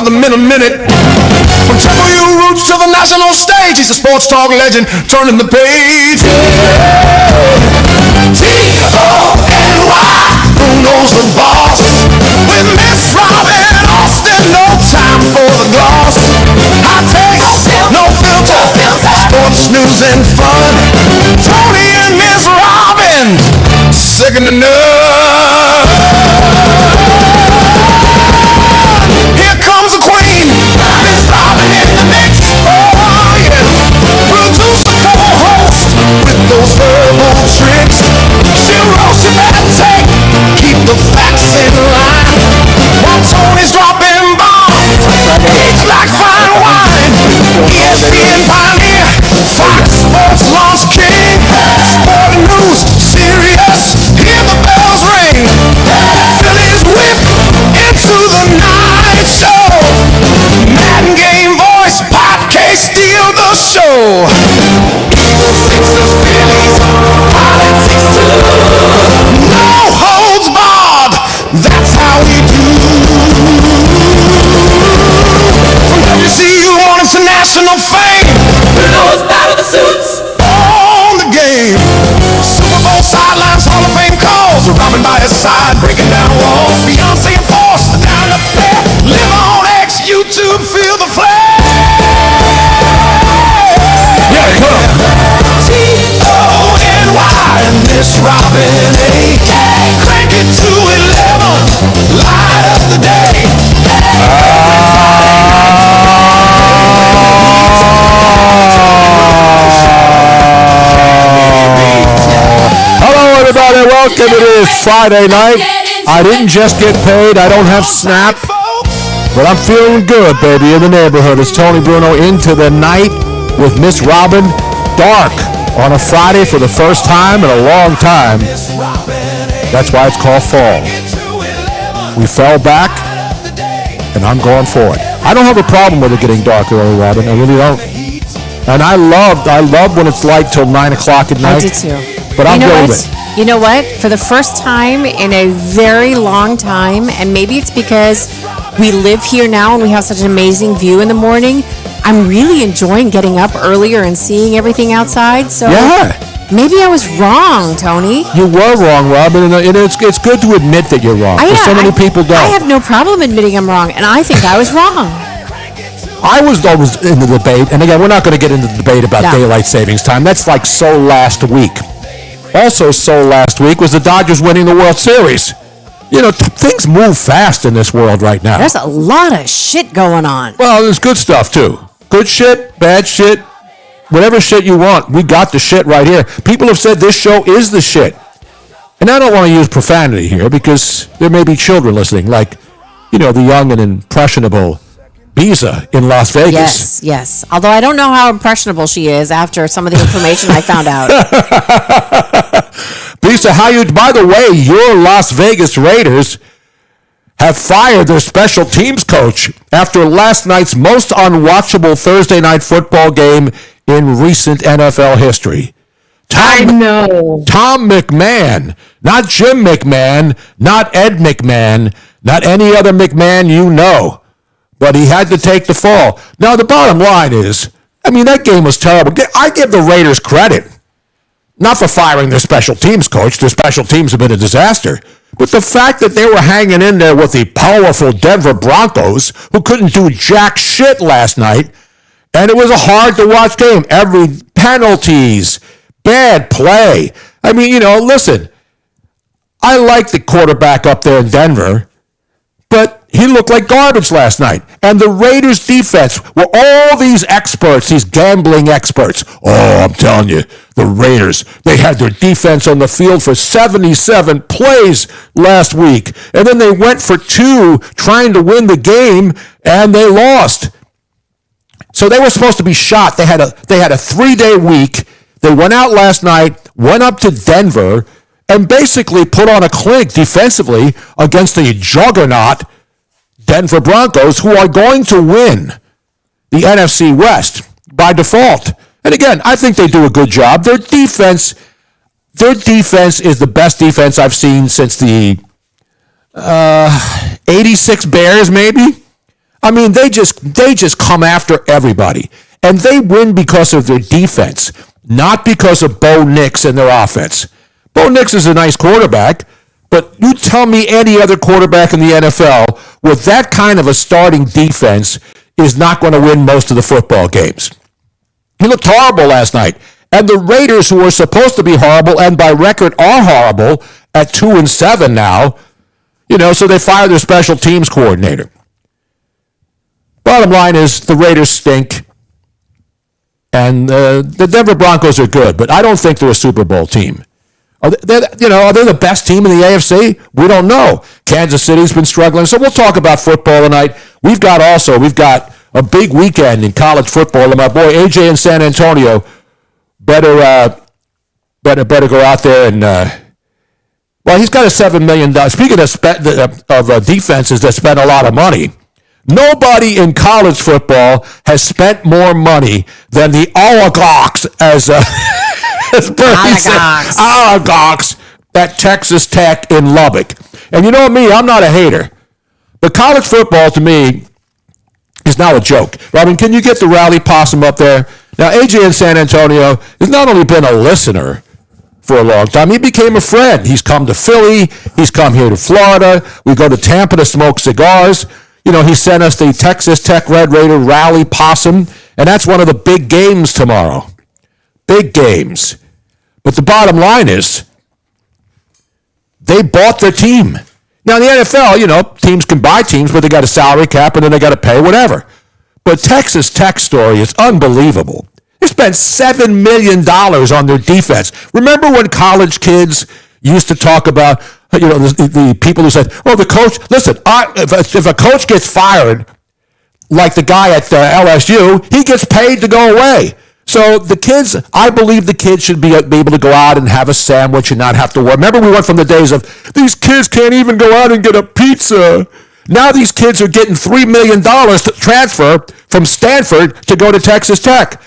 of the minute. From Temple roots to the national stage, he's a sports talk legend, turning the page. T-O-N-Y, Bruno's the boss. With Miss Robin Austin, no time for the gloss. Hot takes, no filter, sports news and fun. Tony and Miss Robin, second to none. Here comes the queen, Miss Robin in the mix. Oh yeah, producer co-host with those verbal tricks. She'll roast your bad take, keep the facts in line. While Tony's dropping bombs, it's like fine wine. ESPN pioneer, Fox Sports launch king. Sport news, serious, hear the bells ring. Phillies whip into the night show. Madden game voice, podcast steal the show. Eagles, Sixers, Phillies, politics too. No holds barred, that's how we do. From WCU on international fame, Bruno's battle the suits on the game. Super Bowl sidelines, Hall of Fame calls. Robin by his side, breaking down walls. Beyonce and Force down up there. Live on X, YouTube, feel the flame. Yeah, come on. T-O-N-Y and Miss Robin A.K. Crank it to 11, light up the day. Hello, everybody. Welcome. It is Friday night. I didn't just get paid. I don't have Snap. But I'm feeling good, baby, in the neighborhood. It's Tony Bruno into the night with Miss Robin. Dark on a Friday for the first time in a long time. That's why it's called fall. We fell back, and I'm going for it. I don't have a problem with it getting dark early, Robin. I really don't. And I love when it's light till 9 o'clock at night. I do too. But I'm good with it. You know what? For the first time in a very long time, and maybe it's because we live here now and we have such an amazing view in the morning, I'm really enjoying getting up earlier and seeing everything outside. So yeah. Maybe I was wrong, Tony. You were wrong, Robin, and it's good to admit that you're wrong. Because so many people don't. I have no problem admitting I'm wrong, and I think I was wrong. I was always in the debate, and again, we're not going to get into the debate about daylight savings time. That's like so last week. Also so last week was the Dodgers winning the World Series. You know, things move fast in this world right now. There's a lot of shit going on. Well, there's good stuff, too. Good shit, bad shit, whatever shit you want. We got the shit right here. People have said this show is the shit. And I don't want to use profanity here because there may be children listening, like, you know, the young and impressionable Biza in Las Vegas. Yes. Although I don't know how impressionable she is after some of the information I found out. Biza, by the way, your Las Vegas Raiders have fired their special teams coach after last night's most unwatchable Thursday night football game in recent NFL history. I know. Tom McMahon, not Jim McMahon, not Ed McMahon, not any other McMahon you know. But he had to take the fall. Now, the bottom line is, I mean, that game was terrible. I give the Raiders credit. Not for firing their special teams coach. Their special teams have been a disaster. But the fact that they were hanging in there with the powerful Denver Broncos, who couldn't do jack shit last night, and it was a hard-to-watch game. Every penalties, bad play. I mean, you know, listen, I like the quarterback up there in Denver, but he looked like garbage last night. And the Raiders' defense were all these experts, these gambling experts. Oh, I'm telling you, the Raiders, they had their defense on the field for 77 plays last week. And then they went for 2 trying to win the game, and they lost. So they were supposed to be shot. They had a 3-day week. They went out last night, went up to Denver, and basically put on a clink defensively against the juggernaut Denver Broncos, who are going to win the NFC West by default. And again, I think they do a good job. Their defense is the best defense I've seen since the 86 Bears, maybe. I mean, they just come after everybody. And they win because of their defense, not because of Bo Nix and their offense. Bo Nix is a nice quarterback, but you tell me any other quarterback in the NFL with that kind of a starting defense is not going to win most of the football games. He looked horrible last night. And the Raiders, who were supposed to be horrible and by record are horrible at 2-7 now, so they fired their special teams coordinator. Bottom line is the Raiders stink. And the Denver Broncos are good, but I don't think they're a Super Bowl team. Are they the best team in the AFC? We don't know. Kansas City's been struggling. So we'll talk about football tonight. We've got a big weekend in college football. And my boy AJ in San Antonio better go out there and he's got a $7 million. Speaking of defenses that spend a lot of money, nobody in college football has spent more money than the oligarchs, as Bernie said, oligarchs at Texas Tech in Lubbock. And you know me, I'm not a hater, but college football to me is now a joke. Robin, can you get the rally possum up there? Now, AJ in San Antonio has not only been a listener for a long time, he became a friend. He's come to Philly. He's come here to Florida. We go to Tampa to smoke cigars. He sent us the Texas Tech Red Raider Rally Possum, and that's one of the big games tomorrow. Big games. But the bottom line is they bought their team. Now, in the NFL, teams can buy teams, but they got a salary cap, and then they got to pay whatever. But Texas Tech's story is unbelievable. They spent $7 million on their defense. Remember when college kids used to talk about, the people who said, the coach, listen, if a coach gets fired, like the guy at LSU, he gets paid to go away. So I believe the kids should be able to go out and have a sandwich and not have to worry. Remember we went from the days of, these kids can't even go out and get a pizza. Now these kids are getting $3 million to transfer from Stanford to go to Texas Tech.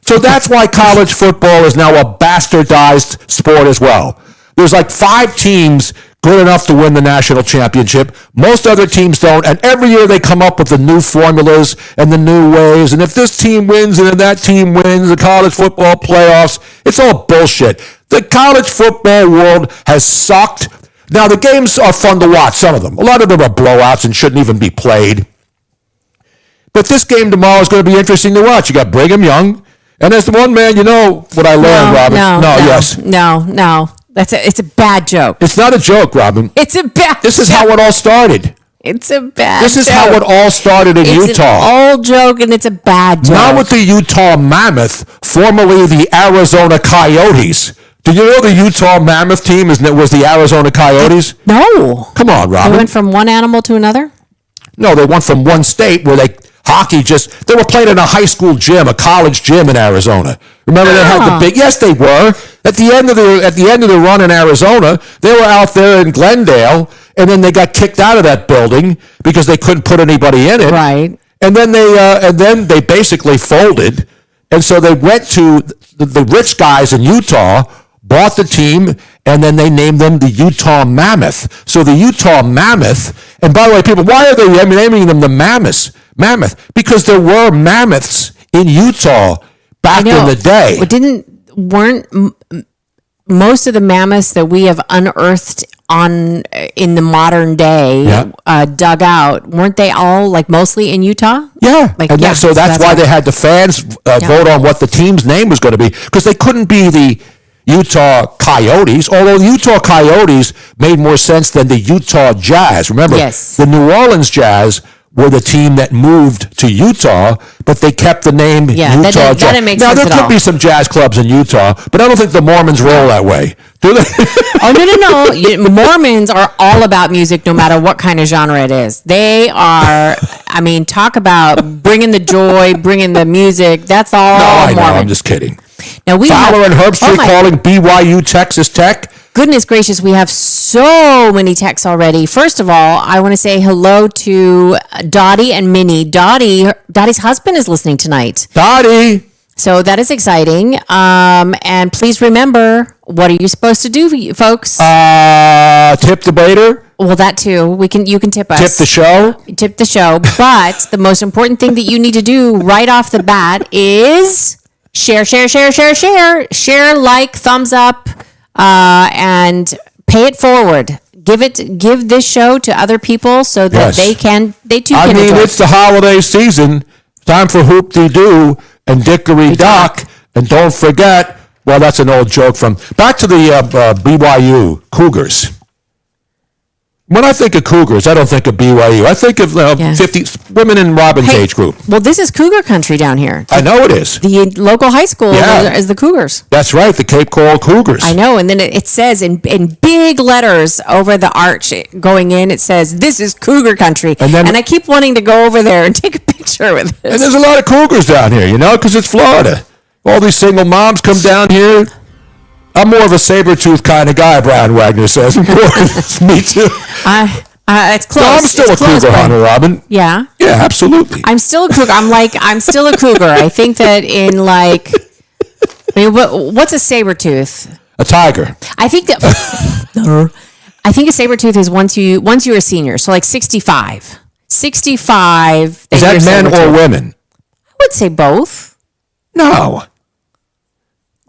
So that's why college football is now a bastardized sport as well. There's like 5 teams good enough to win the national championship. Most other teams don't. And every year they come up with the new formulas and the new ways. And if this team wins and then that team wins, the college football playoffs, it's all bullshit. The college football world has sucked. Now, the games are fun to watch, some of them. A lot of them are blowouts and shouldn't even be played. But this game tomorrow is going to be interesting to watch. You got Brigham Young. And as the one man, what I learned, Robin. No. It's a bad joke. It's not a joke, Robin. It's a bad This is how it all started. It's a bad This is joke. how it all started in Utah. It's an old joke and it's a bad joke. Not with the Utah Mammoth, formerly the Arizona Coyotes. Did you know the Utah Mammoth team was the Arizona Coyotes? No. Come on, Robin. They went from one animal to another? No, they went from one state where they were playing in a high school gym, a college gym in Arizona. Remember they had the big, yes, they were. At the end of the run in Arizona, they were out there in Glendale, and then they got kicked out of that building because they couldn't put anybody in it. Right. And then they basically folded, and so they went to the rich guys in Utah, bought the team, and then they named them the Utah Mammoth. So the Utah Mammoth, and by the way, people, why are they naming them the Mammoth? Because there were mammoths in Utah back in the day. Weren't most of the mammoths that we have unearthed in the modern day dug out? Weren't they all mostly in Utah? Yeah, so that's why they had the fans vote on what the team's name was going to be, because they couldn't be the Utah Coyotes, although the Utah Coyotes made more sense than the Utah Jazz. Remember, the New Orleans Jazz were the team that moved to Utah, but they kept the name Utah Jazz. That didn't make now, sense there could be some jazz clubs in Utah, but I don't think the Mormons roll that way. Do they? Oh, no. Mormons are all about music, no matter what kind of genre it is. They are, talk about bringing the joy, bringing the music. That's all Mormon. No, I know. I'm just kidding. Now, Fowler and Herbstreit calling BYU Texas Tech. Goodness gracious, we have so many texts already. First of all, I want to say hello to Dottie and Minnie. Dottie's husband is listening tonight. Dottie. So that is exciting. And please remember, what are you supposed to do, folks? Tip the waiter. Well, that too. You can tip us. Tip the show. Tip the show. But the most important thing that you need to do right off the bat is share, like, thumbs up, and pay it forward. Give this show to other people so that they too can enjoy. It's the holiday season. Time for hoop-de-doo and dickory-dock. And don't forget, well, that's an old joke from, back to the BYU Cougars. When I think of Cougars, I don't think of BYU. I think of 50 women in Robin's age group. Well, this is Cougar country down here. I know it is. The local high school is the Cougars. That's right, the Cape Coral Cougars. I know, and then it says in big letters over the arch going in, it says, this is Cougar country. And I keep wanting to go over there and take a picture with it. And there's a lot of Cougars down here, because it's Florida. All these single moms come down here. I'm more of a saber-tooth kind of guy, Brian Wagner says. Me too. It's close. So I'm still a Cougar hunter, Robin. Yeah? Yeah, absolutely. I'm still a Cougar. I'm still a Cougar. I think that what's a saber-tooth? A tiger. I think that... I think a saber-tooth is once you're a senior. So like 65. 65. Is that men or women? I would say both. No.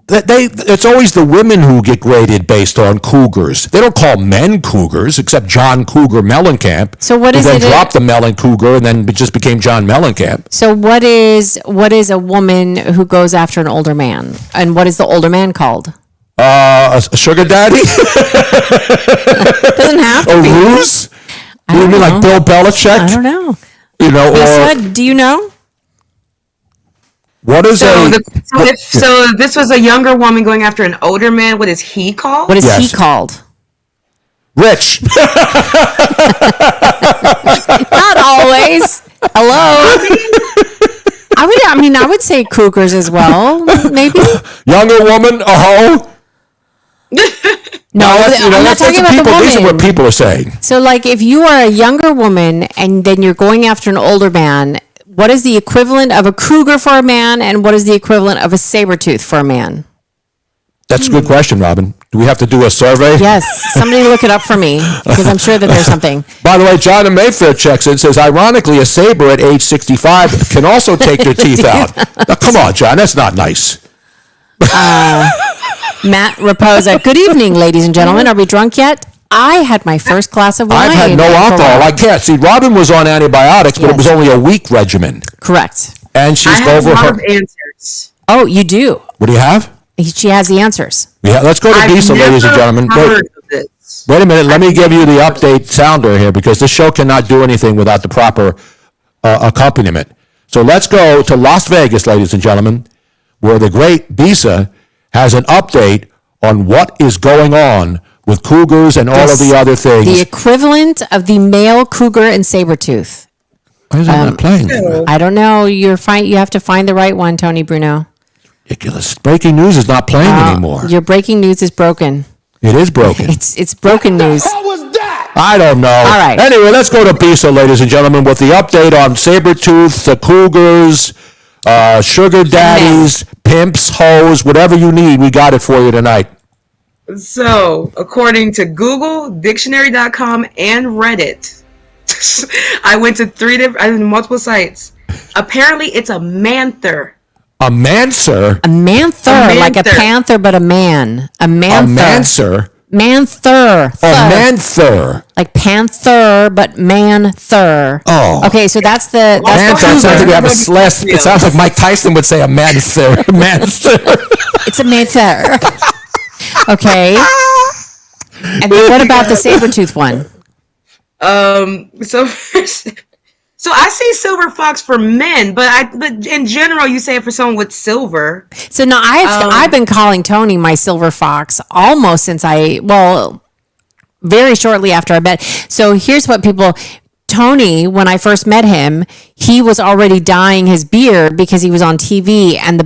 It's always the women who get graded based on Cougars. They don't call men Cougars, except John Cougar Mellencamp. So what is it? Then dropped the Mellen Cougar, and then it just became John Mellencamp. So what is a woman who goes after an older man, and what is the older man called? A sugar daddy. Doesn't have to be. A ruse. You mean like Bill Belichick? I don't know. Lisa, do you know? What is so this was a younger woman going after an older man. What is he called? What is he called? Rich. Not always. Hello. I would say Cougars as well. Maybe. Younger woman, a hoe. No, I'm not talking about the woman. These are what people are saying. So, like, if you are a younger woman and then you're going after an older man, what is the equivalent of a Cougar for a man, and what is the equivalent of a saber-tooth for a man? That's a good question, Robin. Do we have to do a survey? Yes. Somebody look it up for me, because I'm sure that there's something. By the way, John in Mayfair checks in, says, ironically, a saber at age 65 can also take their teeth out. Now, come on, John. That's not nice. Matt Raposa. Good evening, ladies and gentlemen. Are we drunk yet? I had my first glass of wine. I've had no alcohol. I can't. See, Robin was on antibiotics, but it was only a week regimen. Correct. And she's I have over a lot her... of answers. Oh, you do? What do you have? She has the answers. Yeah, let's go to Diesel, ladies and gentlemen. Wait a minute. Let me give you the update sounder here, because this show cannot do anything without the proper accompaniment. So let's go to Las Vegas, ladies and gentlemen, where the great Bisa has an update on what is going on with Cougars and all of the other things. The equivalent of the male Cougar and Sabertooth. Why is it not playing? I don't know. You have to find the right one, Tony Bruno. Ridiculous. Breaking news is not playing anymore. Your breaking news is broken. It is broken. It's broken news. What the hell was that? I don't know. All right. Anyway, let's go to Bisa, ladies and gentlemen, with the update on Sabertooth, the Cougars, sugar daddies, pimps, hoes, whatever you need. We got it for you tonight. So, according to Google, Dictionary.com, and Reddit, I went to multiple sites. Apparently, it's a manther. A mancer? A manther, like a panther, but a man. A manther. A mancer? Manther. Oh, manther. Like panther, but manther. Oh. Okay, so that's the... Manther sounds like we have a slash. It sounds like Mike Tyson would say a manther. Manther. It's a manther. Okay. And then what about the saber-tooth one? So I say silver fox for men, but in general you say it for someone with silver. So no, I've been calling Tony my silver fox almost since very shortly after I met. So here's what Tony, when I first met him, he was already dyeing his beard because he was on TV, and the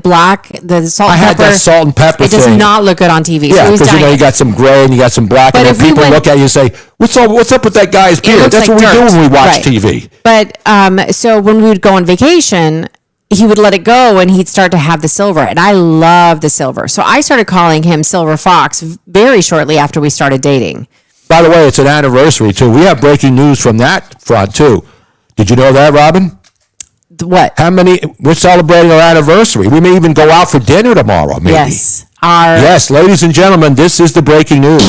salt and pepper. I had that salt and pepper It does not look good on TV. Yeah, because you got some gray and you got some black, and then people look at you and say, "What's up with that guy's beard?" That's what we do when we watch TV. But so when we would go on vacation, he would let it go and he'd start to have the silver. And I love the silver. So I started calling him Silver Fox very shortly after we started dating. By the way, it's an anniversary, too. We have breaking news from that front, too. Did you know that, Robin? What? We're celebrating our anniversary. We may even go out for dinner tomorrow, maybe. Yes. Yes, ladies and gentlemen, this is the breaking news.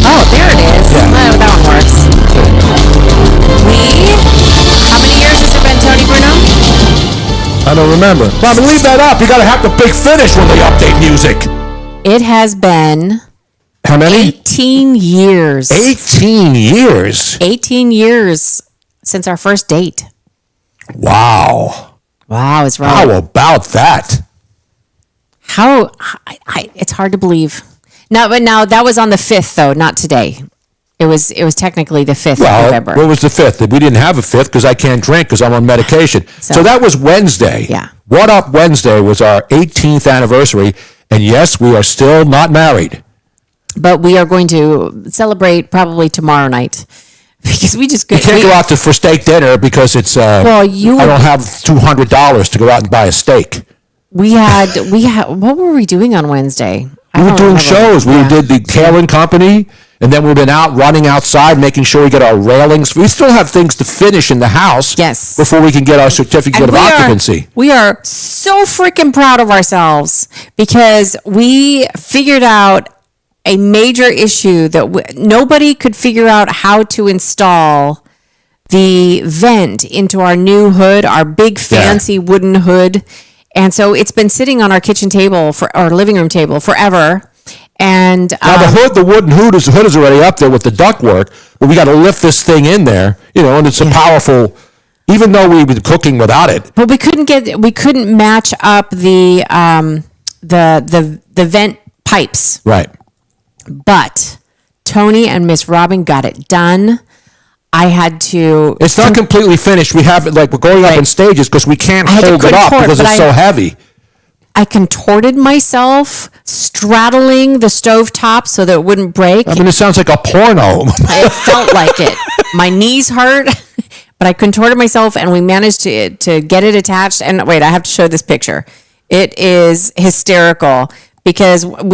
Oh, there it is. Yeah. Oh, that one works. How many years has it been, Tony Bruno? I don't remember. Robin, leave that up. You got to have the big finish when they update music. It has been... How many? 18 years. 18 years? 18 years since our first date. Wow. Wow, it's right. How about that? It's hard to believe. Now that was on the 5th though, not today. It was technically the 5th of November. What was the 5th? We didn't have a 5th because I can't drink because I'm on medication. So that was Wednesday. Yeah. What Up Wednesday was our 18th anniversary. And yes, we are still not married. But we are going to celebrate probably tomorrow night. Because we can't go out for steak dinner because it's I don't have $200 to go out and buy a steak. We had what were we doing on Wednesday? We were doing shows. We did the Karen Company, and then we've been running outside, making sure we get our railings. We still have things to finish in the house before we can get our certificate of occupancy. We are so freaking proud of ourselves because we figured out a major issue that nobody could figure out how to install the vent into our new hood, our big fancy wooden hood. And so it's been sitting on our kitchen table our living room table forever. And now the wooden hood is already up there with the ductwork, but we got to lift this thing in there, and it's a powerful, even though we were cooking without it. But we couldn't match up the vent pipes. Right. But Tony and Miss Robin got it done. I had to... It's not completely finished. We have it, we're going up in stages because we can't hold it up because it's so heavy. I contorted myself, straddling the stovetop so that it wouldn't break. I mean, it sounds like a porno. It felt like it. My knees hurt, but I contorted myself and we managed to get it attached. And wait, I have to show this picture. It is hysterical. Because we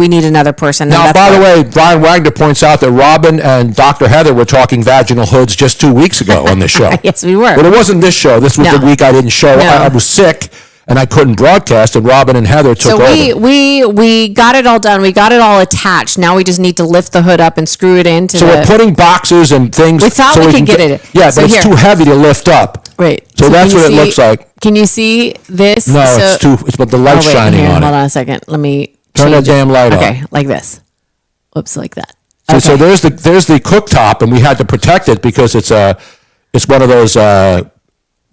need another person. Now, by the way, Brian Wagner points out that Robin and Dr. Heather were talking vaginal hoods just 2 weeks ago on this show. Yes, we were. But it wasn't this show. This was the week I didn't show. I was sick, and I couldn't broadcast, and Robin and Heather took over. So we got it all done. We got it all attached. Now we just need to lift the hood up and screw it into we're putting boxes and things. We thought we could get it. Yeah, but it's too heavy to lift up. Wait. So that's what it looks like. Can you see this? No, it's but the light's shining on it. Hold on a second. Let me... Turn that damn light on. Okay, like this. Whoops, like that. Okay. So there's the cooktop, and we had to protect it because it's one of those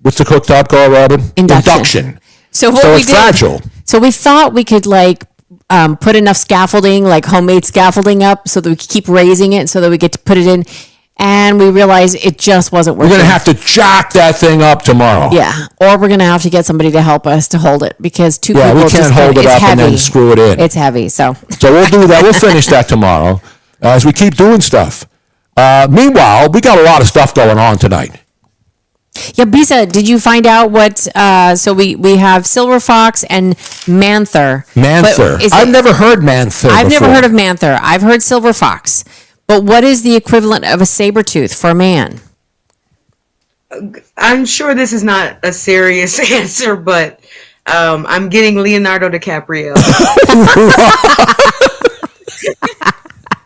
what's the cooktop called, Robin? Induction. So it's fragile. So we thought we could put enough scaffolding, like homemade scaffolding up, so that we could keep raising it, so that we get to put it in. And we realized it just wasn't working. We're going to have to jack that thing up tomorrow. Yeah. Or we're going to have to get somebody to help us to hold it because two people we can't hold it up heavy. And then screw it in. It's heavy. So we'll do that. We'll finish that tomorrow as we keep doing stuff. Meanwhile, we got a lot of stuff going on tonight. Yeah, Bisa, did you find out what, so we have Silver Fox and Manther. Manther. I've never heard Manther I've never heard of Manther. I've heard Silver Fox. But what is the equivalent of a saber tooth for a man? I'm sure this is not a serious answer, but I'm getting Leonardo DiCaprio.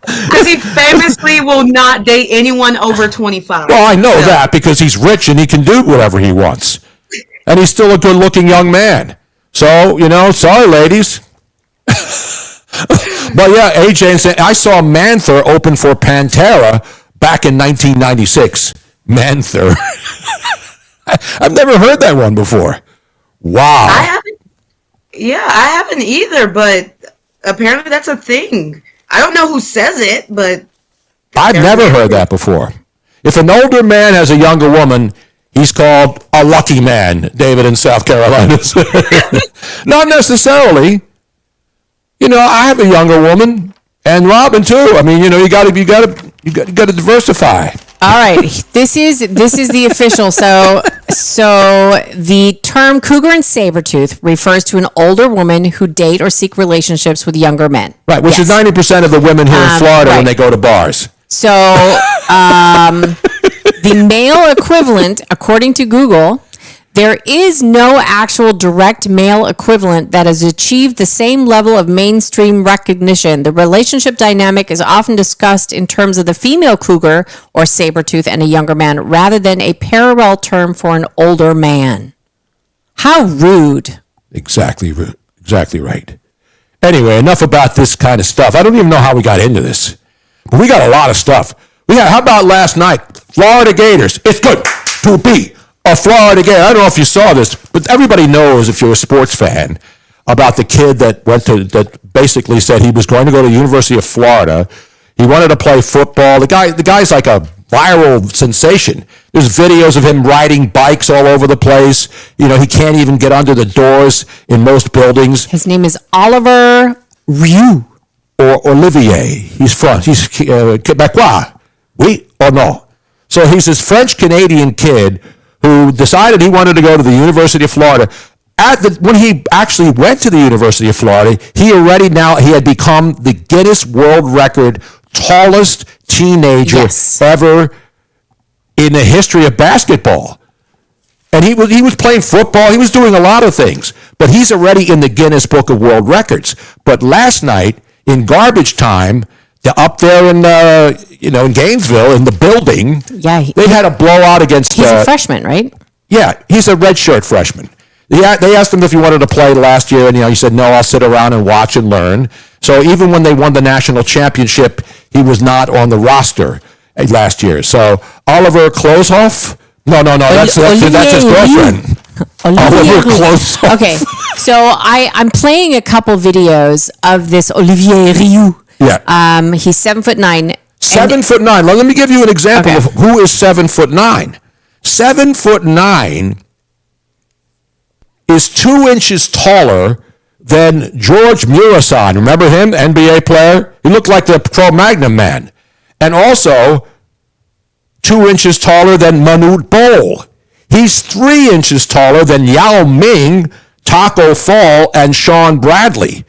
Because he famously will not date anyone over 25. Well, I know that because he's rich and he can do whatever he wants. And he's still a good-looking young man. So, sorry, ladies. But yeah, AJ said, I saw Manther open for Pantera back in 1996. Manther. I've never heard that one before. Wow. I haven't either, but apparently that's a thing. I don't know who says it, but... I've never heard that before. If an older man has a younger woman, he's called a lucky man, David in South Carolina. Not necessarily. I have a younger woman, and Robin too. I mean, you got to diversify. All right, this is the official. So the term cougar and sabertooth refers to an older woman who date or seek relationships with younger men. Right, which is 90% of the women here in Florida when they go to bars. So the male equivalent, according to Google, there is no actual direct male equivalent that has achieved the same level of mainstream recognition. The relationship dynamic is often discussed in terms of the female cougar or sabertooth and a younger man, rather than a parallel term for an older man. How rude. Exactly right. Anyway, enough about this kind of stuff. I don't even know how we got into this, but we got a lot of stuff. How about last night? Florida Gators. It's good to be a Florida Gator. I don't know if you saw this, but everybody knows, if you're a sports fan, about the kid that basically said he was going to go to the University of Florida. He wanted to play football. The guy's like a viral sensation. There's videos of him riding bikes all over the place. He can't even get under the doors in most buildings. His name is Oliver Rioux. Or Olivier. He's Quebecois. Oui or no? So he's this French-Canadian kid who decided he wanted to go to the University of Florida. When he actually went to the University of Florida, he had become the Guinness World Record tallest teenager ever in the history of basketball. And he was playing football. He was doing a lot of things, but he's already in the Guinness Book of World Records. But last night in garbage time, up there in in Gainesville in the building, they had a blowout against. He's a freshman, right? Yeah, he's a redshirt freshman. They asked him if he wanted to play last year, and he said no. I'll sit around and watch and learn. So even when they won the national championship, he was not on the roster last year. So Oliver Kloeshoff. No, that's his girlfriend. Olivier Kloeshoff. Okay, so I'm playing a couple videos of this Olivier Rioux. Yeah. He's 7'9". 7'9". Let me give you an example of who is 7'9". 7'9" is 2 inches taller than George Murasan. Remember him, NBA player? He looked like the Cro-Magnon man. And also 2 inches taller than Manute Bol. He's 3 inches taller than Yao Ming, Taco Fall, and Sean Bradley.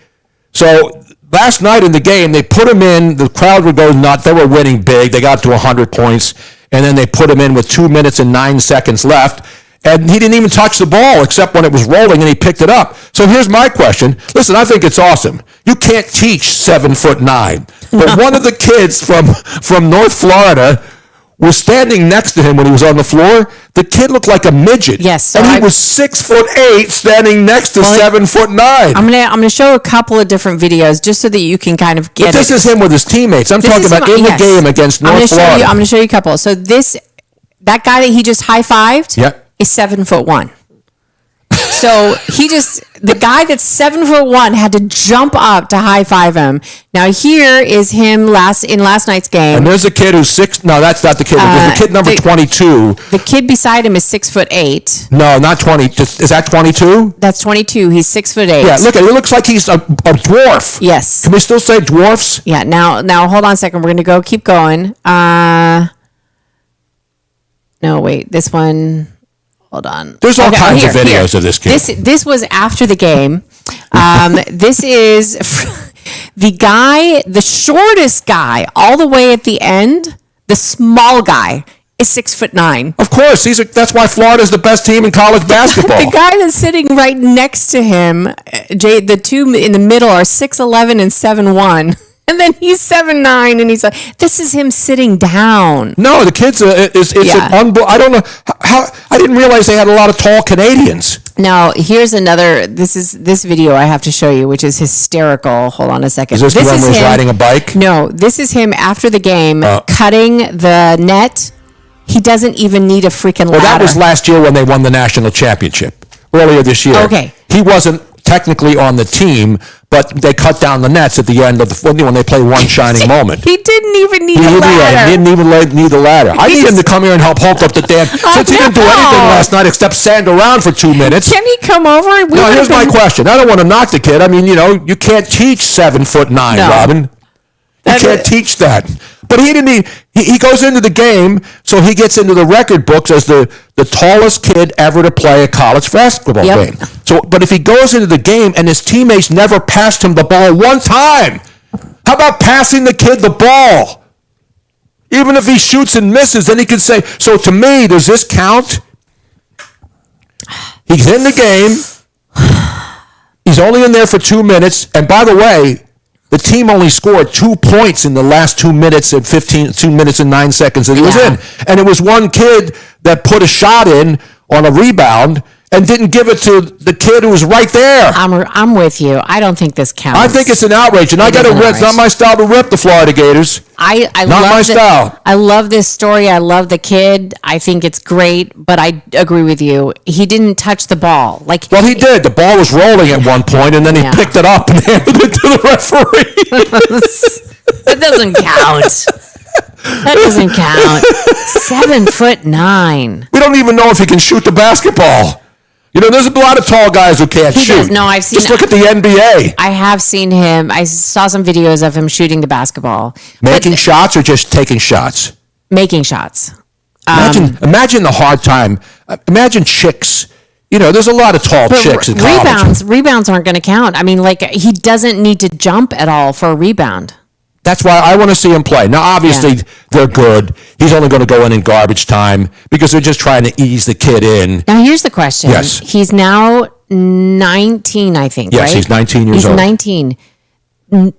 So last night in the game, they put him in. The crowd would go nuts. They were winning big. They got to 100 points, and then they put him in with 2 minutes and 9 seconds left, and he didn't even touch the ball except when it was rolling, and he picked it up. So here's my question. Listen, I think it's awesome. You can't teach 7'9", but one of the kids from North Florida was standing next to him when he was on the floor. The kid looked like a midget. Yes, so and he was 6'8", standing next to 7'9". I'm gonna show a couple of different videos just so that you can kind of get. But this is him with his teammates. I'm talking about in the game against North Florida. I'm gonna show you a couple. So that guy that he just high-fived is 7'1". So the guy that's 7'1" had to jump up to high five him. Now here is him in last night's game. And there's a kid who's 6. No, that's not the kid. There's the kid number 22. The kid beside him is 6'8". No, not 20. Is that 22? That's 22. He's 6'8". Yeah, look, it looks like he's a dwarf. Yes. Can we still say dwarfs? Yeah. Now hold on a second. We're gonna keep going. No, wait. This one. Hold on. There's all kinds of videos of this kid. This was after the game. This is the guy, the shortest guy, all the way at the end. The small guy is 6'9". Of course, that's why Florida's the best team in college basketball. The guy that's sitting right next to him, the two in the middle are 6'11" and 7'1". And then he's 7'9", and he's like, this is him sitting down. No, the kid's I don't know how. I didn't realize they had a lot of tall Canadians. Now, here's another. This video I have to show you, which is hysterical. Hold on a second. Is this the one where he's riding a bike? No, this is him after the game cutting the net. He doesn't even need a freaking ladder. Well, that was last year when they won the national championship. Earlier this year. Okay. He wasn't technically on the team, but they cut down the nets at the end of when they play one shining moment. He didn't even need a ladder. He didn't even need the ladder. I need him to come here and help hold up the damn. Since he didn't do anything last night except stand around for 2 minutes. Can he come over? Here's my question. I don't want to knock the kid. I mean, you can't teach 7'9", Robin. You can't teach that. But he didn't need, he goes into the game, so he gets into the record books as the tallest kid ever to play a college basketball game. So, but if he goes into the game and his teammates never passed him the ball one time, how about passing the kid the ball? Even if he shoots and misses, then he can say, so to me, does this count? He's in the game. He's only in there for 2 minutes. And by the way, the team only scored 2 points in the last 2 minutes and 2 minutes and 9 seconds that he was in. And it was one kid that put a shot in on a rebound and didn't give it to the kid who was right there. I'm with you. I don't think this counts. I think it's an outrage, and I got to rip. It's not my style to rip the Florida Gators. I not love my style. I love this story. I love the kid. I think it's great, but I agree with you. He didn't touch the ball. Well, he did. The ball was rolling at one point, and then he picked it up and handed it to the referee. That doesn't count. That doesn't count. 7'9". We don't even know if he can shoot the basketball. You know, there's a lot of tall guys who can't shoot. Does. No, I've seen. Just look at the NBA. I have seen him. I saw some videos of him shooting the basketball. Making shots or just taking shots? Making shots. Imagine the hard time. Imagine chicks. You know, there's a lot of tall chicks in college. Rebounds aren't going to count. I mean, like, he doesn't need to jump at all for a rebound. That's why I want to see him play. Now, obviously, they're good. He's only going to go in garbage time because they're just trying to ease the kid in. Now, here's the question. Yes. He's now 19, I think, yes, right? He's 19 years old. He's 19.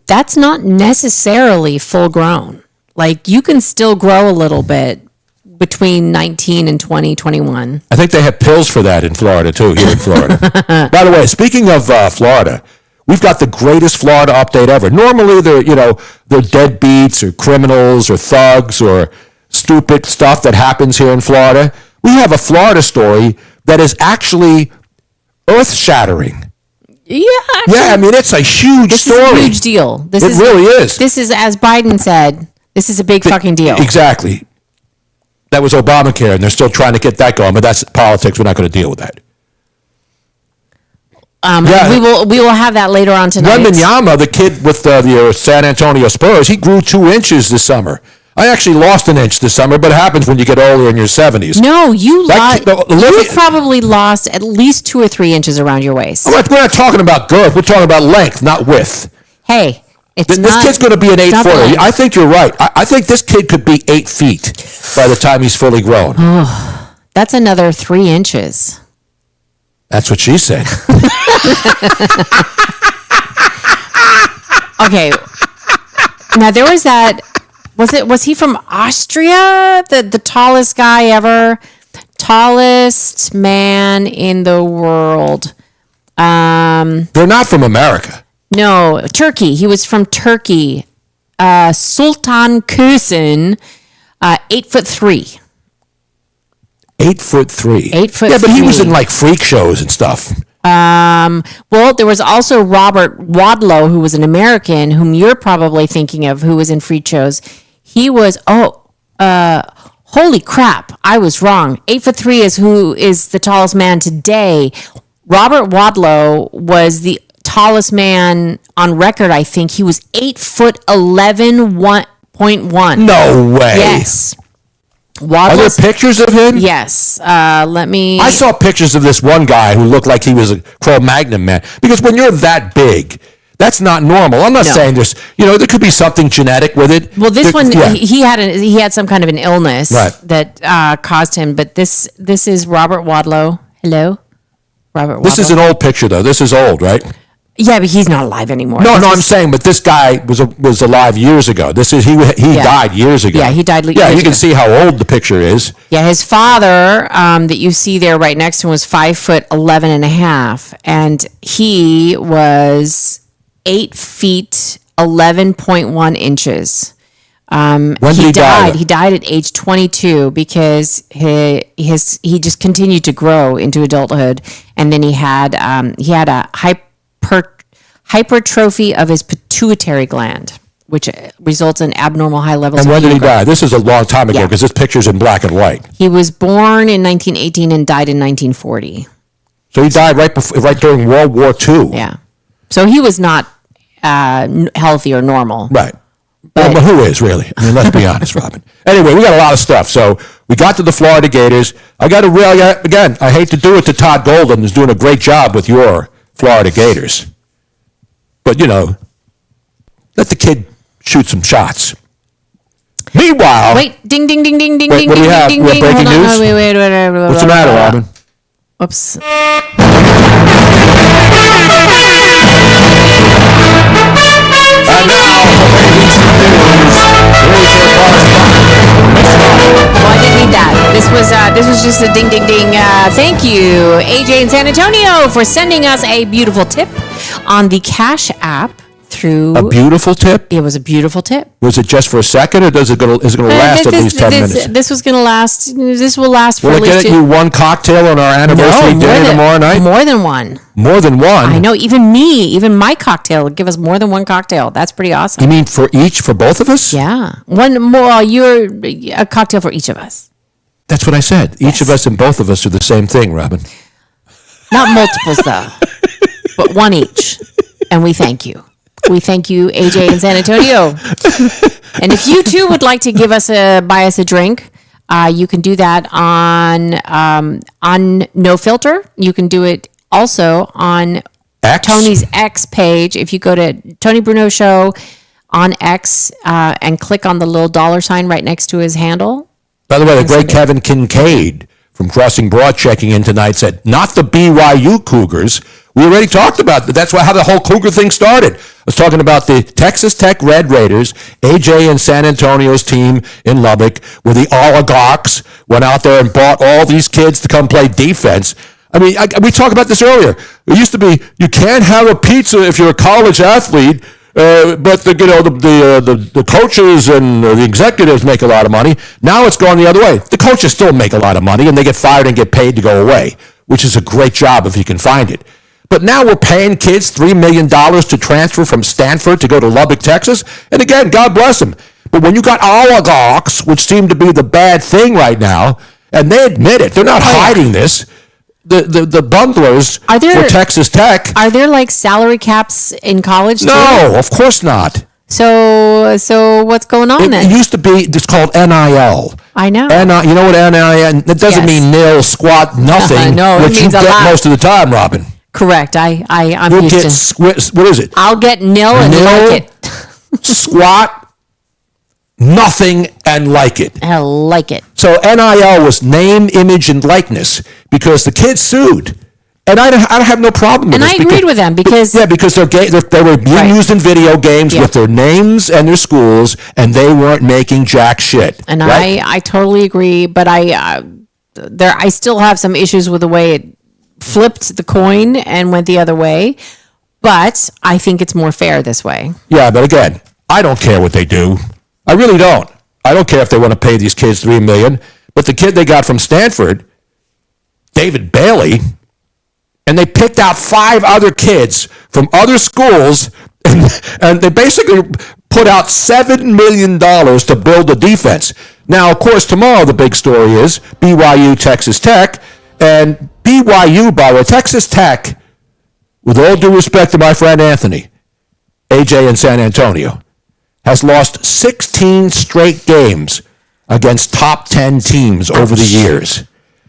That's not necessarily full grown. Like, you can still grow a little bit between 19 and 20, 21. I think they have pills for that in Florida, too, here in Florida. By the way, speaking of Florida, we've got the greatest Florida update ever. Normally, they're deadbeats or criminals or thugs or stupid stuff that happens here in Florida. We have a Florida story that is actually earth-shattering. Yeah, actually, I mean, it's a huge story. This is a huge deal. It really is. This is, as Biden said, this is a big fucking deal. Exactly. That was Obamacare, and they're still trying to get that going, but that's politics. We're not going to deal with that. We will have that later on tonight. Wembanyama, the kid with the San Antonio Spurs, he grew 2 inches this summer. I actually lost an inch this summer, but it happens when you get older in your 70s. No, you probably lost at least 2 or 3 inches around your waist. We're not talking about girth. We're talking about length, not width. Hey, this kid's going to be an 8-footer. I think you're right. I think this kid could be 8 feet by the time he's fully grown. Oh, that's another 3 inches. That's what she said. Okay. Now there was that. Was he from Austria? The tallest guy ever, tallest man in the world. They're not from America. No, Turkey. He was from Turkey. Sultan Kösen, 8'3". 8'3". 8'3". Yeah, but he was in like freak shows and stuff. Well, there was also Robert Wadlow, who was an American, whom you're probably thinking of, who was in freak shows. He was, holy crap, I was wrong. 8'3" is who is the tallest man today. Robert Wadlow was the tallest man on record, I think. He was 8'11.1". No way. Yes. Are there pictures of him? Yes. Let me. I saw pictures of this one guy who looked like he was a Cro-Magnon man. Because when you're that big, that's not normal. I'm not saying there's, there could be something genetic with it. Well, he had some kind of an illness that caused him. But this is Robert Wadlow. Hello, Robert Wadlow. This is an old picture, though. This is old, right? Yeah, but he's not alive anymore. No, I'm saying, but this guy was alive years ago. He died years ago. Yeah, he died. Yeah, you can see how old the picture is. Yeah, his father that you see there right next to him was 5'11.5", and he was 8 feet 11.1 inches. When did he die? He died at age 22 because he just continued to grow into adulthood, and then he had a hypertrophy of his pituitary gland, which results in abnormal high levels. And when did he growth. die? This is a long time ago because this picture's in black and white. He was born in 1918 and died in 1940. So he died right during World War II. Yeah. So he was not healthy or normal. Right. But, but who is, really? I mean, let's be honest, Robin. Anyway, we got a lot of stuff. So we got to the Florida Gators. I got to really, again, I hate to do it to Todd Golden, who's doing a great job with your Florida Gators. But, let the kid shoot some shots. Meanwhile... Wait, ding, ding, ding, ding, ding, Wait, ding, what do ding, we have? ding, We have ding. breaking Hold on. news? Wait. What's the matter, Robin? Oops. And now, for breaking news, here's your correspondent, Miss Robin. Well, I didn't need that. This was just a ding, ding, ding. Thank you, AJ in San Antonio, for sending us a beautiful tip on the Cash App through. A beautiful tip? It was a beautiful tip. Was it just for a second, or is it going to last at least 10 minutes? This was going to last. This will last for Will at it least get you one cocktail on our anniversary dinner tomorrow night? More than one. More than one? I know. Even my cocktail would give us more than one cocktail. That's pretty awesome. You mean for both of us? Yeah, one more. You're a cocktail for each of us. That's what I said. Yes. Each of us and both of us are the same thing, Robin. Not multiples though, but one each. And we thank you. We thank you, AJ in San Antonio. And if you too would like to buy us a drink, you can do that on No Filter. You can do it also on X? Tony's X page. If you go to Tony Bruno Show on X and click on the little $sign right next to his handle. By the way, the great Kevin Kincaid from Crossing Broad checking in tonight said, not the BYU Cougars. We already talked about that. That's how the whole Cougar thing started. I was talking about the Texas Tech Red Raiders, AJ and San Antonio's team in Lubbock, where the oligarchs went out there and bought all these kids to come play defense. I mean, we talked about this earlier. It used to be, you can't have a pizza if you're a college athlete, but the coaches and the executives make a lot of money. Now it's going the other way. The coaches still make a lot of money, and they get fired and get paid to go away, which is a great job if you can find it. But now we're paying kids $3 million to transfer from Stanford to go to Lubbock, Texas. And again, God bless them. But when you got oligarchs, which seem to be the bad thing right now, and they admit it, they're not hiding this. The bunglers for Texas Tech. Are there like salary caps in college? No, of course not. So what's going on then? It used to be, it's called NIL. I know. You know what NIL, it doesn't mean nil, squat, nothing. No, it which means you a get lot. Most of the time, Robin. Correct. I'm You'll used get, to. what is it? I'll get nil and like it. Squat, nothing, and like it. I like it. So NIL was name, image, and likeness because the kids sued. And I don't have no problem with and this. And I agreed with them because... Yeah, because they were being used in video games with their names and their schools, and they weren't making jack shit. And right? I totally agree, but I still have some issues with the way it flipped the coin and went the other way. But I think it's more fair this way. Yeah, but again, I don't care what they do. I really don't. I don't care if they want to pay these kids $3 million. But the kid they got from Stanford, David Bailey, and they picked out 5 other kids from other schools, and they basically put out $7 million to build a defense. Now, of course, tomorrow the big story is BYU, Texas Tech, and BYU, by the way, Texas Tech, with all due respect to my friend Anthony, AJ in San Antonio, has lost 16 straight games against top 10 teams over the years.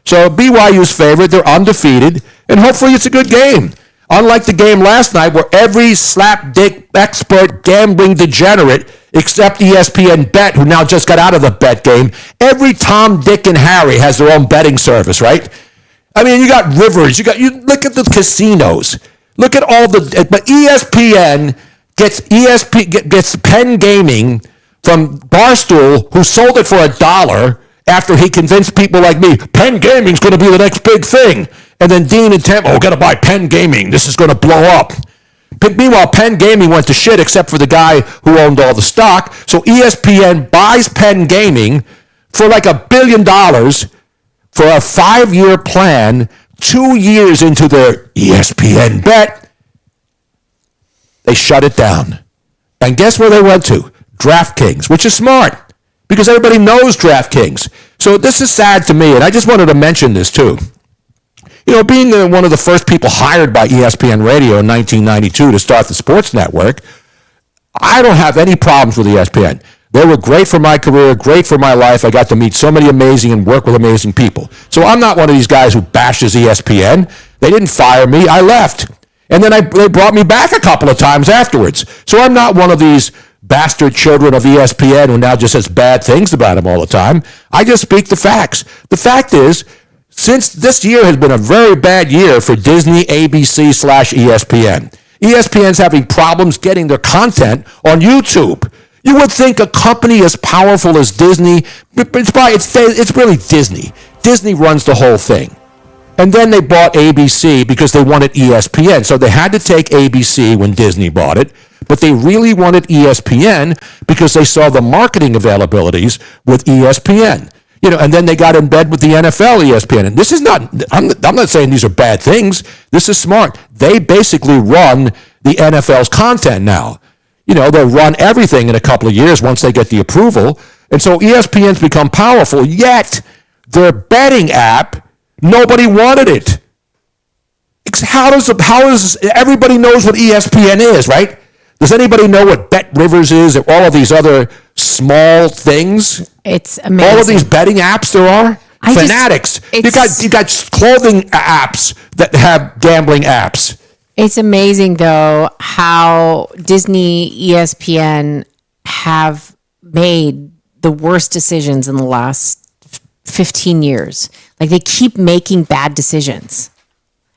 So BYU's favorite, they're undefeated, and hopefully it's a good game. Unlike the game last night where every slapdick expert gambling degenerate, except ESPN Bet, who now just got out of the bet game, every Tom, Dick, and Harry has their own betting service, right? I mean, you got Rivers, you look at the casinos, look at all but ESPN gets Penn Gaming from Barstool, who sold it for $1 after he convinced people like me, Penn Gaming's going to be the next big thing. And then Dean and Tam, got to buy Penn Gaming. This is going to blow up. But meanwhile, Penn Gaming went to shit except for the guy who owned all the stock. So ESPN buys Penn Gaming for like $1 billion for a 5-year plan, 2 years into their ESPN Bet. They shut it down. And guess where they went to? DraftKings, which is smart because everybody knows DraftKings. So this is sad to me, and I just wanted to mention this too. You know, being one of the first people hired by ESPN Radio in 1992 to start the sports network, I don't have any problems with ESPN. They were great for my career, great for my life. I got to meet so many amazing and work with amazing people. So I'm not one of these guys who bashes ESPN. They didn't fire me. I left. And then they brought me back a couple of times afterwards. So I'm not one of these bastard children of ESPN who now just says bad things about him all the time. I just speak the facts. The fact is, since this year has been a very bad year for Disney, ABC/ESPN, ESPN's having problems getting their content on YouTube. You would think a company as powerful as Disney, it's really Disney. Disney runs the whole thing. And then they bought ABC because they wanted ESPN. So they had to take ABC when Disney bought it, but they really wanted ESPN because they saw the marketing availabilities with ESPN. And then they got in bed with the NFL ESPN. And this is not, I'm not saying these are bad things. This is smart. They basically run the NFL's content now. They'll run everything in a couple of years once they get the approval. And so ESPN's become powerful, yet their betting app, nobody wanted it. How is everybody knows what ESPN is, right? Does anybody know what Bet Rivers is or all of these other small things? It's amazing. All of these betting apps there are? Fanatics. You got clothing apps that have gambling apps. It's amazing, though, how Disney, ESPN have made the worst decisions in the last 15 years. Like, they keep making bad decisions.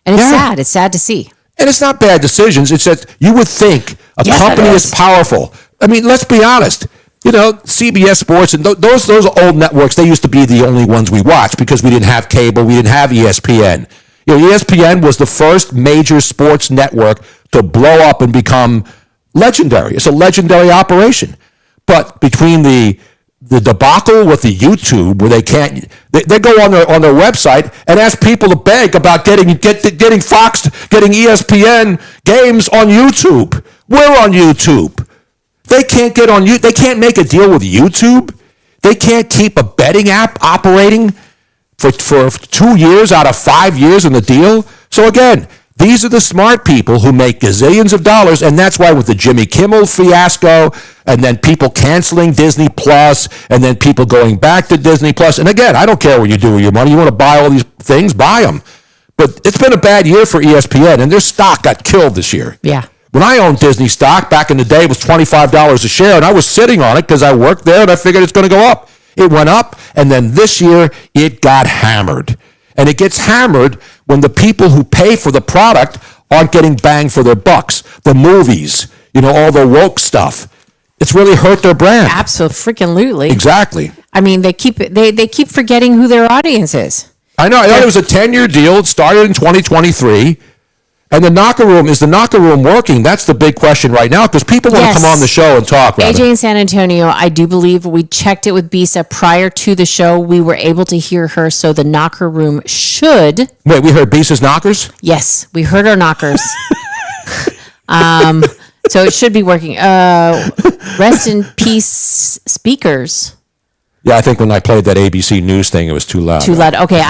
And it's sad. It's sad to see. And it's not bad decisions. It's that you would think a company is powerful. I mean, let's be honest. CBS Sports and those old networks, they used to be the only ones we watched because we didn't have cable. We didn't have ESPN. ESPN was the first major sports network to blow up and become legendary. It's a legendary operation. But between the debacle with the YouTube, where they go on their website and ask people to beg about getting Fox, getting ESPN games on YouTube. We're on YouTube. They can't get on you. They can't make a deal with YouTube. They can't keep a betting app operating for 2 years out of 5 years in the deal. So again, these are the smart people who make gazillions of dollars, and that's why with the Jimmy Kimmel fiasco, and then people canceling Disney Plus, and then people going back to Disney Plus. And again, I don't care what you do with your money. You want to buy all these things, buy them. But it's been a bad year for ESPN, and their stock got killed this year. Yeah. When I owned Disney stock back in the day, it was $25 a share, and I was sitting on it because I worked there, and I figured it's going to go up. It went up, and then this year, it got hammered. And it gets hammered when the people who pay for the product aren't getting bang for their bucks. The movies, all the woke stuff. It's really hurt their brand. Absolutely. Exactly. I mean, they keep forgetting who their audience is. I know. It was a 10-year deal. It started in 2023. And is the knocker room working? That's the big question right now because people want to come on the show and talk. AJ in San Antonio, I do believe we checked it with Bisa prior to the show. We were able to hear her, so the knocker room should. Wait, we heard Bisa's knockers? Yes, we heard her knockers. So it should be working. Rest in peace, speakers. Yeah, I think when I played that ABC News thing, it was too loud. Too loud. Okay,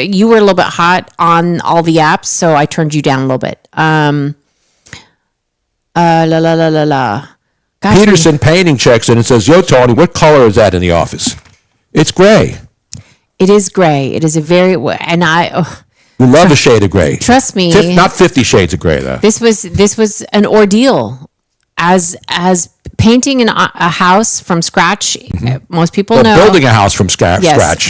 you were a little bit hot on all the apps, so I turned you down a little bit. Gosh, Peterson Painting checks in and says, "Yo, Tony, what color is that in the office?" It's gray. It is gray. It is a very we love a shade of gray. Trust me. Not 50 Shades of Gray though. This was an ordeal. As painting a house from scratch, most people know. Building a house from scratch.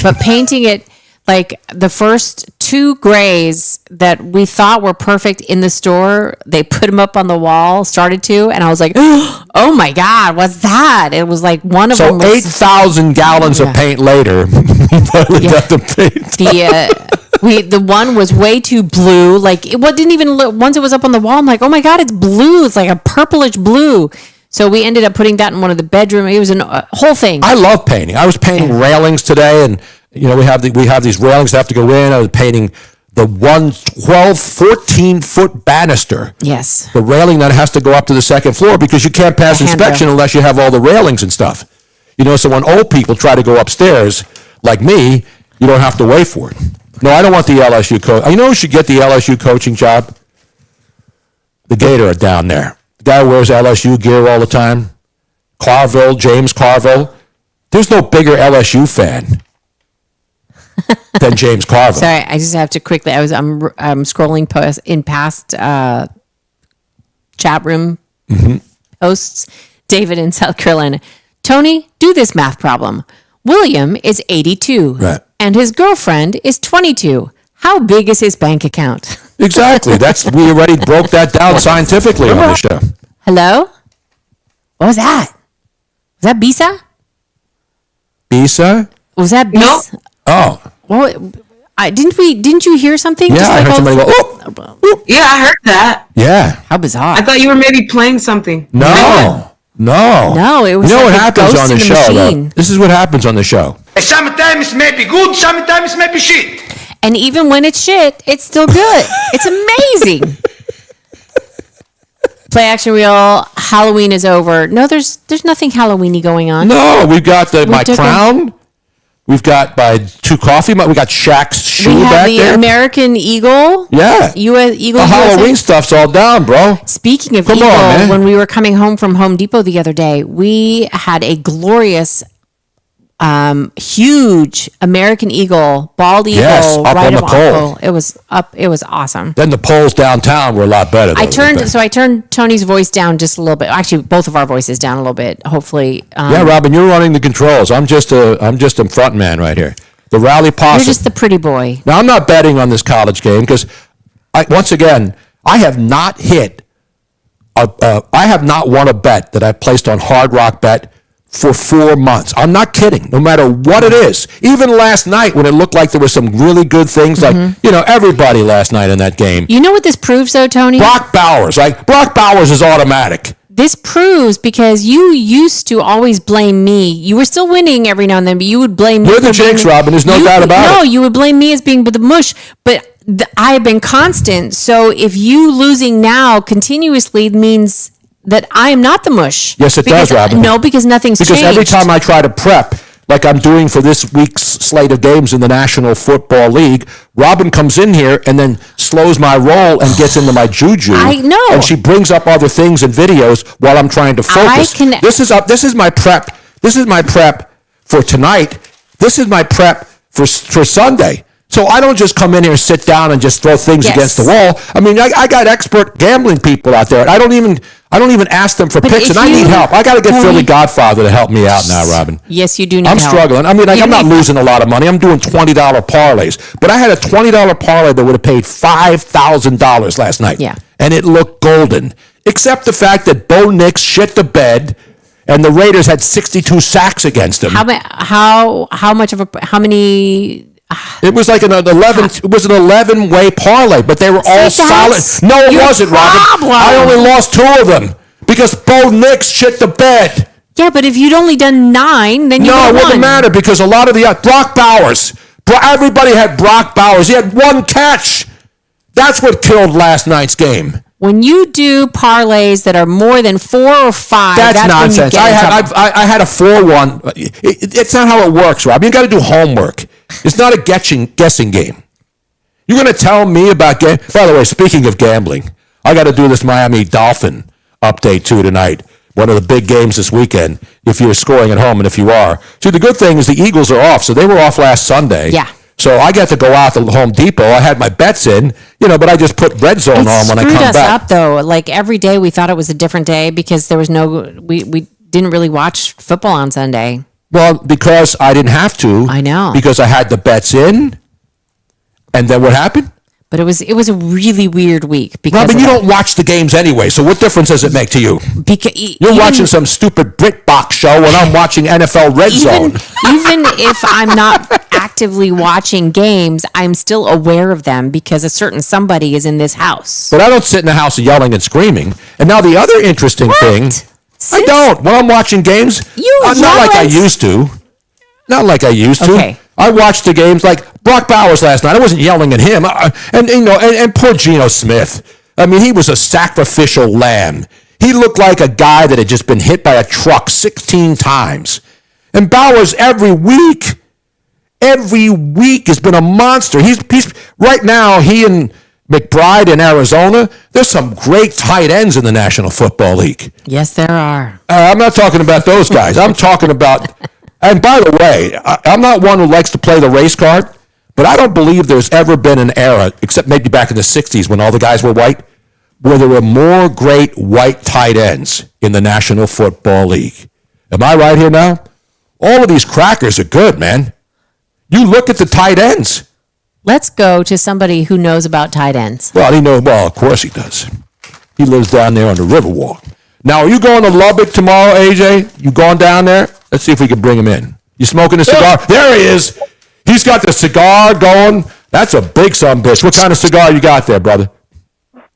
But painting it, like the first 2 grays that we thought were perfect in the store, they put them up on the wall, started to, and I was like, oh my God, what's that? It was like one of them. So 8,000 gallons of paint later, we finally got the paint. The one was way too blue. Like didn't even look, once it was up on the wall, I'm like, oh my God, it's blue. It's like a purplish blue. So we ended up putting that in one of the bedroom. It was a whole thing. I love painting. I was painting railings today, and we have these railings that have to go in. I was painting the 14-foot banister. Yes. The railing that has to go up to the second floor because you can't pass inspection unless you have all the railings and stuff. So when old people try to go upstairs, like me, you don't have to wait for it. No, I don't want the LSU coach. Who should get the LSU coaching job? The Gator down there. The guy who wears LSU gear all the time. Carville, James Carville. There's no bigger LSU fan than James Carville. Sorry, I just have to quickly. I'm scrolling past chat room posts. David in South Carolina. Tony, do this math problem. William is 82, right, and his girlfriend is 22. How big is his bank account? Exactly. We already broke that down scientifically on the show. Hello? What was that? Was that Bisa? Bisa? Was that Bisa? No. Oh. Well, didn't you hear something? Yeah, I heard somebody go, oh. Yeah, I heard that. Yeah. How bizarre. I thought you were maybe playing something. No. No, it was You know like what a happens ghost on the in the show, machine. though? This is what happens on the show. Sometimes may be good, sometimes may be shit. And even when it's shit, it's still good. It's amazing. Play action reel. Halloween is over. No, there's nothing Halloweeny going on. No, we've got my took crown. We've got my 2 coffee mugs. We got Shaq's shoe We have back the there. American Eagle. Yeah. Eagle The Halloween USA. stuff's all down, bro. Speaking of Come Eagle, on, man. when we were coming home from Home Depot the other day, we had a glorious, huge American Eagle, bald eagle, Yes, up right on the up pole. It was up. It was awesome. Then the poles downtown were a lot better. I turned Tony's voice down just a little bit. Actually, both of our voices down a little bit. Hopefully, Yeah, Robin, you're running the controls. I'm just a front man right here. The rally possum. you're just the pretty boy. Now, I'm not betting on this college game because, once again, I have not hit. I have not won a bet that I placed on Hard Rock Bet for 4 months. I'm not kidding. No matter what it is, even last night when it looked like there were some really good things, like everybody last night in that game. You know what this proves, though, Tony? Brock Bowers, right? Brock Bowers is automatic. This proves because you used to always blame me. You were still winning every now and then, but you would blame me. You're the for being- jinx, Robin. There's no doubt about it. No, you would blame me as being the mush, but I have been constant. So if you losing now continuously means that I am not the mush. Yes, it Because- does, Robin. No, because nothing's Because changed. every time I try to prep, like I'm doing for this week's slate of games in the National Football League, Robin comes in here and then slows my roll and gets into my juju. I know. And she brings up other things and videos while I'm trying to focus. This is my prep. This is my prep for tonight. This is my prep for Sunday. So I don't just come in here and sit down and just throw things Yes. against the wall. I mean, I got expert gambling people out there. I don't even ask them for But picks, if and I need you- help. I got to get Tony- Philly Godfather to help me out now, Robin. Yes, you do need I'm help. struggling. I mean, You I'm not need- losing a lot of money. I'm doing $20 parlays. But I had a $20 parlay that would have paid $5,000 last night. Yeah. And it looked golden. Except the fact that Bo Nix shit the bed and the Raiders had 62 sacks against him. How many? It was like an 11. It was an 11-way parlay, but they were all solid. that's No, it your wasn't, Robin. problem. I only lost 2 of them because Bo Nix shit the bed. Yeah, but if you'd only done 9, then you No, it would have wouldn't won. matter because a lot of the Brock Bowers. Everybody had Brock Bowers. He had 1 catch. That's what killed last night's game. When you do parlays that are more than 4 or 5, That's nonsense. When you get in trouble. I had a 4-1. It's not how it works, Rob. You got to do homework. It's not a guessing game. You're going to tell me about game. By the way, speaking of gambling, I got to do this Miami Dolphin update too tonight. One of the big games this weekend. If you're scoring at home, and if you are, see, the good thing is the Eagles are off, so they were off last Sunday. Yeah. So I got to go out to Home Depot. I had my bets in, but I just put red zone on when I come screwed us back. up though. Like every day we thought it was a different day because there was we didn't really watch football on Sunday. Well, because I didn't have to. I know. Because I had the bets in. And then what happened? But it was a really weird week because Robin, of you that. don't watch the games anyway, so what difference does it make to you? You're watching some stupid BritBox show when I'm watching NFL Red Zone. Even if I'm not actively watching games, I'm still aware of them because a certain somebody is in this house. But I don't sit in the house yelling and screaming. And now the other interesting thing, I don't. When I'm watching games, not like I used to. Not like I used to. Okay. I watched the games like Brock Bowers last night. I wasn't yelling at him. And poor Geno Smith. I mean, he was a sacrificial lamb. He looked like a guy that had just been hit by a truck 16 times. And Bowers every week has been a monster. He's right now, he and McBride in Arizona. There's some great tight ends in the National Football League. Yes, there are. I'm not talking about those guys. I'm talking about, and by the way, I'm not one who likes to play the race card, but I don't believe there's ever been an era, except maybe back in the 60s when all the guys were white, where there were more great white tight ends in the National Football League. Am I right here now? All of these crackers are good, man. You look at the tight ends. Let's go to somebody who knows about tight ends. Well, of course he does. He lives down there on the Riverwalk. Now, are you going to Lubbock tomorrow, AJ? You going down there? Let's see if we can bring him in. You smoking a cigar? There he is. He's got the cigar going. That's a big sumbitch. What kind of cigar you got there, brother?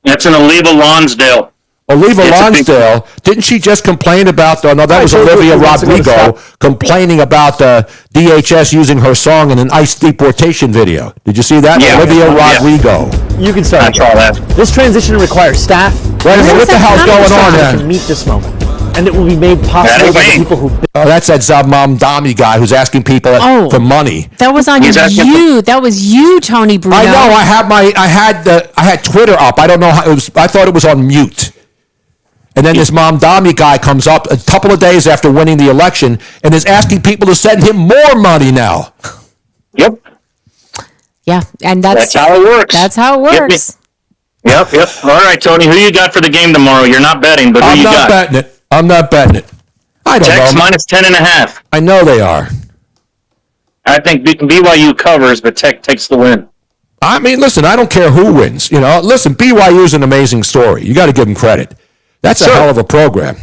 That's an Oliva Lonsdale. Oliva Lonsdale, didn't she just complain about, that was Olivia Rodrigo complaining about the DHS using her song in an ICE deportation video. Did you see that? Yeah. Olivia Rodrigo. You can start. I saw that. This transition requires staff. Wait a minute, what the hell's going on to there? meet this moment. And it will be made possible by the people who... Oh, that's that Zamamdami guy who's asking people for money. That was on He's asking you. That was you, Tony Bruno. I know. I had Twitter up. I don't know how it was. I thought it was on mute. And then this Mamdani guy comes up a couple of days after winning the election and is asking people to send him more money now. Yep. Yeah, and that's how it works. That's how it works. Yep. All right, Tony, who you got for the game tomorrow? You're not betting, but who you got? I'm not betting it. I don't Tech's know. minus 10.5. I know they are. I think BYU covers, but Tech takes the win. I mean, listen, I don't care who wins. Listen, BYU is an amazing story. You got to give them credit. That's a hell of a program.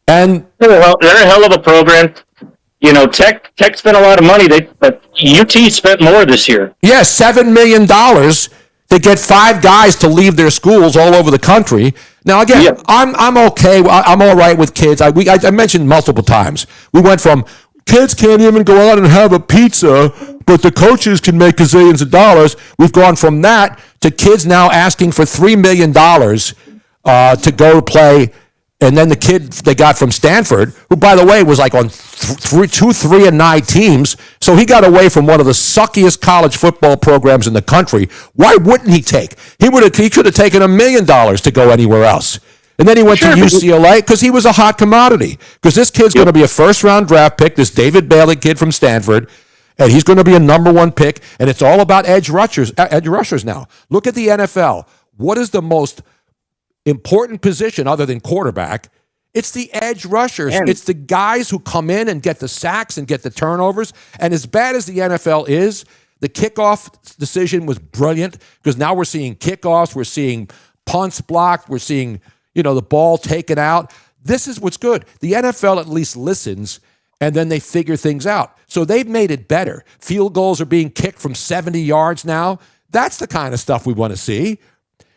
And they're a hell of a program. Tech spent a lot of money, but UT spent more this year. Yeah, $7 million to get 5 guys to leave their schools all over the country. Now, again, I'm okay. I'm all right with kids. I mentioned multiple times. We went from kids can't even go out and have a pizza, but the coaches can make gazillions of dollars. We've gone from that to kids now asking for $3 million to go play. And then the kid they got from Stanford, who, by the way, was like on 3-9 teams, so he got away from one of the suckiest college football programs in the country. Why wouldn't he take? He could have taken $1 million to go anywhere else. And then he went to UCLA because he was a hot commodity. Because this kid's going to be a first-round draft pick, this David Bailey kid from Stanford, and he's going to be a number 1 pick. And it's all about edge rushers now. Look at the NFL. What is the most important position other than quarterback? It's the edge rushers. It's the guys who come in and get the sacks and get the turnovers. And as bad as the NFL is, the kickoff decision was brilliant because now we're seeing kickoffs, we're seeing punts blocked, we're seeing, the ball taken out. This is what's good. The NFL at least listens and then they figure things out. So they've made it better. Field goals are being kicked from 70 yards now. That's the kind of stuff we want to see.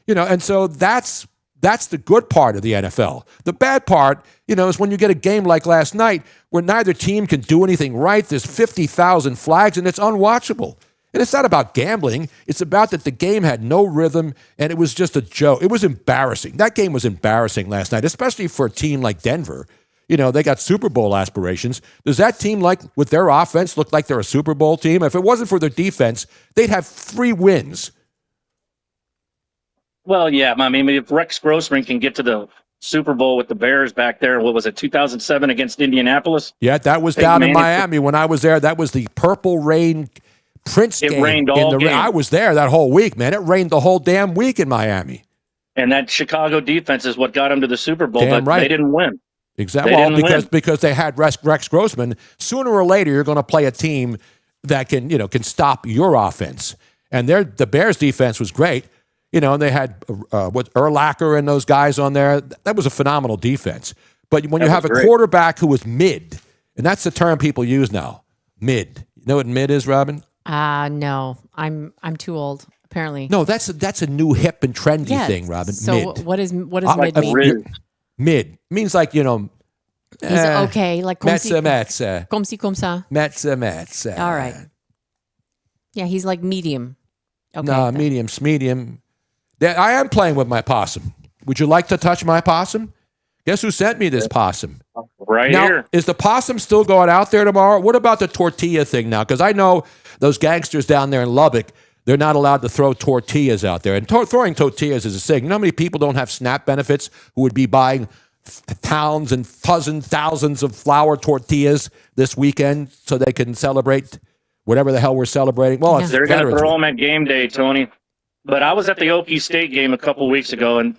And so that's the good part of the NFL. The bad part, is when you get a game like last night where neither team can do anything right. There's 50,000 flags, and it's unwatchable. And it's not about gambling. It's about that the game had no rhythm, and it was just a joke. It was embarrassing. That game was embarrassing last night, especially for a team like Denver. They got Super Bowl aspirations. Does that team, with their offense, look like they're a Super Bowl team? If it wasn't for their defense, they'd have 3 wins. Well, yeah. I mean, if Rex Grossman can get to the Super Bowl with the Bears back there, what was it, 2007 against Indianapolis? Yeah, that was down in Miami when I was there. That was the Purple Rain Prince game. It rained all game. I was there that whole week, man. It rained the whole damn week in Miami. And that Chicago defense is what got them to the Super Bowl, Damn but right. they didn't win. Exactly. Because they had Rex Grossman. Sooner or later, you're going to play a team that can stop your offense. And the Bears defense was great. And they had Urlacher and those guys on there. That was a phenomenal defense. But when you have a quarterback who was mid, and that's the term people use now, mid. You know what mid is, Robin? No, I'm too old. Apparently, no. That's a new hip and trendy thing, Robin. So mid. what does mid mean? Mid means like He's okay, like comme si comme ça. Metza. All right. Yeah, he's like medium. Okay. No, medium. I am playing with my possum. Would you like to touch my possum? Guess who sent me this possum? Right now, here. Is the possum still going out there tomorrow? What about the tortilla thing now? Because I know those gangsters down there in Lubbock, they're not allowed to throw tortillas out there. And throwing tortillas is a thing. You know how many people don't have SNAP benefits who would be buying pounds and thousands of flour tortillas this weekend so they can celebrate whatever the hell we're celebrating? Well, it's they're going to throw them at game day, Tony. But I was at the OP State game a couple weeks ago, and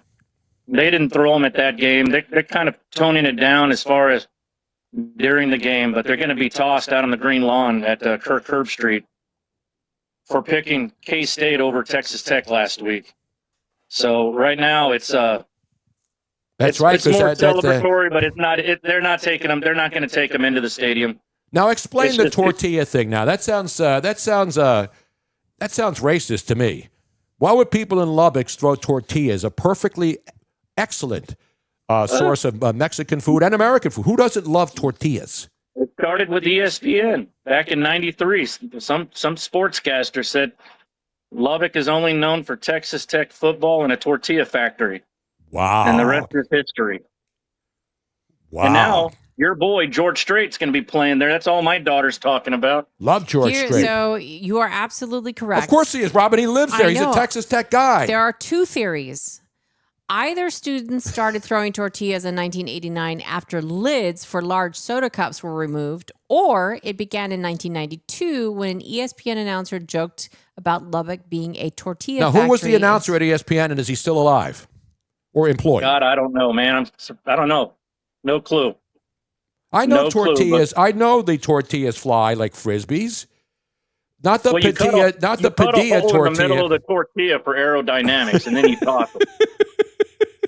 they didn't throw them at that game. They're kind of toning it down as far as during the game, but they're going to be tossed out on the green lawn at Kirk Herb Street for picking K-State over Texas Tech last week. So right now it's that's right. It's more celebratory, but it's not. They're not taking them. They're not going to take them into the stadium. Now explain the tortilla thing. Now that sounds racist to me. Why would people in Lubbock throw tortillas? A perfectly excellent source of Mexican food and American food. Who doesn't love tortillas? It started with ESPN back in '93. Some sportscaster said Lubbock is only known for Texas Tech football and a tortilla factory. Wow. And the rest is history. Wow. And now your boy George Strait's going to be playing there. That's all my daughter's talking about. Love George Strait. So you are absolutely correct. Of course he is, Robin. He lives there. He's a Texas Tech guy. There are two theories. Either students started throwing tortillas in 1989 after lids for large soda cups were removed, or it began in 1992 when an ESPN announcer joked about Lubbock being a tortilla factory. Now, who was the announcer at ESPN, and is he still alive or employed? God, I don't know, man. I don't know. No clue. I know tortillas. I know the tortillas fly like frisbees. Not the padilla. Not the padilla tortilla. In the middle of the tortilla for aerodynamics, and then you toss them.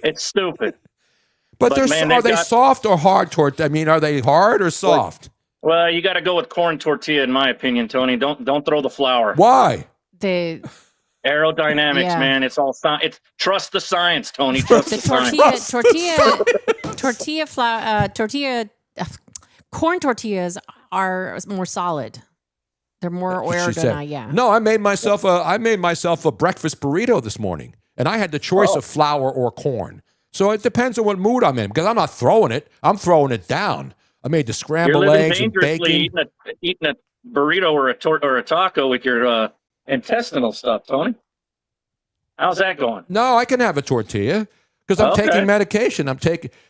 It's stupid. But are they soft or hard tortilla? I mean, are they hard or soft? Well, you got to go with corn tortilla, in my opinion, Tony. Don't throw the flour. Why? The aerodynamics, man. It's all science. Trust the science, Tony. Trust the science. Corn tortillas are more solid. They're more aerodynamic. Yeah. No, I made myself a breakfast burrito this morning, and I had the choice of flour or corn. So it depends on what mood I'm in, because I'm not throwing it. I'm throwing it down. I made the scrambled eggs and bacon. Eating a burrito or a taco with your intestinal stuff, Tony. How's that going? No, I can have a tortilla because I'm taking medication.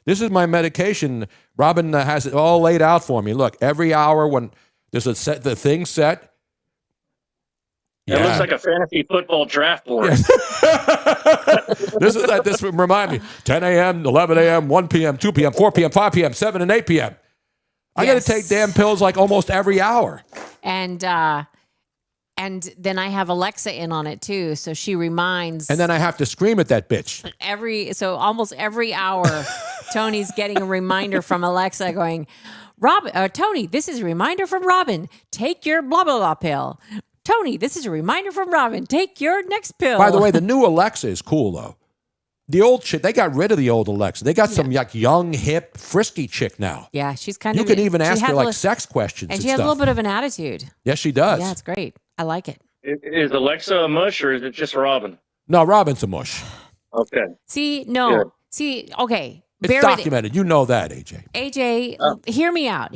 This is my medication. Robin has it all laid out for me. Look, every hour when there's the thing set. It looks like a fantasy football draft board. This remind me: 10 a.m., 11 a.m., 1 p.m., 2 p.m., 4 p.m., 5 p.m., 7 and 8 p.m. I got to take damn pills like almost every hour. And then I have Alexa in on it too, so she reminds. And then I have to scream at that bitch. Almost every hour, Tony's getting a reminder from Alexa going, Tony, this is a reminder from Robin. Take your blah, blah, blah pill. Tony, this is a reminder from Robin. Take your next pill. By the way, the new Alexa is cool, though. The old chick, they got rid of the old Alexa. They got some like young, hip, frisky chick now. Yeah, she's kind of. You can even ask her like sex questions. And she has a little bit of an attitude. Yes, she does. Yeah, it's great. I like it. Is Alexa a mush or is it just Robin? No, Robin's a mush. Okay. See, no. Good. See, okay. It's documented. You know that, AJ. AJ, hear me out.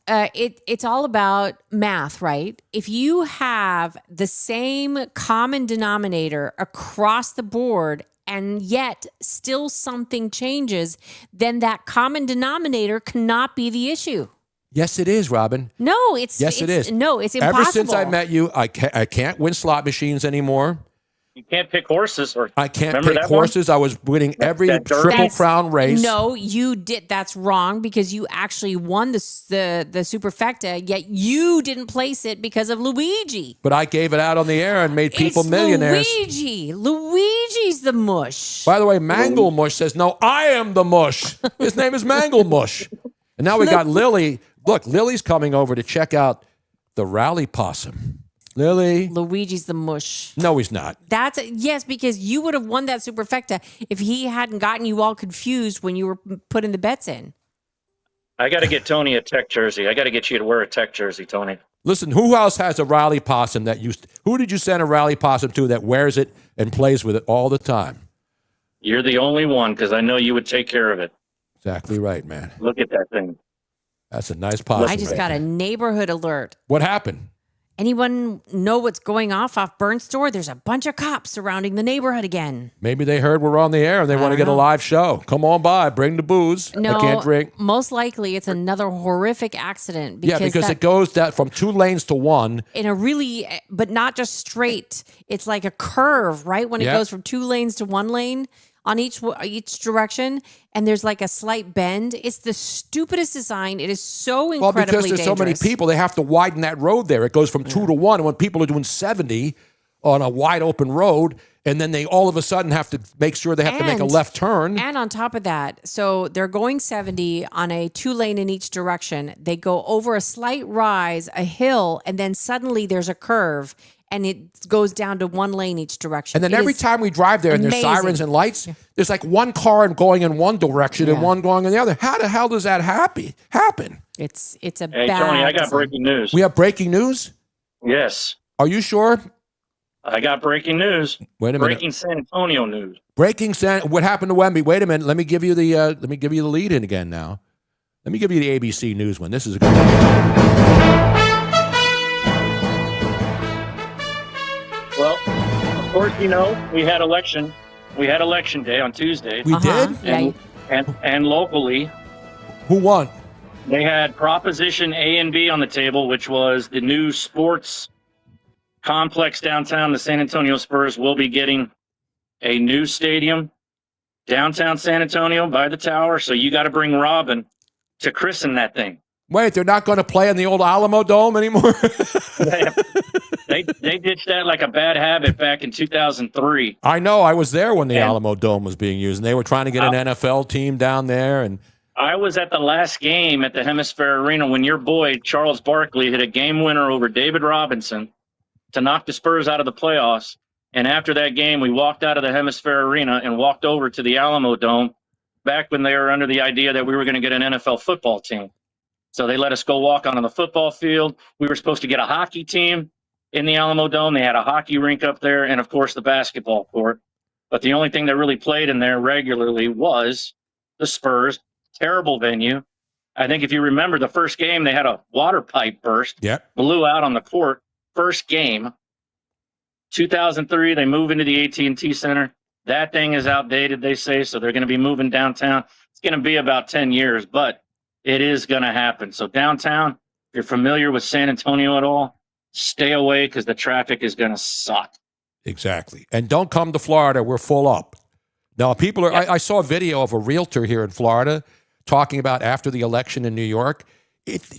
It's all about math, right? If you have the same common denominator across the board and yet still something changes, then that common denominator cannot be the issue. Yes, it is, Robin. No, it is. No, it's impossible. Ever since I met you, I can't win slot machines anymore. You can't pick horses. I can't pick horses. I was winning every Triple Crown race. No, you did. That's wrong because you actually won the superfecta, yet you didn't place it because of Luigi. But I gave it out on the air and made people millionaires. Luigi's the mush. By the way, Mangle Mush says, no, I am the mush. His name is Mangle Mush. And now we got Lily. Look, Lily's coming over to check out the rally possum. Lily. Luigi's the mush. No, he's not. Yes, because you would have won that superfecta if he hadn't gotten you all confused when you were putting the bets in. I got to get Tony a Tech jersey. I got to get you to wear a Tech jersey, Tony. Listen, who else has a rally possum who did you send a rally possum to that wears it and plays with it all the time? You're the only one because I know you would take care of it. Exactly right, man. Look at that thing. That's a nice possum. I just got a neighborhood alert. What happened? Anyone know what's going off Burn Store? There's a bunch of cops surrounding the neighborhood again. Maybe they heard we're on the air and they want to get a live show. Come on by, bring the booze. No, I can't drink. Most likely it's another horrific accident. Because it goes from 2 lanes to 1. In a really, but not just straight. It's like a curve, right? When it goes from 2 lanes to 1 lane on each direction, and there's like a slight bend. It's the stupidest design. It is so incredibly dangerous. Well, because there's so many people, they have to widen that road there. It goes from 2 to 1, and when people are doing 70 on a wide open road, and then they all of a sudden have to make sure they have to make a left turn. And on top of that, so they're going 70 on a 2 lane in each direction. They go over a slight rise, a hill, and then suddenly there's a curve. And it goes down to 1 lane each direction. And then every time we drive there and there's sirens and lights, there's like one car going in one direction and one going in the other. How the hell does that happen? It's a Hey, bad Tony, I got design. breaking news. We have breaking news? Yes. Are you sure? I got breaking news. Wait a minute. Breaking San Antonio news. What happened to Wemby? Wait a minute. Let me give you the lead in again now. Let me give you the ABC News one. This is a good one. Well, of course, we had election. We had election day on Tuesday. We did? And locally, who won? They had Proposition A and B on the table, which was the new sports complex downtown. The San Antonio Spurs will be getting a new stadium downtown San Antonio by the tower. So you got to bring Robin to christen that thing. Wait, they're not going to play in the old Alamo Dome anymore? They ditched that like a bad habit back in 2003. I know. I was there when the Alamo Dome was being used, and they were trying to get an NFL team down there. And I was at the last game at the Hemisphere Arena when your boy, Charles Barkley, hit a game winner over David Robinson to knock the Spurs out of the playoffs. And after that game, we walked out of the Hemisphere Arena and walked over to the Alamo Dome back when they were under the idea that we were going to get an NFL football team. So they let us go walk on the football field. We were supposed to get a hockey team in the Alamo Dome. They had a hockey rink up there and, of course, the basketball court. But the only thing that really played in there regularly was the Spurs. Terrible venue. I think if you remember the first game, they had a water pipe burst. Yep. Blew out on the court. First game. 2003, they move into the AT&T Center. That thing is outdated, they say, so they're going to be moving downtown. It's going to be about 10 years, but it is going to happen. So downtown, if you're familiar with San Antonio at all, stay away because the traffic is going to suck. Exactly. And don't come to Florida. We're full up. Now, people are. I saw a video of a realtor here in Florida talking about after the election in New York.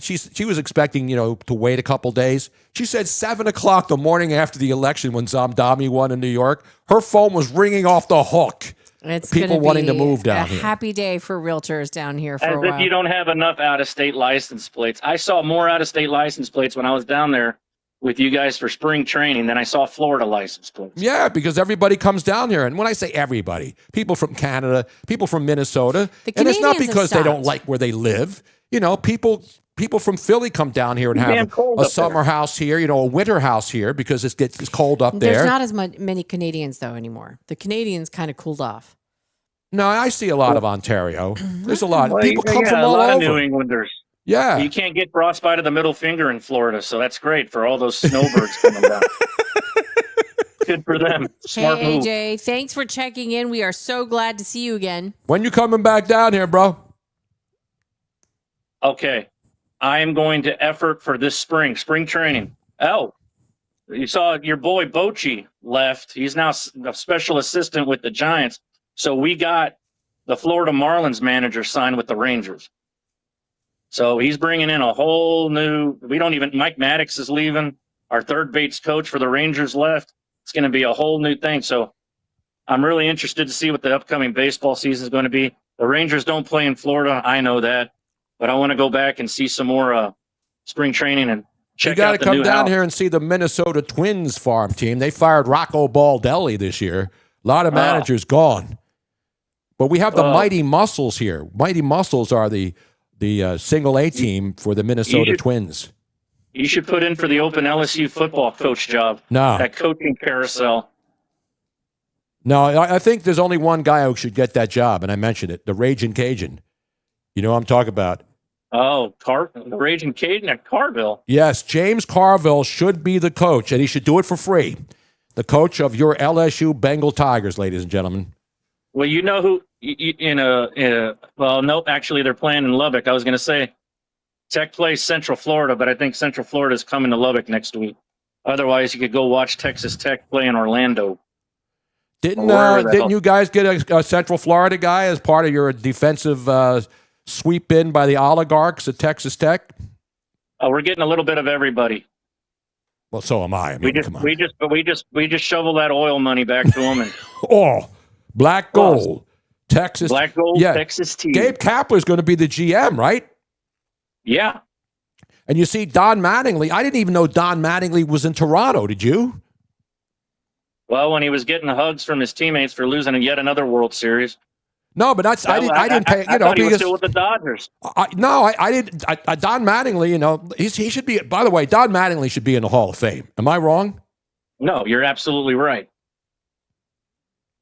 She was expecting, to wait a couple days. She said 7 o'clock the morning after the election when Zamdami won in New York, her phone was ringing off the hook. It's people wanting to move down here. A happy day for realtors down here for a while. As if you don't have enough out-of-state license plates. I saw more out-of-state license plates when I was down there with you guys for spring training than I saw Florida license plates. Yeah, because everybody comes down here. And when I say everybody, people from Canada, people from Minnesota. And it's not because they don't like where they live. People from Philly come down here and have a summer house here, a winter house here because it's cold up there. There's not as many Canadians, though, anymore. The Canadians kind of cooled off. No, I see a lot of Ontario. There's a lot. People come from a all lot over. Of New Englanders. Yeah. You can't get frostbite of the middle finger in Florida, so that's great for all those snowbirds coming down. Good for them. Smart hey, move. AJ, thanks for checking in. We are so glad to see you again. When you coming back down here, bro? Okay. I am going to effort for this spring training. Oh, you saw your boy Bochy left. He's now a special assistant with the Giants. So we got the Florida Marlins manager signed with the Rangers. So he's bringing in a whole new, Mike Maddox is leaving. Our third base coach for the Rangers left. It's going to be a whole new thing. So I'm really interested to see what the upcoming baseball season is going to be. The Rangers don't play in Florida. I know that. But I want to go back and see some more spring training and check out the new house. You got to come down here and see the Minnesota Twins farm team. They fired Rocco Baldelli this year. A lot of managers gone. But we have the Mighty Muscles here. Mighty Muscles are the single A team for the Minnesota Twins. You should put in for the open LSU football coach job. No. That coaching carousel. No, I think there's only one guy who should get that job, and I mentioned it, the Raging Cajun. You know what I'm talking about. Oh, the Raging Caden at Carville. Yes, James Carville should be the coach, and he should do it for free. The coach of your LSU Bengal Tigers, ladies and gentlemen. Well, you know who well, no, actually they're playing in Lubbock. I was going to say Tech plays Central Florida, but I think Central Florida is coming to Lubbock next week. Otherwise, you could go watch Texas Tech play in Orlando. Didn't you guys get a Central Florida guy as part of your defensive sweep in by the oligarchs at Texas Tech? Oh, we're getting a little bit of everybody. Well, so am I. I mean, come on. We just shovel that oil money back to them. And black gold, Texas. Black gold, yeah. Texas tea. Gabe Kapler's going to be the GM, right? Yeah. And you see Don Mattingly. I didn't even know Don Mattingly was in Toronto. Did you? Well, when he was getting hugs from his teammates for losing yet another World Series. No, but that's I didn't pay. I thought he was still with the Dodgers. I didn't. Don Mattingly, he should be. By the way, Don Mattingly should be in the Hall of Fame. Am I wrong? No, you're absolutely right.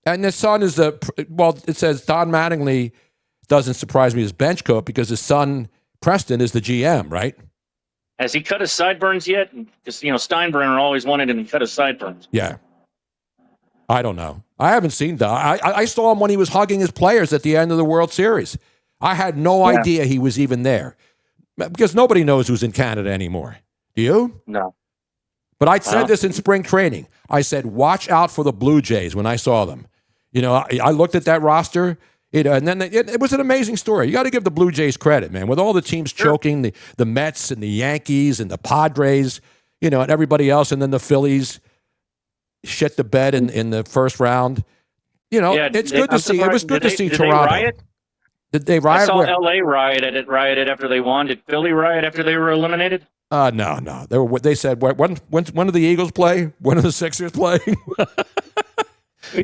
And his son is it says Don Mattingly doesn't surprise me as bench coach because his son Preston is the GM, right? Has he cut his sideburns yet? Because Steinbrenner always wanted him to cut his sideburns. Yeah. I don't know. I haven't seen Don. I saw him when he was hugging his players at the end of the World Series. I had no idea he was even there because nobody knows who's in Canada anymore. Do you? No. But I said this in spring training. I said, watch out for the Blue Jays when I saw them. I looked at that roster, and then it was an amazing story. You got to give the Blue Jays credit, man. With all the teams choking, the Mets and the Yankees and the Padres, and everybody else, and then the Phillies shit the bed in the first round. It's good to see. It was good to see Toronto. They riot? Did they riot? I saw LA rioted after they won. Did Philly riot after they were eliminated? No. They said, when do the Eagles play? When do the Sixers play?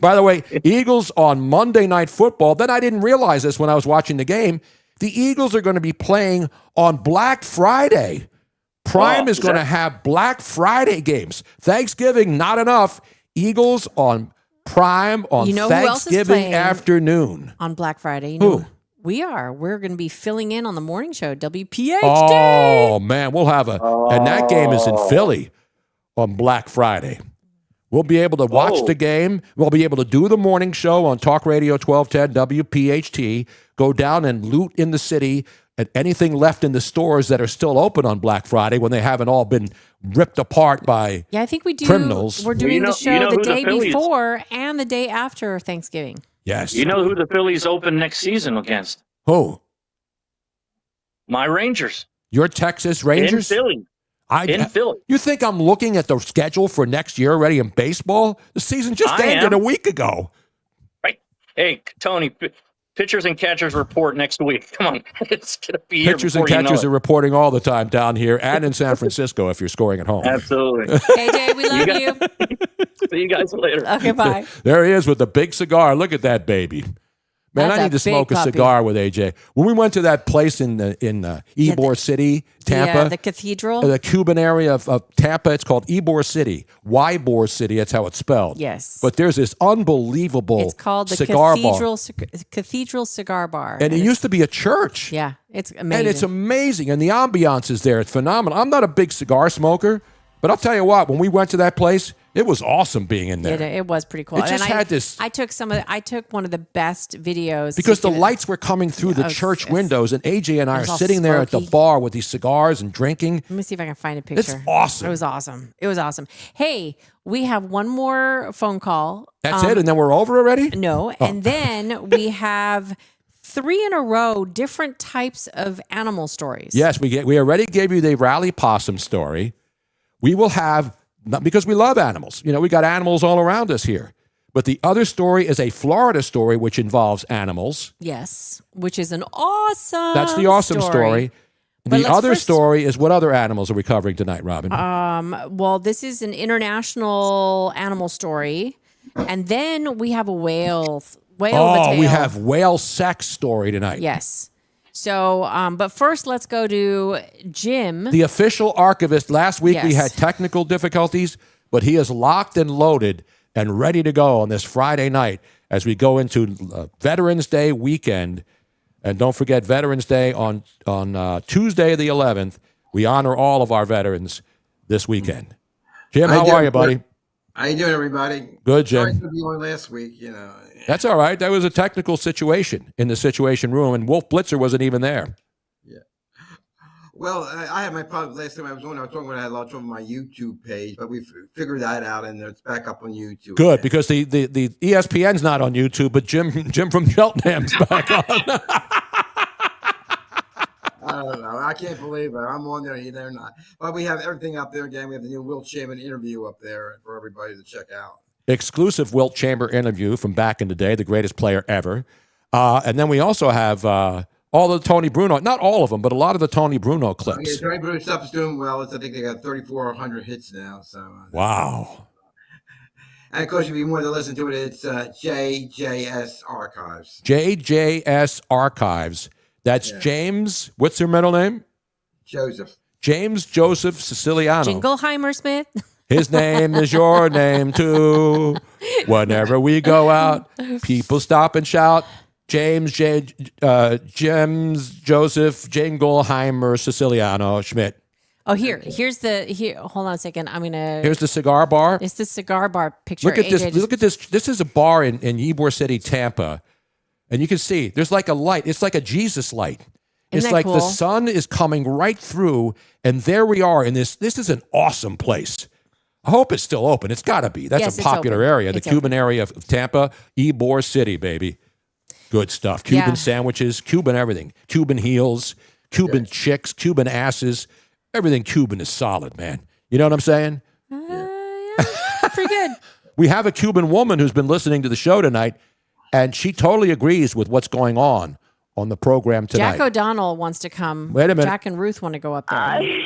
By the way, Eagles on Monday Night Football. Then I didn't realize this when I was watching the game. The Eagles are going to be playing on Black Friday. Prime is going to have Black Friday games. Thanksgiving, not enough. Eagles on Prime on Thanksgiving afternoon. On Black Friday. Who? We are. We're going to be filling in on the morning show, WPHT. Oh, man. We'll have and that game is in Philly on Black Friday. We'll be able to watch the game. We'll be able to do the morning show on Talk Radio 1210 WPHT, go down and loot in the city at anything left in the stores that are still open on Black Friday when they haven't all been ripped apart by I think we do. Criminals. We're doing the show the day before and the day after Thanksgiving. Yes. You know who the Phillies open next season against? Who? My Rangers. Your Texas Rangers? In Philly. In Philly. You think I'm looking at the schedule for next year already in baseball? The season just ended a week ago. Right. Hey, Tony, pitchers and catchers report next week. Come on. It's going to be Pitchers and catchers are reporting all the time down here and in San Francisco if you're scoring at home. Absolutely. AJ, we love you. See you guys later. Okay, bye. There he is with the big cigar. Look at that baby. Man, That's I need to smoke a cigar with AJ. When we went to that place in Ybor City, Tampa. The cathedral. The Cuban area of Tampa, it's called Ybor City. Ybor City, that's how it's spelled. Yes. But there's this unbelievable It's called the cigar Cathedral Cigar Bar. And it used to be a church. Yeah, it's amazing. And it's amazing. And the ambiance is there. It's phenomenal. I'm not a big cigar smoker, but I'll tell you what, when we went to that place, it was awesome being in there. It was pretty cool. It just had this. I took one of the best videos because the lights were coming through the church windows, and AJ and I are sitting there at the bar with these cigars and drinking. Let me see if I can find a picture. It's awesome. It was awesome. Hey, we have one more phone call. That's it, and then we're over already? No, and then we have 3 in a row, different types of animal stories. Yes, we already gave you the rally possum story. We will have. Not because we love animals. We got animals all around us here. But the other story is a Florida story which involves animals. Yes, which is an awesome That's the awesome story. The other story is what other animals are we covering tonight, Robin? Well, this is an international animal story. And then we have a whale of a tale. We have whale sex story tonight. Yes. So, but first, let's go to Jim. The official archivist. Last week we had technical difficulties, but he is locked and loaded and ready to go on this Friday night as we go into Veterans Day weekend. And don't forget Veterans Day on Tuesday the 11th. We honor all of our veterans this weekend. Jim, how are you, buddy? How you doing, everybody? Good, Sorry Jim. to be on last week, you know. That's all right. That was a technical situation in the Situation Room, and Wolf Blitzer wasn't even there. Yeah. Well, I had my problem last time I was talking about I had a lot of trouble with my YouTube page, but we figured that out, and it's back up on YouTube. Good, again. because the ESPN's not on YouTube, but Jim from Cheltenham's back on. I don't know. I can't believe it. I'm on there. They're not. But we have everything up there again. We have the new Wilt Chamberlain interview up there for everybody to check out. Exclusive Wilt Chamber interview from back in the day, the greatest player ever. And then we also have all the Tony Bruno, not all of them, but a lot of the Tony Bruno clips. Yeah, Tony Bruno stuff is doing well. I think they got 3,400 hits now. So wow. And of course, if you want to listen to it, it's JJS Archives. JJS Archives. That's James. What's your middle name? Joseph. James Joseph Siciliano. Jingleheimer Smith. His name is your name too. Whenever we go out, people stop and shout. James Joseph Jingleheimer Siciliano Schmidt. Oh, here's hold on a second. Here's the cigar bar. It's the cigar bar picture. Look at this. Look at this. This is a bar in Ybor City, Tampa. And you can see there's like a light. It's like a Jesus light. It's like the sun is coming right through, and there we are in this. This is an awesome place. I hope it's still open. It's got to be. That's a popular area. The Cuban area of Tampa, Ybor City, baby. Good stuff. Cuban sandwiches, Cuban everything. Cuban heels, Cuban chicks, Cuban asses. Everything Cuban is solid, man. You know what I'm saying? Pretty good. We have a Cuban woman who's been listening to the show tonight, and she totally agrees with what's going on the program tonight. Jack O'Donnell wants to come. Wait a minute. Jack and Ruth want to go up there. Ay,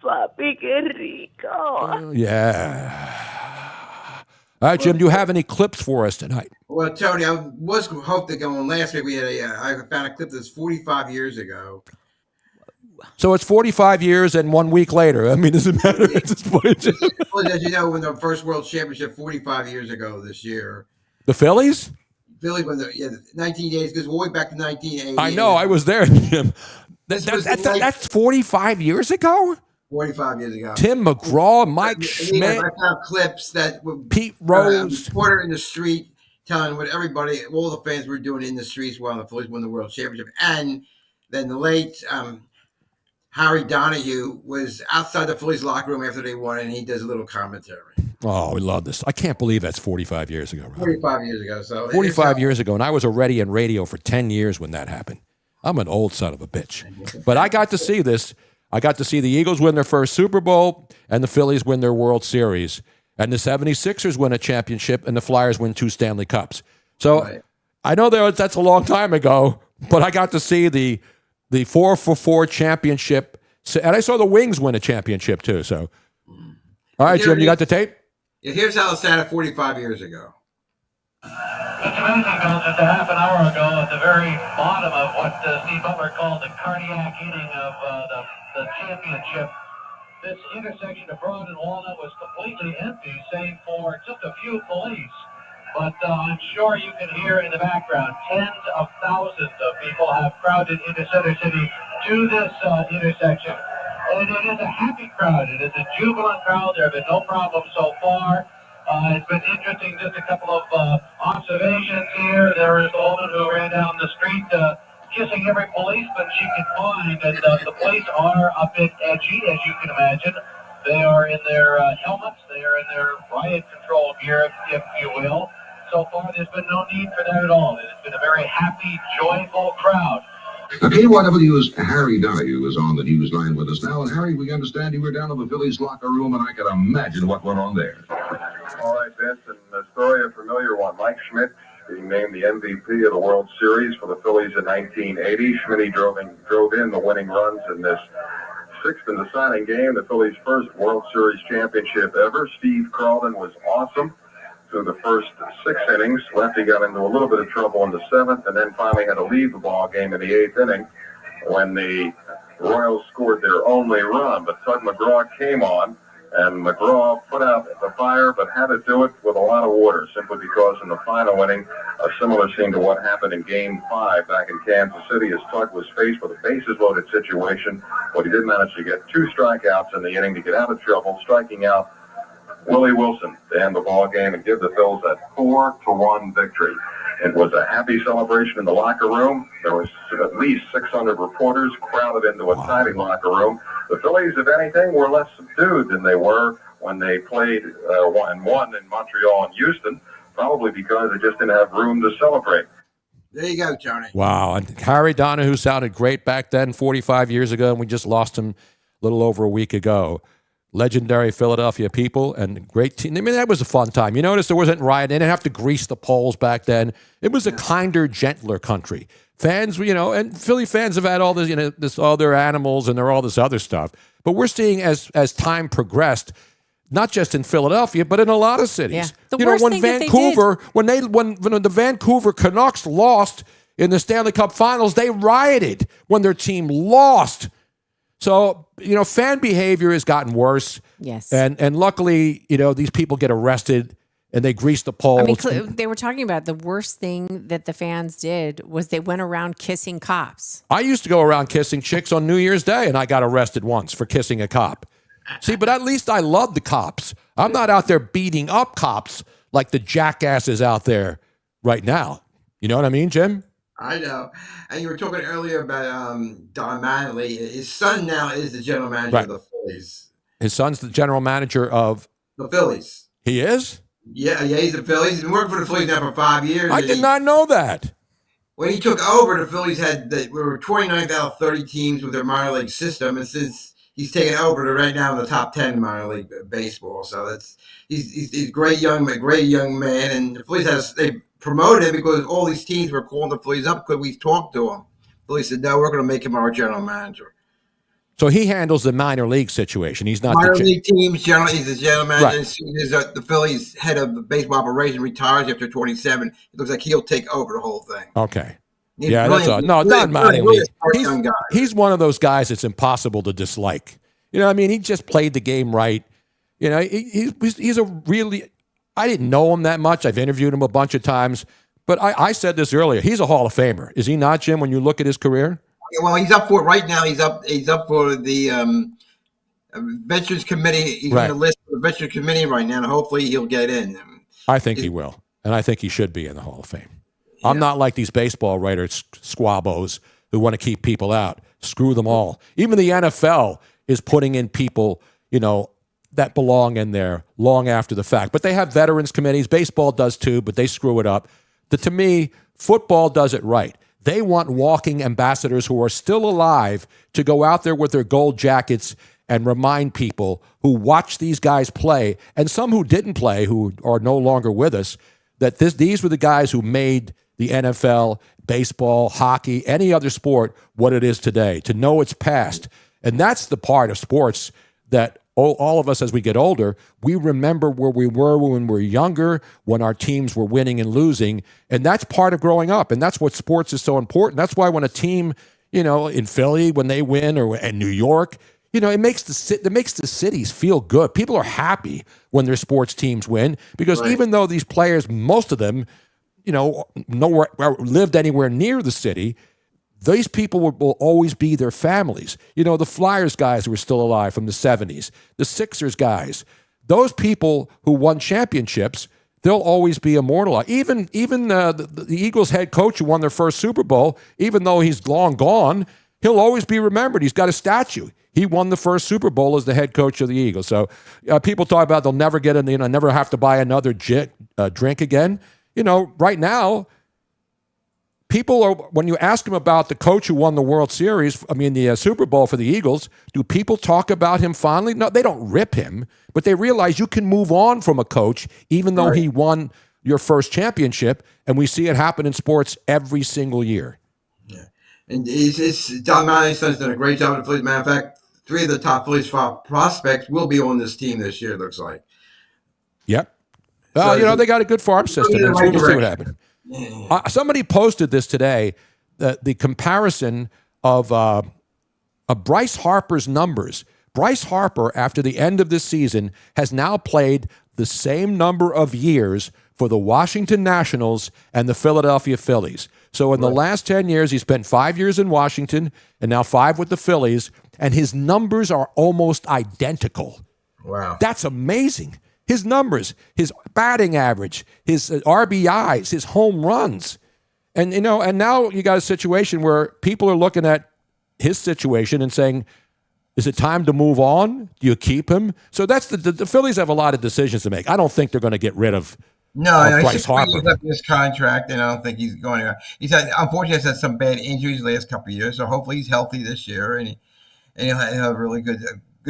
papi, qué rico. Yeah. All right, Jim, do you have any clips for us tonight? Well, Tony, I was hoping to go on last week. We had I found a clip that's 45 years ago. So it's 45 years and 1 week later. I mean, does it matter at this point? Well, as you know, when the first World Championship 45 years ago this year. The Phillies? Phillies, when the 1980s, because way back to 1980. I know, I was there, Jim. That's 45 years ago? 45 years ago. Tim McGraw, Mike Schmidt. I found clips that were Pete Rose. Reporter in the street telling what everybody, all the fans were doing in the streets while the Phillies won the World Championship. And then the late Harry Donahue was outside the Phillies locker room after they won, and he does a little commentary. Oh, we love this. I can't believe that's 45 years ago. Robert. 45 years ago. So 45 years ago, and I was already in radio for 10 years when that happened. I'm an old son of a bitch. But I got to see this. I got to see the Eagles win their first Super Bowl and the Phillies win their World Series. And the 76ers win a championship and the Flyers win 2 Stanley Cups. So I know that's a long time ago, but I got to see the 4-for-4 championship. And I saw the Wings win a championship too. So, all right, Jim, you got the tape? Yeah, here's how it sounded 45 years ago. It's amazing because just a half an hour ago, at the very bottom of what Steve Butler called the cardiac inning of the championship, this intersection of Broad and Walnut was completely empty, save for just a few police. But I'm sure you can hear in the background, tens of thousands of people have crowded into Center City to this intersection. And it is a happy crowd. It is a jubilant crowd. There have been no problems so far. It's been interesting, just a couple of observations here. There is a woman who ran down the street kissing every policeman she could find, and the police are a bit edgy, as you can imagine. They are in their helmets, they are in their riot control gear, if you will. So far, there's been no need for that at all. It's been a very happy, joyful crowd. KYW's Harry Donahue is on the news line with us now. And Harry, we understand you were down in the Phillies locker room, and I can imagine what went on there. All right, Vince, and the story, a familiar one. Mike Schmidt being named the MVP of the World Series for the Phillies in 1980. Schmidt drove in the winning runs in this sixth and deciding game, the Phillies' first World Series championship ever. Steve Carlton was awesome through the first 6 innings. Lefty got into a little bit of trouble in the 7th, and then finally had to leave the ball game in the 8th inning when the Royals scored their only run. But Tug McGraw came on And McGraw put out the fire, but had to do it with a lot of water, simply because in the final inning, a similar scene to what happened in Game 5 back in Kansas City, as Tug was faced with a bases-loaded situation, but he did manage to get 2 strikeouts in the inning to get out of trouble, striking out Willie Wilson to end the ball game and give the Phils that 4-1 victory. It was a happy celebration in the locker room. There was at least 600 reporters crowded into a tiny locker room. The Phillies, if anything, were less subdued than they were when they played and won in Montreal and Houston, probably because they just didn't have room to celebrate. There you go, Tony. Wow. And Harry Donahue sounded great back then, 45 years ago, and we just lost him a little over a week ago. Legendary Philadelphia people and great team. I mean, that was a fun time. You notice there wasn't riot. They didn't have to grease the poles back then. It was a kinder, gentler country. Fans, and Philly fans have had all this, this other animals and all this other stuff. But we're seeing as time progressed, not just in Philadelphia, but in a lot of cities. Yeah. The worst when thing Vancouver, when the Vancouver Canucks lost in the Stanley Cup Finals, they rioted when their team lost. So, fan behavior has gotten worse. Yes. And luckily, these people get arrested and they grease the poles. I mean, they were talking about the worst thing that the fans did was they went around kissing cops. I used to go around kissing chicks on New Year's Day, and I got arrested once for kissing a cop. See, but at least I love the cops. I'm not out there beating up cops like the jackasses out there right now. You know what I mean, Jim? I know. And you were talking earlier about Don Mattingly. His son now is the general manager of the Phillies. His son's the general manager of the Phillies. He is? Yeah, he's the Phillies. He's been working for the Phillies now for 5 years. I did not know that. When he took over, the Phillies we were 29th out of 30 teams with their minor league system, and since he's taken over, they're right now in the top 10 in minor league baseball. So he's a great young man, and the Phillies they promoted him because all these teams were calling the Phillies up because we talked to him. The Phillies said, "No, we're going to make him our general manager." So he handles the minor league situation. He's not minor league teams. He's the general manager. Right. As soon as the Phillies head of the baseball operation retires after 27, it looks like he'll take over the whole thing. Okay. He's Yeah, brilliant. that's all. No, not Mattingly. Young guy. He's one of those guys that's impossible to dislike. You know what I mean? He just played the game right. He's a really – I didn't know him that much. I've interviewed him a bunch of times. But I said this earlier. He's a Hall of Famer. Is he not, Jim, when you look at his career? Well, he's up for it right now. He's up for the Veterans Committee. He's on the list of the Veterans Committee right now, and hopefully he'll get in. I think he will. And I think he should be in the Hall of Fame. Yeah. I'm not like these baseball writers, squabos, who want to keep people out. Screw them all. Even the NFL is putting in people, that belong in there long after the fact. But they have veterans committees. Baseball does too, but they screw it up. To me, football does it right. They want walking ambassadors who are still alive to go out there with their gold jackets and remind people who watch these guys play, and some who didn't play, who are no longer with us, that these were the guys who made the NFL, baseball, hockey, any other sport what it is today, to know its past. And that's the part of sports that all of us, as we get older, we remember where we were when we were younger, when our teams were winning and losing, and that's part of growing up, and that's what sports is so important. That's why when a team, in Philly, when they win, or in New York, it makes the cities feel good. People are happy when their sports teams win because even though these players, most of them, nowhere lived anywhere near the city, these people will always be their families. The Flyers guys who were still alive from the 70s, the Sixers guys, those people who won championships, they'll always be immortalized. Even the Eagles head coach who won their first Super Bowl, even though he's long gone, he'll always be remembered. He's got a statue. He won the first Super Bowl as the head coach of the Eagles. So people talk about they'll never get never have to buy another drink again. Right now, people are, when you ask them about the coach who won the World Series, the Super Bowl for the Eagles, do people talk about him fondly? No, they don't rip him, but they realize you can move on from a coach even though he won your first championship, and we see it happen in sports every single year. Yeah, and Don Mattingly's son's done a great job with the Phillies. Matter of fact, 3 of the top Phillies prospects will be on this team this year, it looks like. Yep. Well, So they got a good farm system, and we'll see what happens. Yeah. Somebody posted this today, the comparison of Bryce Harper's numbers. Bryce Harper, after the end of this season, has now played the same number of years for the Washington Nationals and the Philadelphia Phillies. So in the last 10 years, he spent 5 years in Washington and now 5 with the Phillies, and his numbers are almost identical. Wow. That's amazing. His numbers, his batting average, his RBIs, his home runs. And, and now you got a situation where people are looking at his situation and saying, is it time to move on? Do you keep him? So that's the Phillies have a lot of decisions to make. I don't think they're going to get rid of Bryce Harper. He's up his contract, and I don't think he's going anywhere. Unfortunately, he's had some bad injuries the last couple of years, so hopefully he's healthy this year, and he'll have a really good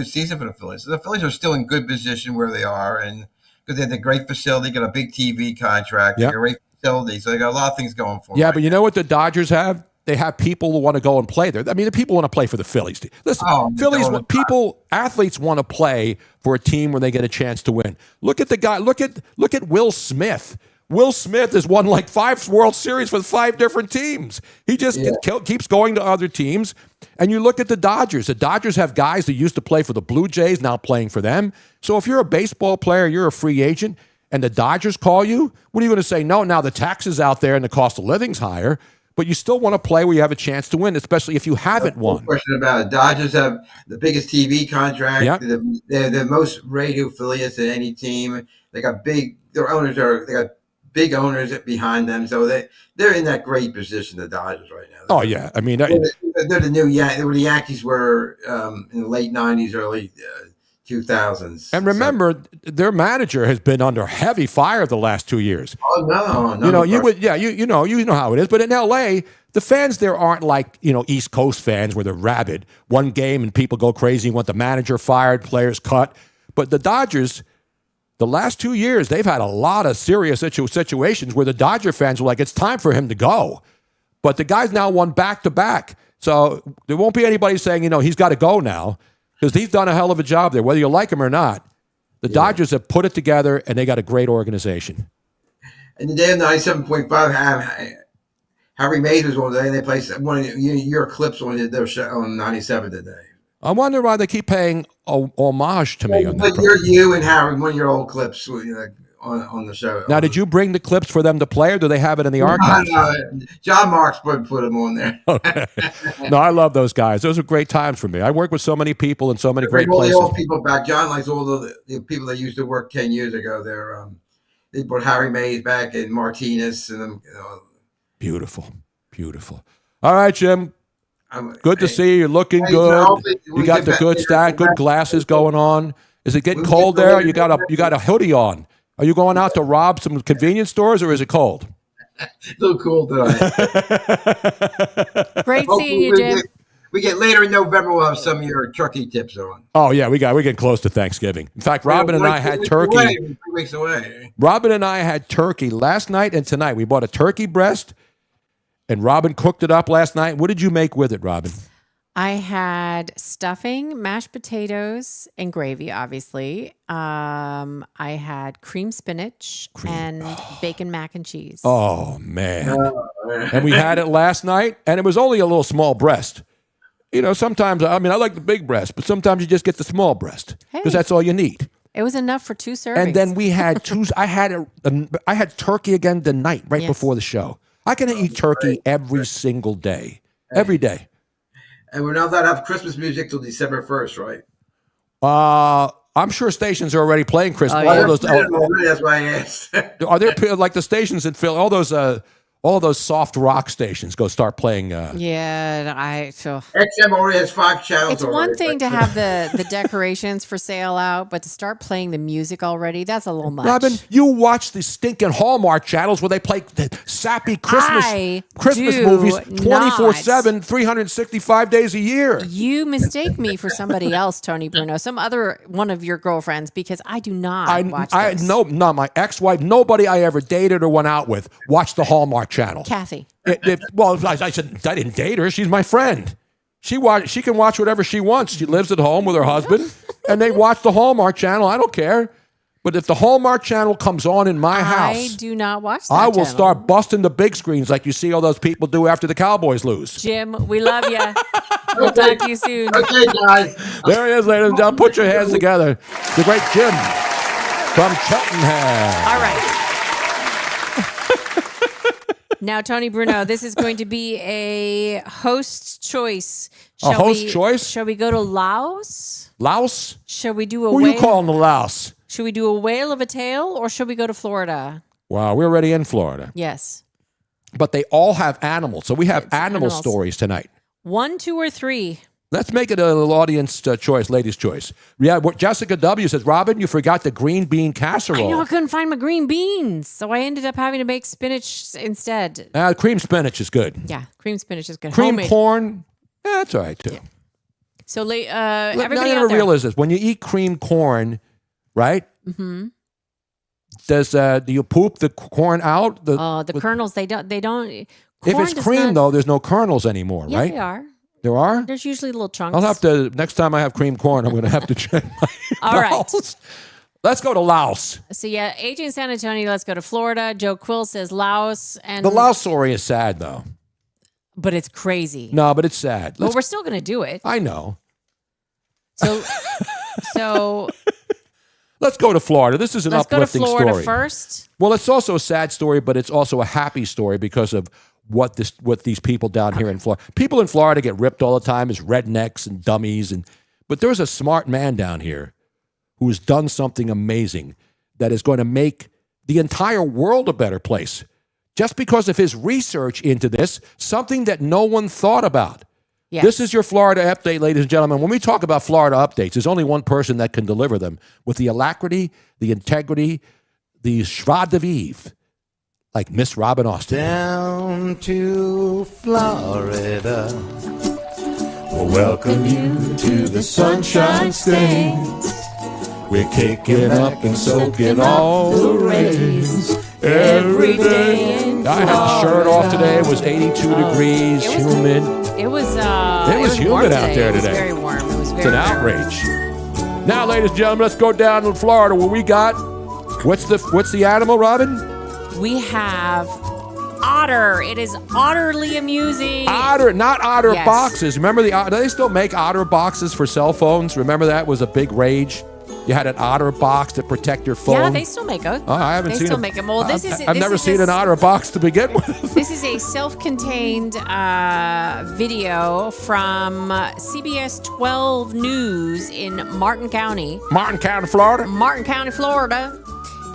season for the Phillies. So the Phillies are still in good position where they are, and because they have a great facility, got a big TV contract, Yep. a great facility, so they got a lot of things going for them. Yeah, but you know what the Dodgers have? They have people who want to go and play there. I mean, the people want to play for the Phillies. Listen, athletes want to play for a team when they get a chance to win. Look at the guy. Look at Will Smith. Will Smith has won like 5 World Series with 5 different teams. He just keeps going to other teams. And you look at the Dodgers. The Dodgers have guys that used to play for the Blue Jays now playing for them. So if you're a baseball player, you're a free agent, and the Dodgers call you, what are you going to say? No, now the taxes out there and the cost of living's higher. But you still want to play where you have a chance to win, especially if you haven't won. No question about it. Dodgers have the biggest TV contract. Yep. They're the most radio affiliates of any team. They got they got big owners behind them, so they're in that great position. The Dodgers right now. Oh yeah, I mean they're the new where the Yankees were in the late '90s, early 2000s. And remember, their manager has been under heavy fire the last 2 years. Oh no! You know how it is. But in LA, the fans there aren't like East Coast fans where they're rabid. One game and people go crazy, want the manager fired, players cut. But the Dodgers, the last 2 years, they've had a lot of serious situations where the Dodger fans were like, it's time for him to go. But the guy's now won back-to-back. So there won't be anybody saying, he's got to go now. Because he's done a hell of a job there, whether you like him or not. The Dodgers have put it together, and they got a great organization. And the day of 97.5, Harry Mays was on today, and they played one of your clips on their show on 97 today. I wonder why they keep paying homage to me on that. You and Harry, one of your old clips on the show. Now, did you bring the clips for them to play, or do they have it in the archives? No, John Marks put them on there. Okay. No, I love those guys. Those are great times for me. I work with so many people in so many great all places. the old people back. John likes all the people that used to work 10 years ago. They brought Harry Mays back and Martinez and them. Beautiful. All right, Jim. Good to see you. You're looking good. You got the good stack, good glasses going on. Is it getting cold there? You got a hoodie on. Are you going out to rob some convenience stores, or is it cold? A little cool tonight. Great seeing you, Jim. We get later in November. We'll have some of your turkey tips on. Oh yeah, we're getting close to Thanksgiving. In fact, Robin and I had turkey. 3 weeks away. Robin and I had turkey last night and tonight. We bought a turkey breast, and Robin cooked it up last night. What did you make with it, Robin? I had stuffing, mashed potatoes, and gravy, obviously. I had cream spinach and bacon mac and cheese. Oh, man. And we had it last night, and it was only a little small breast. Sometimes, I like the big breast, but sometimes you just get the small breast because that's all you need. It was enough for 2 servings. And then we had I had turkey again tonight, right before the show. I can eat turkey every single day. Every day. And we're not allowed to have Christmas music till December 1st, right? I'm sure stations are already playing Christmas. That's why I asked. Are there like the stations that fill all those soft rock stations go start playing? XM already has 5 channels. It's one thing to have the decorations for sale out, but to start playing the music already, that's a little much. Robin, you watch the stinking Hallmark channels where they play the sappy Christmas movies 24/7, 365 days a year. You mistake me for somebody else, Tony Bruno, some other one of your girlfriends, because I do not watch this. No, not my ex-wife. Nobody I ever dated or went out with watched the Hallmark channel. Kathy. I said I didn't date her. She's my friend. She can watch whatever she wants. She lives at home with her husband, and they watch the Hallmark channel. I don't care. But if the Hallmark Channel comes on in my house, I do not watch that I will channel. start busting the big screens like you see all those people do after the Cowboys lose. Jim, we love you. We'll talk to you soon. Okay, guys. There he is, ladies and gentlemen. Put your hands together. The great Jim from Cheltenham. All right. Now, Tony Bruno, this is going to be a host choice. Choice? Shall we go to Laos? Laos? Shall we do a Who are whale? you calling the Laos? Should we do a whale of a tale, or should we go to Florida? Wow, we're already in Florida. Yes. But they all have animals. So we have animal animals. stories tonight. 1, 2, or 3? Let's make it an audience choice, ladies' choice. Yeah, Jessica W. says, Robin, you forgot the green bean casserole. I know I couldn't find my green beans, so I ended up having to make spinach instead. Cream spinach is good. Yeah, cream spinach is good. Cream Homemade. corn, that's all right, too. Yeah. So, everybody Now you out never there. realize this. When you eat cream corn, right? Mm-hmm. Do you poop the corn out? The kernels, they don't. If corn it's does cream, not- though, there's no kernels anymore, Yeah, right? they are. There are? There's usually little chunks. I'll have to, next time I have cream corn, I'm going to have to check my All right. bowels. Let's go to Laos. So yeah, AJ in San Antonio. Let's go to Florida. Joe Quill says Laos, and The Laos story is sad, though. but it's crazy. No, but it's sad. But we're still going to do it. I know. So Let's go to Florida. This is an let's go to uplifting Florida story. first. Well, it's also a sad story, but it's also a happy story because of what these people down here in Florida. People in Florida get ripped all the time as rednecks and dummies, but there's a smart man down here who has done something amazing that is going to make the entire world a better place. Just because of his research into this, something that no one thought about. Yes. This is your Florida update, ladies and gentlemen. When we talk about Florida updates, there's only one person that can deliver them with the alacrity, the integrity, the joie de vivre, like Miss Robin Austin. Down to Florida. We'll welcome you to the Sunshine State. We're kicking up and soaking all the rays every day in I had the shirt off today. It was 82 degrees, humid. It was humid warm out there It was today. very warm. It was very It's an warm. outrage. Now, ladies and gentlemen, let's go down to Florida where we got what's the animal, Robin? We have otter. It is utterly amusing. Otter, not otter Yes. boxes. Remember do they still make otter boxes for cell phones? Remember that was a big rage? You had an otter box to protect your phone. Yeah, they still make them. Oh, I haven't They seen still it. make them. Well, I've never seen an otter box to begin with. This is a self-contained video from CBS 12 News in Martin County. Martin County, Florida. Martin County, Florida.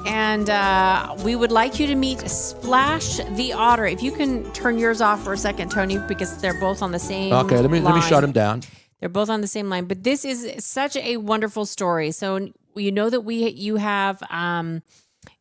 And we would like you to meet Splash the Otter. If you can turn yours off for a second, Tony, because they're both on the same Okay, let me line. shut him down. They're both on the same line, but this is such a wonderful story. So you know that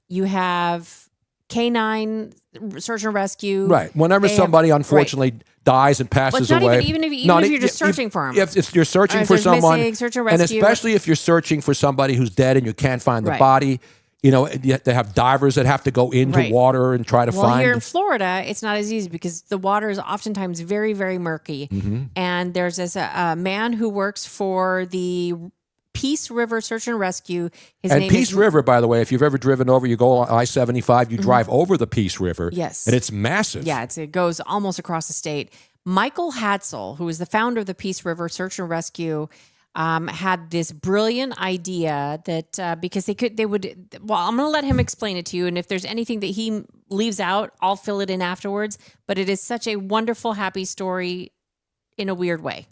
you have canine search and rescue, Right. Whenever They somebody have- unfortunately dies and passes Well, it's not away. even if you're just searching for 'em. If you're searching Or if for there's someone, missing, search and and rescue. especially if you're searching for somebody who's dead and you can't find the Right. body, they have divers that have to go into Right. water and try to Well, find. here in Florida, it's not as easy because the water is oftentimes very, very murky. Mhm. And there's this man who works for the Peace River Search and Rescue. His And name Peace is River, by the way, if you've ever driven over, you go on I-75, you drive over the Peace River. Yes. And it's massive. Yeah, it goes almost across the state. Michael Hatzel, who is the founder of the Peace River Search and Rescue, had this brilliant idea that because I'm going to let him explain it to you. And if there's anything that he leaves out, I'll fill it in afterwards. But it is such a wonderful, happy story in a weird way.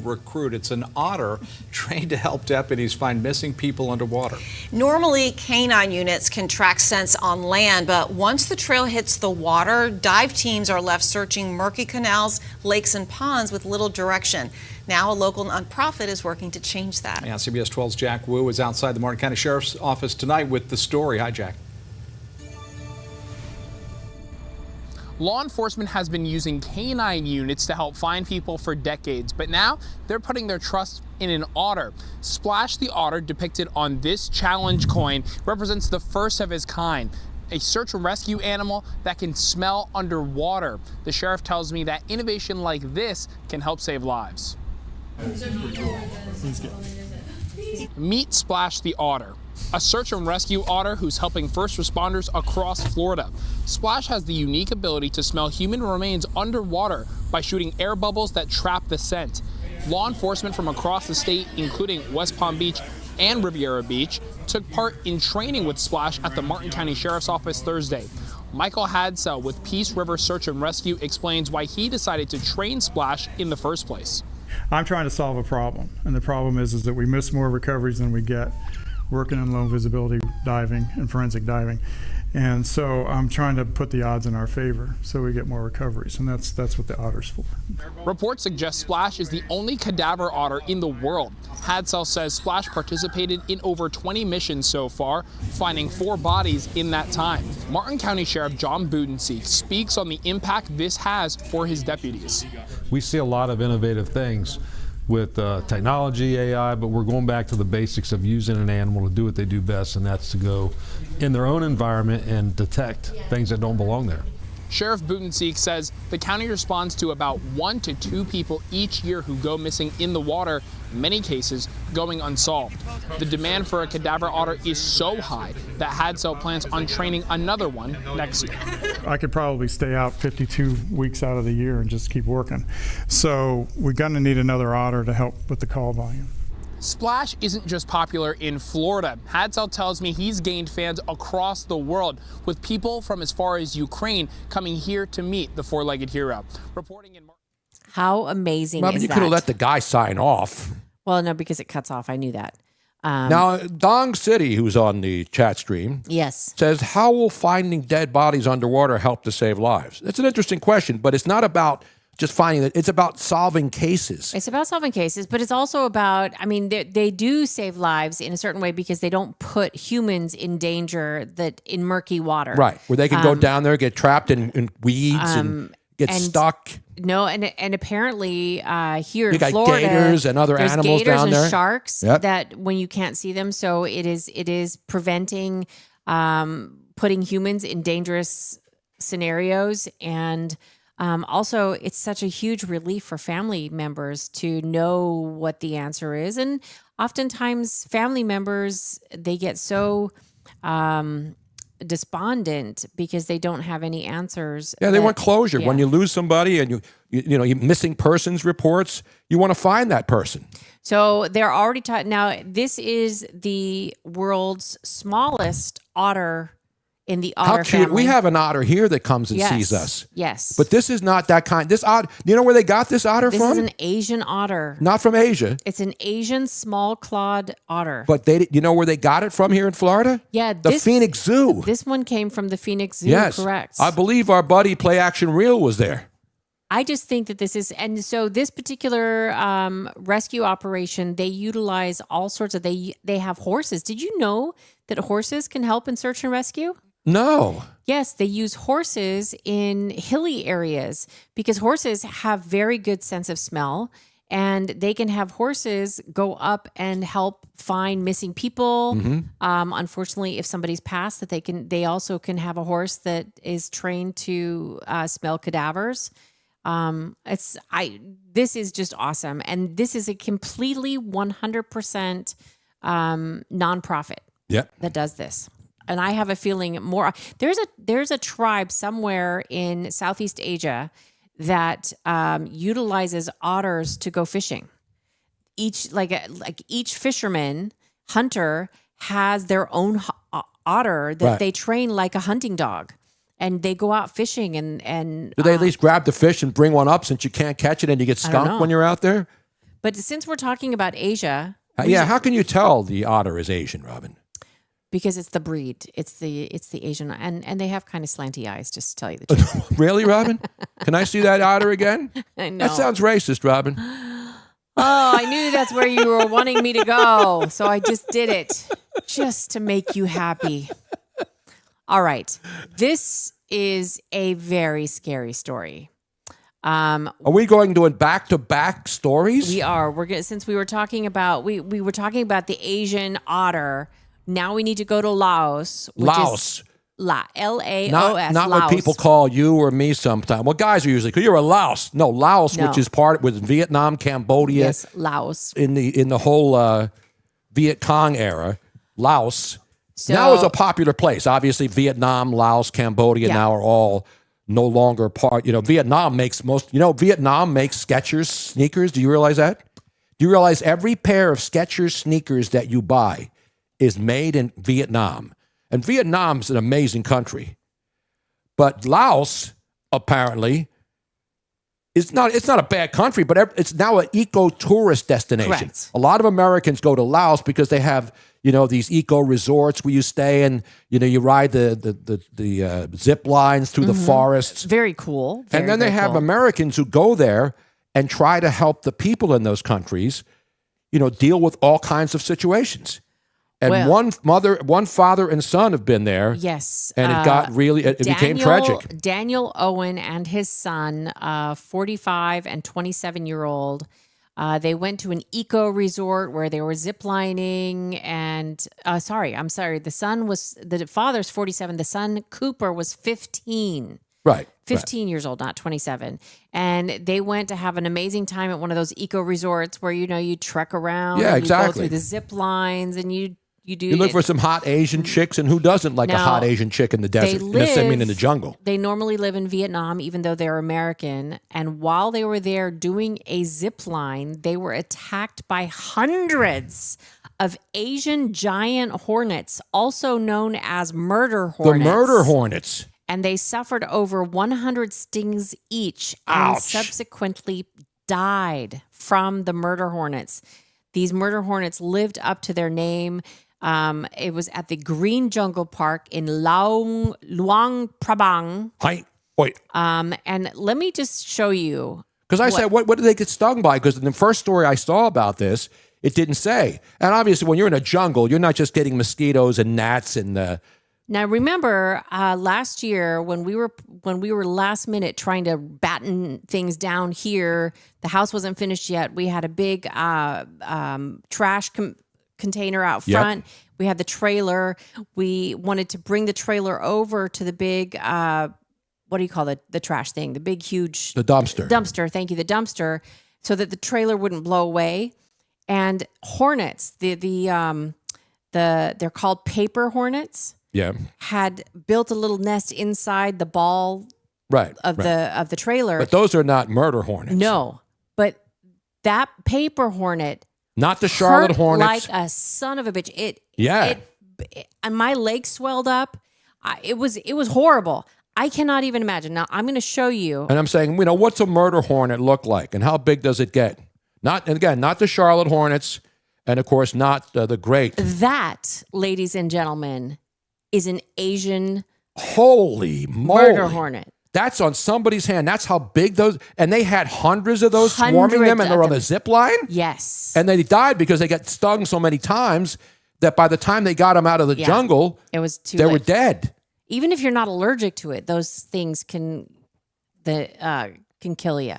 Recruit. It's an otter trained to help deputies find missing people underwater. Normally, canine units can track scents on land, but once the trail hits the water, dive teams are left searching murky canals, lakes, and ponds with little direction. Now, a local nonprofit is working to change that. Yeah, CBS 12's Jack Wu is outside the Martin County Sheriff's Office tonight with the story. Hi, Jack. Law enforcement has been using canine units to help find people for decades, but now they're putting their trust in an otter. Splash the Otter, depicted on this challenge coin, represents the first of its kind, a search and rescue animal that can smell underwater. The sheriff tells me that innovation like this can help save lives. Meet Splash the Otter, a search and rescue otter who's helping first responders across Florida. Splash has the unique ability to smell human remains underwater by shooting air bubbles that trap the scent. Law enforcement from across the state, including West Palm Beach and Riviera Beach, took part in training with Splash at the Martin County Sheriff's Office Thursday. Michael Hadsell with Peace River Search and Rescue explains why he decided to train Splash in the first place. I'm trying to solve a problem, and the problem is that we miss more recoveries than we get working in low visibility diving and forensic diving. And so I'm trying to put the odds in our favor so we get more recoveries, and that's what the otter's for. Reports suggest Splash is the only cadaver otter in the world. Hadsell says Splash participated in over 20 missions so far, finding 4 bodies in that time. Martin County Sheriff John Budenseek speaks on the impact this has for his deputies. We see a lot of innovative things with technology, AI, but we're going back to the basics of using an animal to do what they do best, and that's to go in their own environment and detect things that don't belong there. Sheriff Budenseek says the county responds to about 1 to 2 people each year who go missing in the water, in many cases going unsolved. The demand for a cadaver otter is so high that Hadsell plans on training another one next year. I could probably stay out 52 weeks out of the year and just keep working. So we're going to need another otter to help with the call volume. Splash isn't just popular in Florida. Hadsell tells me he's gained fans across the world, with people from as far as Ukraine coming here to meet the four-legged hero. Reporting in How amazing Well, is you that? could have let the guy sign off. Well, no, because it cuts off. I knew that. Now, Dong City, who's on the chat stream, yes, says, how will finding dead bodies underwater help to save lives? That's an interesting question, but it's not about just finding it. It's about solving cases. It's about solving cases, but it's also about, I mean, they do save lives in a certain way because they don't put humans in danger that in murky water. Right, where they can go down there, get trapped in weeds and get stuck. No, and apparently here You in got Florida, gators and other there's animals gators down and there. sharks Yep. that when you can't see them, so it is preventing putting humans in dangerous scenarios, and also it's such a huge relief for family members to know what the answer is, and oftentimes family members, they get so despondent because they don't have any answers. Yeah, they want closure. Yeah. When you lose somebody and you missing persons reports, you want to find that person. So they're already taught. Now, this is the world's smallest otter in the otter How cute. family. We have an otter here that comes and Yes. sees us. Yes. But this is not that kind. This otter, do you know where they got this otter This from? is an Asian otter. Not from Asia. It's an Asian small-clawed otter. But you know where they got it from here in Florida? Yeah, The Phoenix Zoo. This one came from the Phoenix Zoo, Yes. correct. I believe our buddy Play Action Reel was there. I just think that this is, and so this particular rescue operation, they utilize all sorts of, they have horses. Did you know that horses can help in search and rescue? No. Yes, they use horses in hilly areas because horses have very good sense of smell, and they can have horses go up and help find missing people. Unfortunately, if somebody's passed, that they also can have a horse that is trained to smell cadavers. This is just awesome, and this is a completely 100% nonprofit that does this. And I have a feeling there's a tribe somewhere in Southeast Asia that utilizes otters to go fishing. Each fisherman hunter has their own otter that they train like a hunting dog, and they go out fishing and Do they at least grab the fish and bring one up since you can't catch it and you get I don't skunked know. when you're out there? But since we're talking about Asia, How can you tell the otter is Asian, Robin? because it's the breed, it's the Asian, and they have kind of slanty eyes, just to tell you the truth. Really, Robin? Can I see that otter again? I know. That sounds racist, Robin. Oh, I knew that's where you were wanting me to go, so I just did it, just to make you happy. All right, this is a very scary story. Are we going to back-to-back stories? We are. We're gonna, since we were talking about we were talking about the Asian otter. Now we need to go to Laos. Laos. Laos. Not what people call you or me sometimes. Well, guys are usually, because you're a Laos. No, Laos, No. which is part with Vietnam, Cambodia. Yes, Laos. In the whole Viet Cong era, Laos So- now is a popular place. Obviously, Vietnam, Laos, Cambodia Yeah. now are all no longer part. Vietnam makes Skechers sneakers. Do you realize that? Do you realize every pair of Skechers sneakers that you buy is made in Vietnam? And Vietnam's an amazing country. But Laos, apparently, it's not a bad country, but it's now an eco-tourist destination. Correct. A lot of Americans go to Laos because they have, these eco resorts where you stay and, you ride the zip lines through the forests. Very cool. And then they have cool. Americans who go there and try to help the people in those countries, deal with all kinds of situations. And Well- one father and son have been there. Yes. And it became tragic. Daniel Owen and his son, 45 and 27-year-old, they went to an eco resort where they were ziplining and, I'm sorry. The father's 47. The son, Cooper, was 15. Right. 15 years old, not 27. And they went to have an amazing time at one of those eco resorts where, you trek around. Yeah, and exactly. You go through the zip lines and you do. You look for some hot Asian chicks, and who doesn't like a Now, hot Asian chick in the desert? In the jungle. They normally live in Vietnam, even though they're American. And while they were there doing a zip line, they were attacked by hundreds of Asian giant hornets, also known as murder hornets. The murder hornets. And they suffered over 100 stings each and Ouch. subsequently died from the murder hornets. These murder hornets lived up to their name. It was at the Green Jungle Park in Luang Prabang. Hi. Wait. And let me just show you. Because I said, what did they get stung by? Because in the first story I saw about this, it didn't say. And obviously, when you're in a jungle, you're not just getting mosquitoes and gnats and Now remember last year when we were last minute trying to batten things down here, the house wasn't finished yet. We had a big trash container out front. Yep. We had the trailer. We wanted to bring the trailer over to the big what do you call the trash thing? The big huge the dumpster. Dumpster. Thank you, the dumpster, so that the trailer wouldn't blow away. And hornets, they're called paper hornets. Yeah. Had built a little nest inside the ball of the trailer. But those are not murder hornets. No. But that paper hornet not the Charlotte hurt Hornets. like a son of a bitch. And my leg swelled up. It was horrible. I cannot even imagine. Now I'm going to show you. And I'm saying, what's a murder hornet look like and how big does it get? Not the Charlotte Hornets and of course not the great. That, ladies and gentlemen, is an Asian holy moly murder hornet. That's on somebody's hand. That's how big those, and they had hundreds of those swarming them, and they're on a zip line. Yes, and they died because they got stung so many times that by the time they got them out of the jungle, it was too they late. were dead. Even if you're not allergic to it, those things can kill you.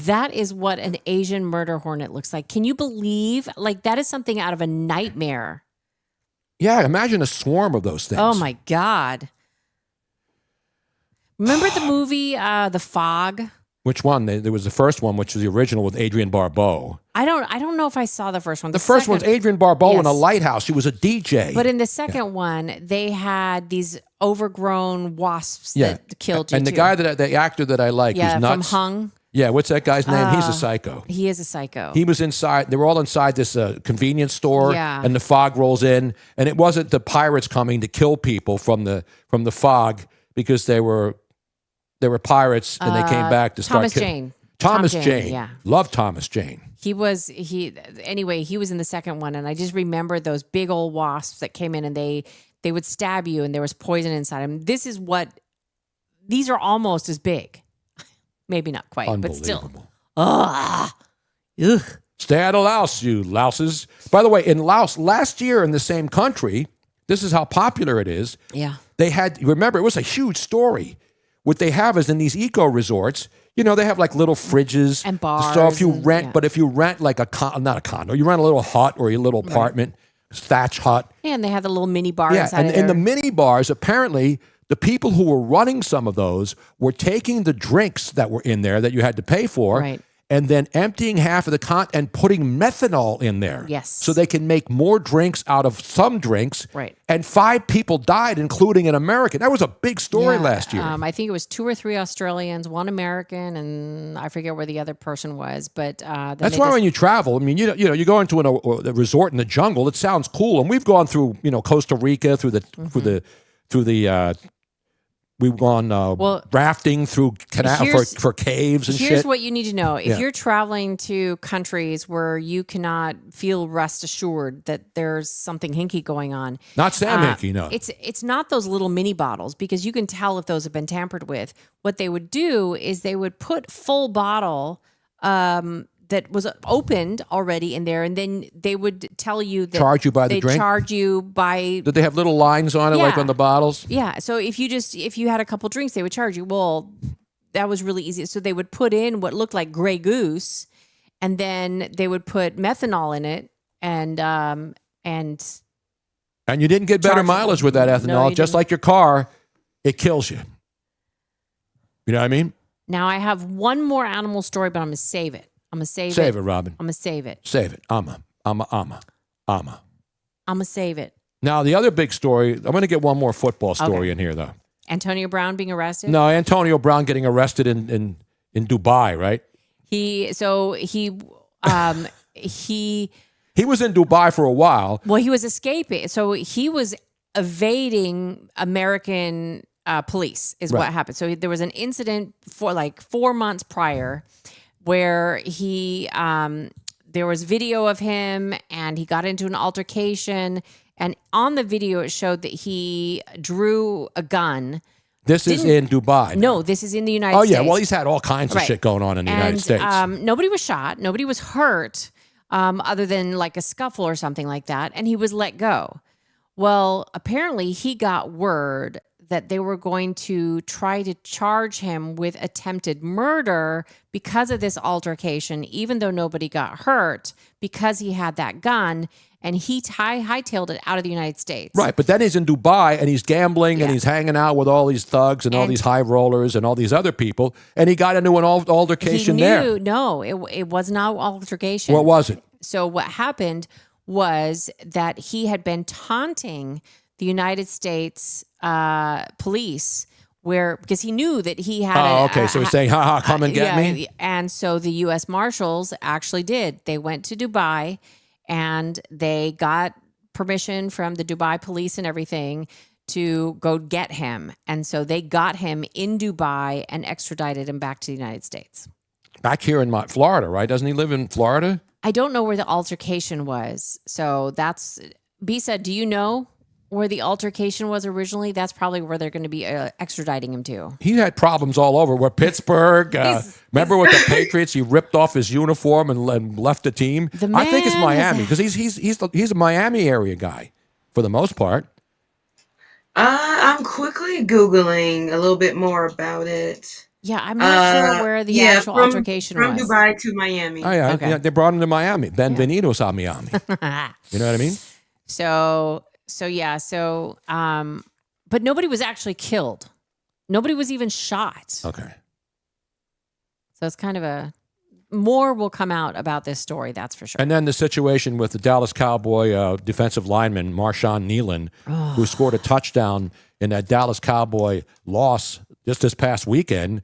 That is what an Asian murder hornet looks like. Can you believe? Like that is something out of a nightmare. Yeah, imagine a swarm of those things. Oh my God. Remember the movie The Fog? Which one? There was the first one, which was the original with Adrienne Barbeau. I don't know if I saw the first one. The first one's Adrienne Barbeau in a lighthouse. She was a DJ. But in the second one, they had these overgrown wasps that killed you. And the guy the actor that I like, who's nuts. From Hung. Yeah, what's that guy's name? He's a psycho. He is a psycho. He was inside. They were all inside this convenience store, and the fog rolls in, and it wasn't the pirates coming to kill people from the fog because they were pirates and they came back to start killing. Thomas Jane. Yeah. Love Thomas Jane. He was in the second one, and I just remember those big old wasps that came in and they would stab you and there was poison inside them. These are almost as big. Maybe not quite, but still. Ugh. Stay out of Laos, you louses. By the way, in Laos, last year in the same country, this is how popular it is. Yeah. They had, remember, it was a huge story. What they have is in these eco resorts, they have like little fridges. And bars. So if you rent, but if you rent like not a condo, you rent a little hut or a little apartment, thatch hut. Yeah, and they had the little mini bar Yeah, inside and of in the there. mini bars, apparently the people who were running some of those were taking the drinks that were in there that you had to pay for, Right. and then emptying half of the and putting methanol in there. Yes. So they can make more drinks out of some drinks. Right. And 5 people died, including an American. That was a big story Yeah, last year. I think it was 2 or 3 Australians, 1 American, and I forget where the other person was. But then That's why when you travel, I mean, you go into a resort in the jungle. It sounds cool, and we've gone through Costa Rica through the we've gone rafting through canal for caves and here's shit. what you need to know. If Yeah. you're traveling to countries where you cannot feel rest assured that there's something hinky going on. Not Sam Hinky, no. It's not those little mini bottles, because you can tell if those have been tampered with. What they would do is they would put full bottle that was opened already in there, and then they would tell you that Charge you by the they drink? charge you by. Did they have little lines on it like Yeah. on the bottles? Yeah. So if you had a couple drinks, they would charge you. Well, that was really easy. So they would put in what looked like Grey Goose, and then they would put methanol in it, and And you didn't get better mileage with that ethanol. No, you Just didn't. like your car, it kills you. You know what I mean? now I have one more animal story, but I'm gonna save it. I'm gonna save it. Save it, Robin. I'm gonna save it. Save it. I'm gonna save it. Now, the other big story, I'm going to get one more football story Okay. in here, though. Antonio Brown being arrested. No, Antonio Brown getting arrested in Dubai, right? He was in Dubai for a while. Well, he was escaping. So he was evading American police is Right. what happened. So there was an incident for like 4 months prior where there was video of him and he got into an altercation. And on the video, it showed that he drew a gun. This is in Dubai. No, this is in the United Oh, States. yeah. Well, he's had all kinds of Right. shit going on in the United States. Nobody was shot. Nobody was hurt other than like a scuffle or something like that. And he was let go. Well, apparently he got word that they were going to try to charge him with attempted murder because of this altercation, even though nobody got hurt, because he had that gun. And he hightailed it out of the United States. Right, but then he's in Dubai and he's gambling and he's hanging out with all these thugs and all these high rollers and all these other people, and he got into an altercation there. No, it was not altercation. What was it? So what happened was that he had been taunting the United States police because he knew that he had So he's saying, ha, come and get me? And so the U.S. Marshals actually did. They went to Dubai and they got permission from the Dubai police and everything to go get him. And so they got him in Dubai and extradited him back to the United States. Back here in Florida, right? Doesn't he live in Florida? I don't know where the altercation was. So that's, Bisa, do you know where the altercation was originally? That's probably where they're going to be extraditing him to. He had problems all over. Where Pittsburgh, remember with the Patriots, he ripped off his uniform and left the team. I think it's Miami because he's a Miami area guy for the most part. I'm quickly Googling a little bit more about it. Yeah, I'm not sure where the actual altercation from was. From Dubai to Miami. Oh, yeah, yeah, they brought him to Miami. Benvenidos a Miami. You know what I mean? But nobody was actually killed. Nobody was even shot. Okay. So it's kind of more will come out about this story, that's for sure. And then the situation with the Dallas Cowboy defensive lineman, Marshawn Nealon, who scored a touchdown in that Dallas Cowboy loss just this past weekend.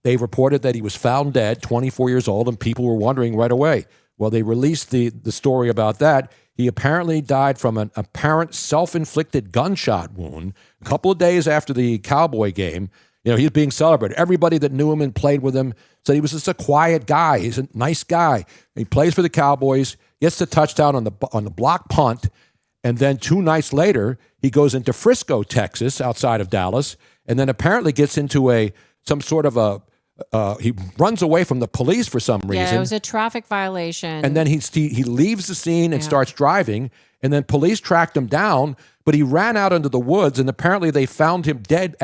They reported that he was found dead, 24 years old, and people were wondering right away. Well, they released the story about that. He apparently died from an apparent self-inflicted gunshot wound a couple of days after the Cowboy game. You know, he was being celebrated. Everybody that knew him and played with him said he was just a quiet guy. He's a nice guy. He plays for the Cowboys, gets the touchdown on the block punt, and then 2 nights later, he goes into Frisco, Texas, outside of Dallas, and then apparently gets into some sort of he runs away from the police for some reason. Yeah, it was a traffic violation. And then he leaves the scene and starts driving, and then police tracked him down, but he ran out into the woods, and apparently they found him dead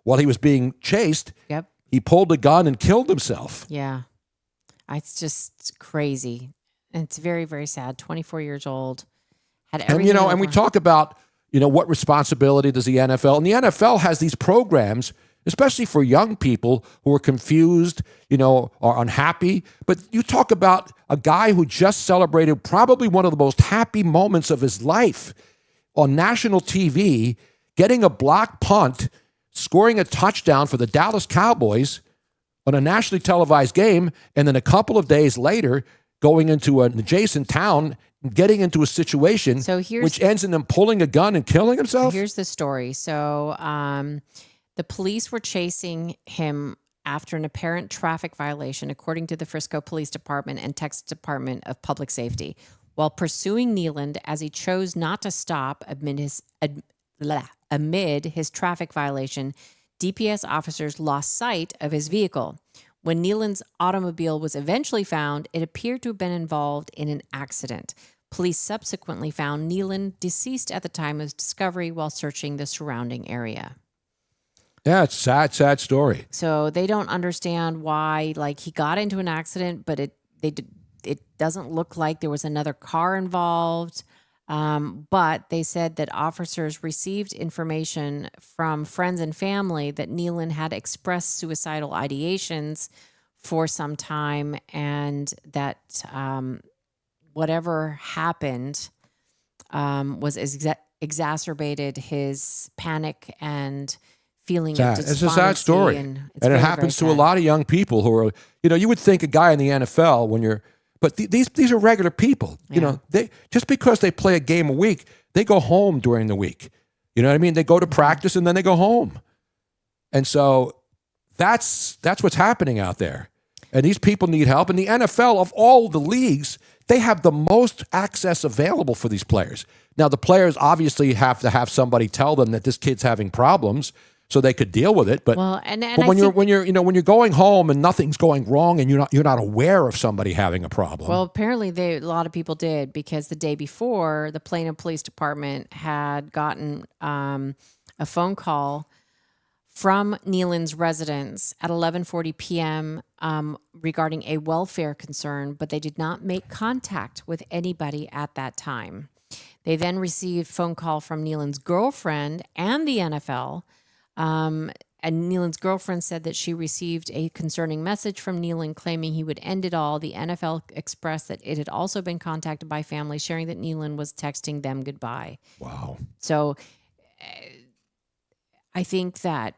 while he was being chased. Yep. He pulled a gun and killed himself. Yeah. It's just crazy. It's very, very sad. 24 years old. Had And, everything. and we talk about, what responsibility does the NFL, and the NFL has these programs, especially for young people who are confused, are unhappy. But you talk about a guy who just celebrated probably one of the most happy moments of his life on national TV, getting a block punt, scoring a touchdown for the Dallas Cowboys on a nationally televised game, and then a couple of days later, going into an adjacent town, getting into a situation which ends in him pulling a gun and killing himself? Here's the story. So the police were chasing him after an apparent traffic violation, according to the Frisco Police Department and Texas Department of Public Safety, while pursuing Nealand as he chose not to stop amid his traffic violation. DPS officers lost sight of his vehicle. When Nealand's automobile was eventually found, it appeared to have been involved in an accident. Police subsequently found Nealand deceased at the time of discovery while searching the surrounding area. Yeah, it's a sad story. So they don't understand why, he got into an accident, but it doesn't look like there was another car involved. But they said that officers received information from friends and family that Nealand had expressed suicidal ideations for some time, and that whatever happened was exacerbated his panic and feeling of despondency. It's a sad story. And it happens to a lot of young people who are, you would think a guy in the NFL but these are regular people. They just because they play a game a week, they go home during the week. You know what I mean? They go to practice and then they go home. And so that's what's happening out there. And these people need help. And the NFL, of all the leagues, they have the most access available for these players. Now, the players obviously have to have somebody tell them that this kid's having problems so they could deal with it. But, when you're going home and nothing's going wrong and you're not aware of somebody having a problem. Well, apparently a lot of people did, because the day before, the Plano Police Department had gotten a phone call from Nealand's residence at 11:40 p.m. Regarding a welfare concern, but they did not make contact with anybody at that time. They then received a phone call from Nealand's girlfriend and the NFL. And Nealand's girlfriend said that she received a concerning message from Nealand claiming he would end it all. The NFL expressed that it had also been contacted by family, sharing that Nealand was texting them goodbye. Wow. So I think that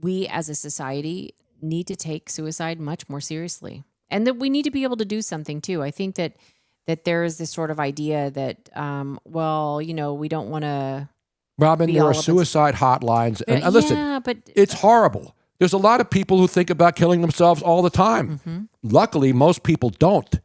we as a society need to take suicide much more seriously, and that we need to be able to do something too. I think that there is this sort of idea that, we don't want to. Robin, there are suicide hotlines. And listen, it's horrible. There's a lot of people who think about killing themselves all the time. Mm-hmm. Luckily, most people don't.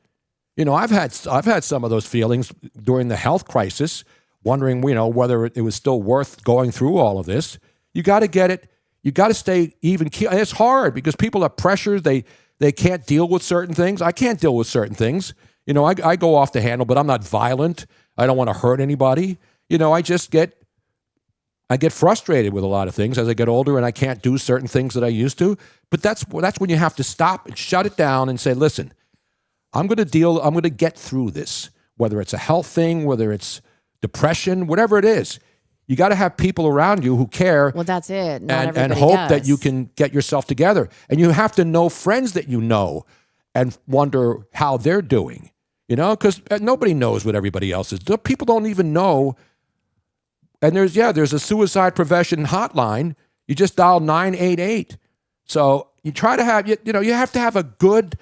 I've had some of those feelings during the health crisis, wondering, whether it was still worth going through all of this. You got to get it. You got to stay even keel. And it's hard because people are pressured. They can't deal with certain things. I can't deal with certain things. I go off the handle, but I'm not violent. I don't want to hurt anybody. I get frustrated with a lot of things as I get older, and I can't do certain things that I used to. But that's when you have to stop and shut it down and say, listen, I'm going to get through this, whether it's a health thing, whether it's depression, whatever it is. You got to have people around you who care. Well, that's it. And hope that you can get yourself together. And you have to know friends that you know and wonder how they're doing, because nobody knows what everybody else is. People don't even know. And there's a suicide prevention hotline. You just dial 988. So you try to have, you have to have a good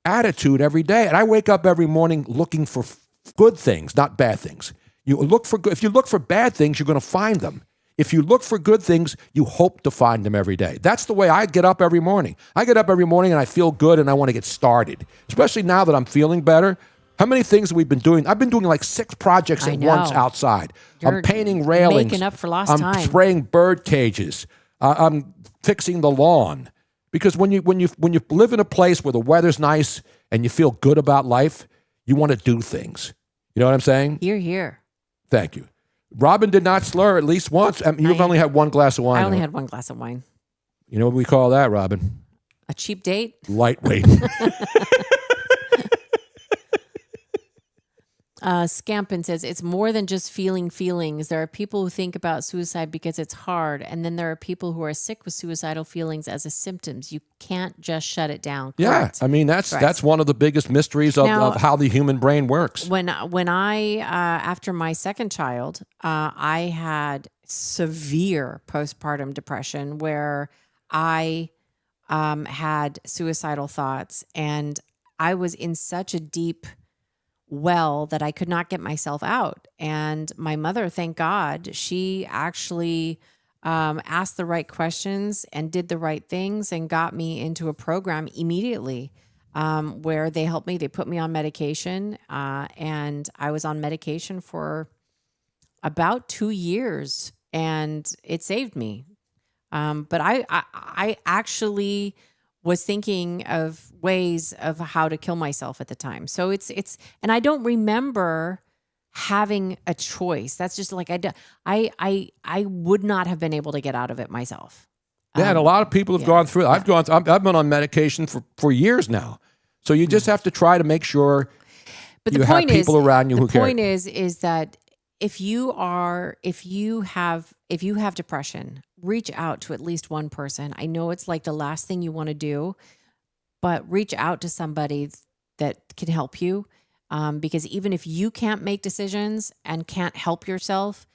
attitude every day. And I wake up every morning looking for good things, not bad things. If you look for bad things, you're going to find them. If you look for good things, you hope to find them every day. That's the way I get up every morning. I get up every morning and I feel good and I want to get started, especially now that I'm feeling better. How many things have we been doing? I've been doing like 6 projects at once outside. I'm painting railings. Making up for lost time. I'm spraying bird cages. I'm fixing the lawn. Because when you live in a place where the weather's nice and you feel good about life, you want to do things. You know what I'm saying? Hear, hear. Thank you. Robin did not slur at least once. You've only had one glass of wine. I only had one glass of wine. You know what we call that, Robin? A cheap date? Lightweight. Scampin says it's more than just feeling feelings. There are people who think about suicide because it's hard, and then there are people who are sick with suicidal feelings as a symptoms. You can't just shut it down. Correct. Yeah, I mean that's one of the biggest mysteries of how the human brain works. When I after my second child, I had severe postpartum depression where I had suicidal thoughts, and I was in such a deep well that I could not get myself out. And my mother, thank God, she actually asked the right questions and did the right things and got me into a program immediately where they helped me. They put me on medication, and I was on medication for about 2 years, and it saved me. But I actually was thinking of ways of how to kill myself at the time. So it's, and I don't remember having a choice. That's just like, I would not have been able to get out of it myself. Yeah, and a lot of people have gone through it. I've been on medication for years now. So you just have to try to make sure you have people around you who care. The point is that if you have depression, reach out to at least one person. I know it's like the last thing you want to do, but reach out to somebody that can help you. Because even if you can't make decisions and can't help yourself,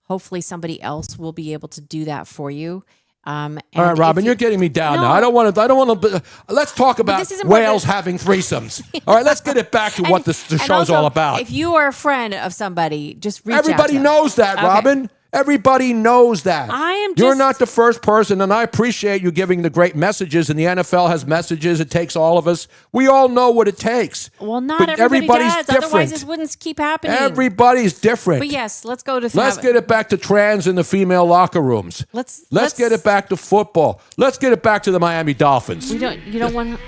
hopefully somebody else will be able to do that for you. All right, Robin, you're getting me down now. I don't want to. Let's talk about whales having threesomes. All right, let's get it back to what the show's also, all about. If you are a friend of somebody, just reach out to Everybody them. knows that, Okay. Robin. Everybody knows that. I am You're just- not the first person, and I appreciate you giving the great messages, and the NFL has messages. It takes all of us. We all know what it takes. Well, not But everybody everybody's does. different. Otherwise, this wouldn't keep happening. Everybody's different. But yes, let's go to. Let's get it back to trans in the female locker rooms. Let's get it back to football. Let's get it back to the Miami Dolphins. You don't want.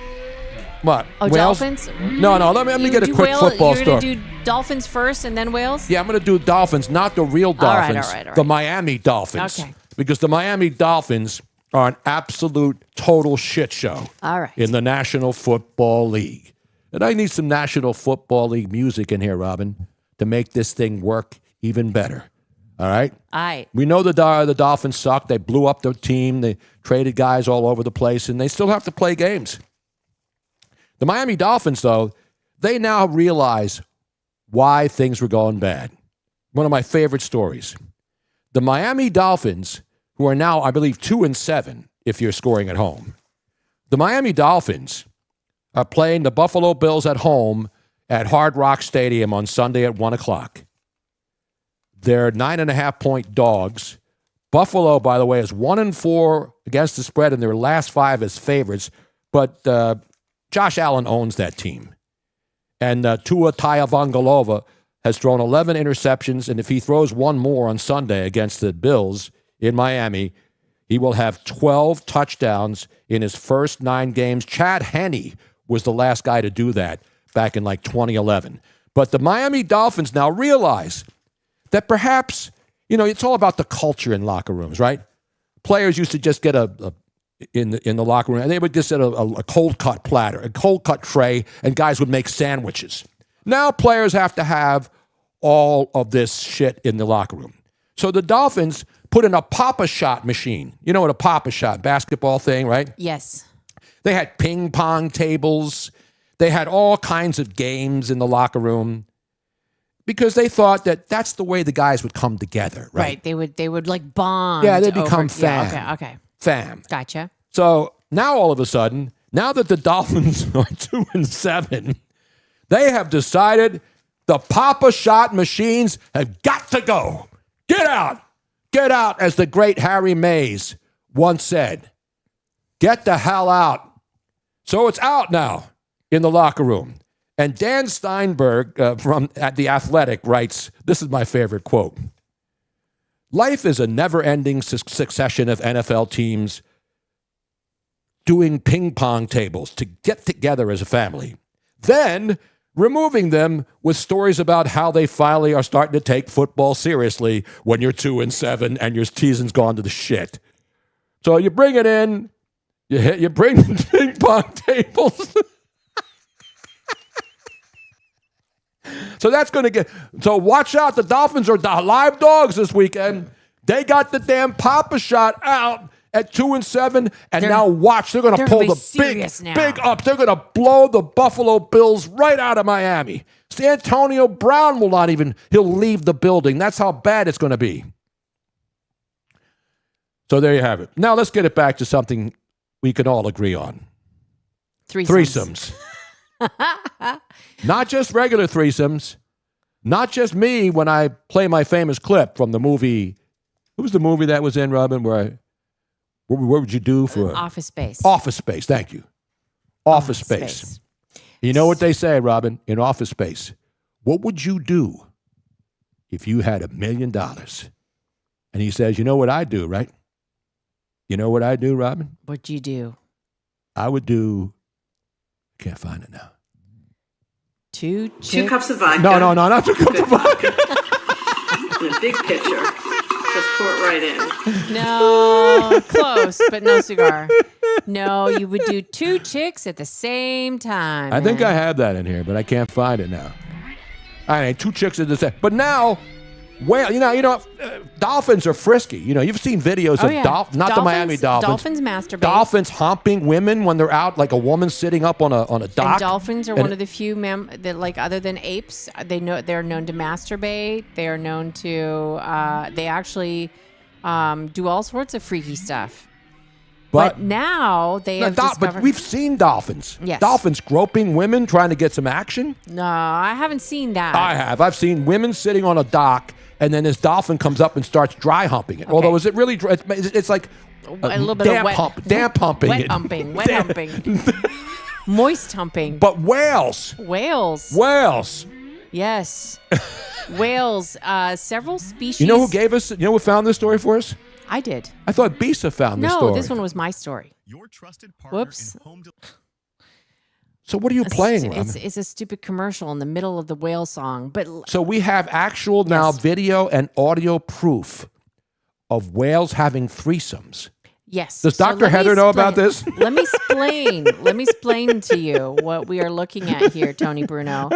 What? Oh, Wales? Dolphins? No. Let me get a quick football You're story. going to do Dolphins first and then Wales? Yeah, I'm going to do Dolphins, not the real Dolphins. All right. The Miami Dolphins. Okay. Because the Miami Dolphins are an absolute total shit show. All right. In the National Football League. And I need some National Football League music in here, Robin, to make this thing work even better. All right? All right. We know the Dolphins suck. They blew up their team. They traded guys all over the place, and they still have to play games. The Miami Dolphins, though, they now realize why things were going bad. One of my favorite stories. The Miami Dolphins, who are now, I believe, 2-7, if you're scoring at home. The Miami Dolphins are playing the Buffalo Bills at home at Hard Rock Stadium on Sunday at 1 o'clock. They're 9.5-point dogs. Buffalo, by the way, is 1-4 against the spread in their last 5 as favorites. But Josh Allen owns that team. And Tua Tagovailoa has thrown 11 interceptions, and if he throws one more on Sunday against the Bills in Miami, he will have 12 touchdowns in his first 9 games. Chad Henne was the last guy to do that back in like 2011. But the Miami Dolphins now realize that perhaps, it's all about the culture in locker rooms, right? Players used to just get in the locker room, and they would just get a cold cut platter, a cold cut tray, and guys would make sandwiches. Now players have to have all of this shit in the locker room. So the Dolphins put in a Pop-A-Shot machine. You know what a Pop-A-Shot basketball thing, right? Yes. They had ping pong tables. They had all kinds of games in the locker room because they thought that that's the way the guys would come together, right? They would like bond. Yeah, they become fam. Yeah, okay. Fam. Gotcha. So now all of a sudden, now that the Dolphins are 2-7, they have decided the Pop-A-Shot machines have got to go. Get out. Get out, as the great Harry Mays once said. Get the hell out. So it's out now in the locker room. And Dan Steinberg from The Athletic writes, this is my favorite quote. Life is a never-ending succession of NFL teams doing ping pong tables to get together as a family. Then removing them with stories about how they finally are starting to take football seriously when you're 2-7 and your season's gone to the shit. So you bring it in, you bring the ping pong tables. So that's going to get. So watch out. The Dolphins are live dogs this weekend. They got the damn Papa shot out at 2-7, and now watch. They're going to pull the big up. They're going to blow the Buffalo Bills right out of Miami. See, Antonio Brown will not even. He'll leave the building. That's how bad it's going to be. So there you have it. Now let's get it back to something we can all agree on. Threesomes. Not just regular threesomes. Not just me when I play my famous clip from the movie. What was the movie that was in, Robin? What would you do for Office Space? Office Space. Thank you. Office Space. You know what they say, Robin, in Office Space? What would you do if you had $1 million? And he says, you know what I do, right? You know what I do, Robin? What'd you do? I would do. Can't find it now. Two cups of vodka. No, not 2 cups of vodka. And a big pitcher. Just pour it right in. No, close, but no cigar. No, you would do 2 chicks at the same time. I think I have that in here, but I can't find it now. All right, 2 chicks at the same. But now, well, dolphins are frisky. You've seen videos of dolphins, not the Miami Dolphins. Dolphins masturbate. Dolphins humping women when they're out, like a woman sitting up on a dock. And dolphins are one of the few that, like, other than apes, they're known to masturbate. They are known to. They actually do all sorts of freaky stuff. But now they have discovered. But we've seen dolphins. Yes. Dolphins groping women, trying to get some action. No, I haven't seen that. I have. I've seen women sitting on a dock, and then this dolphin comes up and starts dry humping it. Okay. Although, is it really dry? It's like a little bit of wet, damp humping. Wet humping. Wet humping. Moist humping. But whales. Yes. Whales. Several species. You know who gave us? You know who found this story for us? I did. I thought Bisa found this story. No, this one was my story. Your trusted partner. Whoops. So what are you playing, Robin? It's a stupid commercial in the middle of the whale song. But so we have actual now video and audio proof of whales having threesomes. Yes. Does Dr. Heather know about this? Let me explain to you what we are looking at here, Tony Bruno.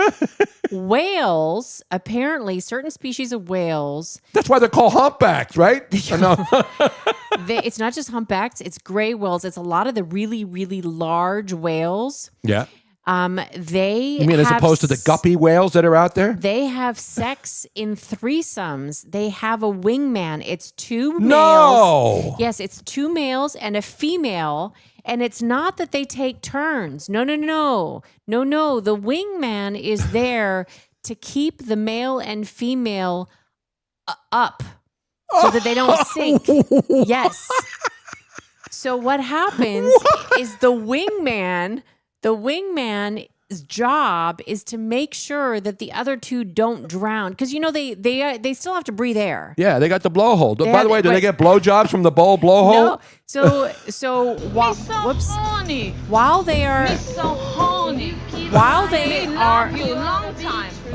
Whales, apparently, certain species of whales. That's why they're called humpbacks, right? No. It's not just humpbacks. It's gray whales. It's a lot of the really, really large whales. Yeah. They. You mean as opposed to the guppy whales that are out there? They have sex in threesomes. They have a wingman. It's 2 males. No. Yes, it's 2 males and a female. And it's not that they take turns. No. The wingman is there to keep the male and female up so that they don't sink. Yes. So what happens is the wingman's job is to make sure that the other 2 don't drown, because they still have to breathe air. Yeah, they got the blowhole. By the way, do they get blowjobs from the blowhole? No. So while they are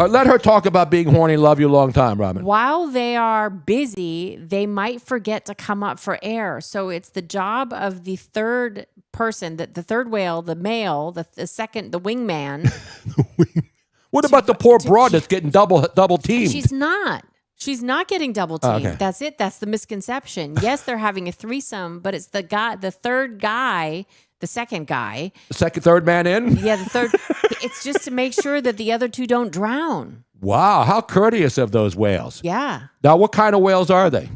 let her talk about being horny. Love you a long time, Robin. While they are busy, they might forget to come up for air. So it's the job of the third person, the third whale, the male, the second, the wingman. What about the poor broad that's getting double teamed? She's not getting double teamed. Okay. That's it. That's the misconception. Yes, they're having a threesome, but it's the third guy, the second guy. Third man in? Yeah, the third. It's just to make sure that the other 2 don't drown. Wow, how courteous of those whales. Yeah. Now, what kind of whales are they?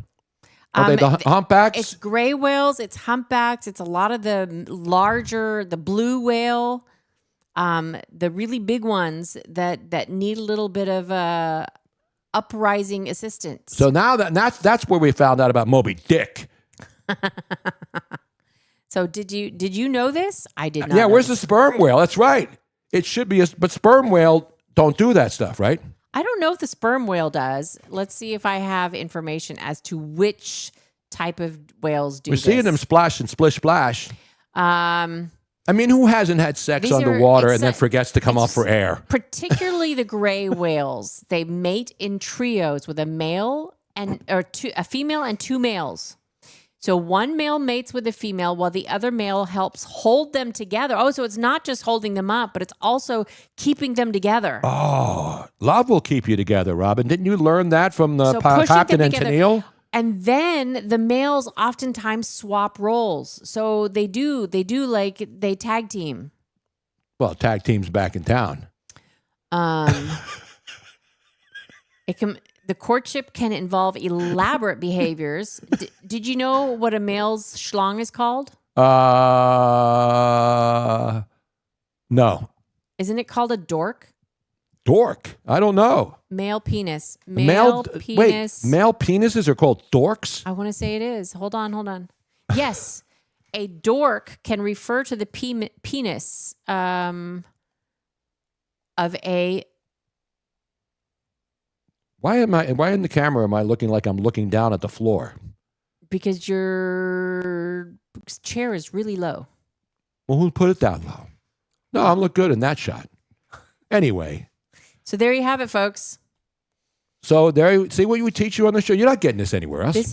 Are they the humpbacks? It's gray whales. It's humpbacks. It's a lot of the larger, the blue whale, the really big ones that need a little bit of uprising assistance. So now that's where we found out about Moby Dick. So did you know this? I did not. Yeah, where's the sperm whale? That's right. It should be, but sperm whale don't do that stuff, right? I don't know if the sperm whale does. Let's see if I have information as to which type of whales do this. We're seeing them splash and splish splash. I mean, who hasn't had sex underwater and then forgets to come up for air? Particularly the gray whales. They mate in trios with a female and 2 males. So one male mates with a female while the other male helps hold them together. Oh, so it's not just holding them up, but it's also keeping them together. Oh, love will keep you together, Robin. Didn't you learn that from the pushing Captain them and together. Tennille? And then the males oftentimes swap roles. So they do like they tag team. Well, tag team's back in town. The courtship can involve elaborate behaviors. Did you know what a male's schlong is called? No. Isn't it called a dork? Dork? I don't know. Male penis. Male penis. Wait, male penises are called dorks? I want to say it is. Hold on. Yes. A dork can refer to the penis of a... Why in the camera am I looking like I'm looking down at the floor? Because your chair is really low. Well, who put it down low? No, I look good in that shot. Anyway. So there you have it, folks. So see what we teach you on the show? You're not getting this anywhere else.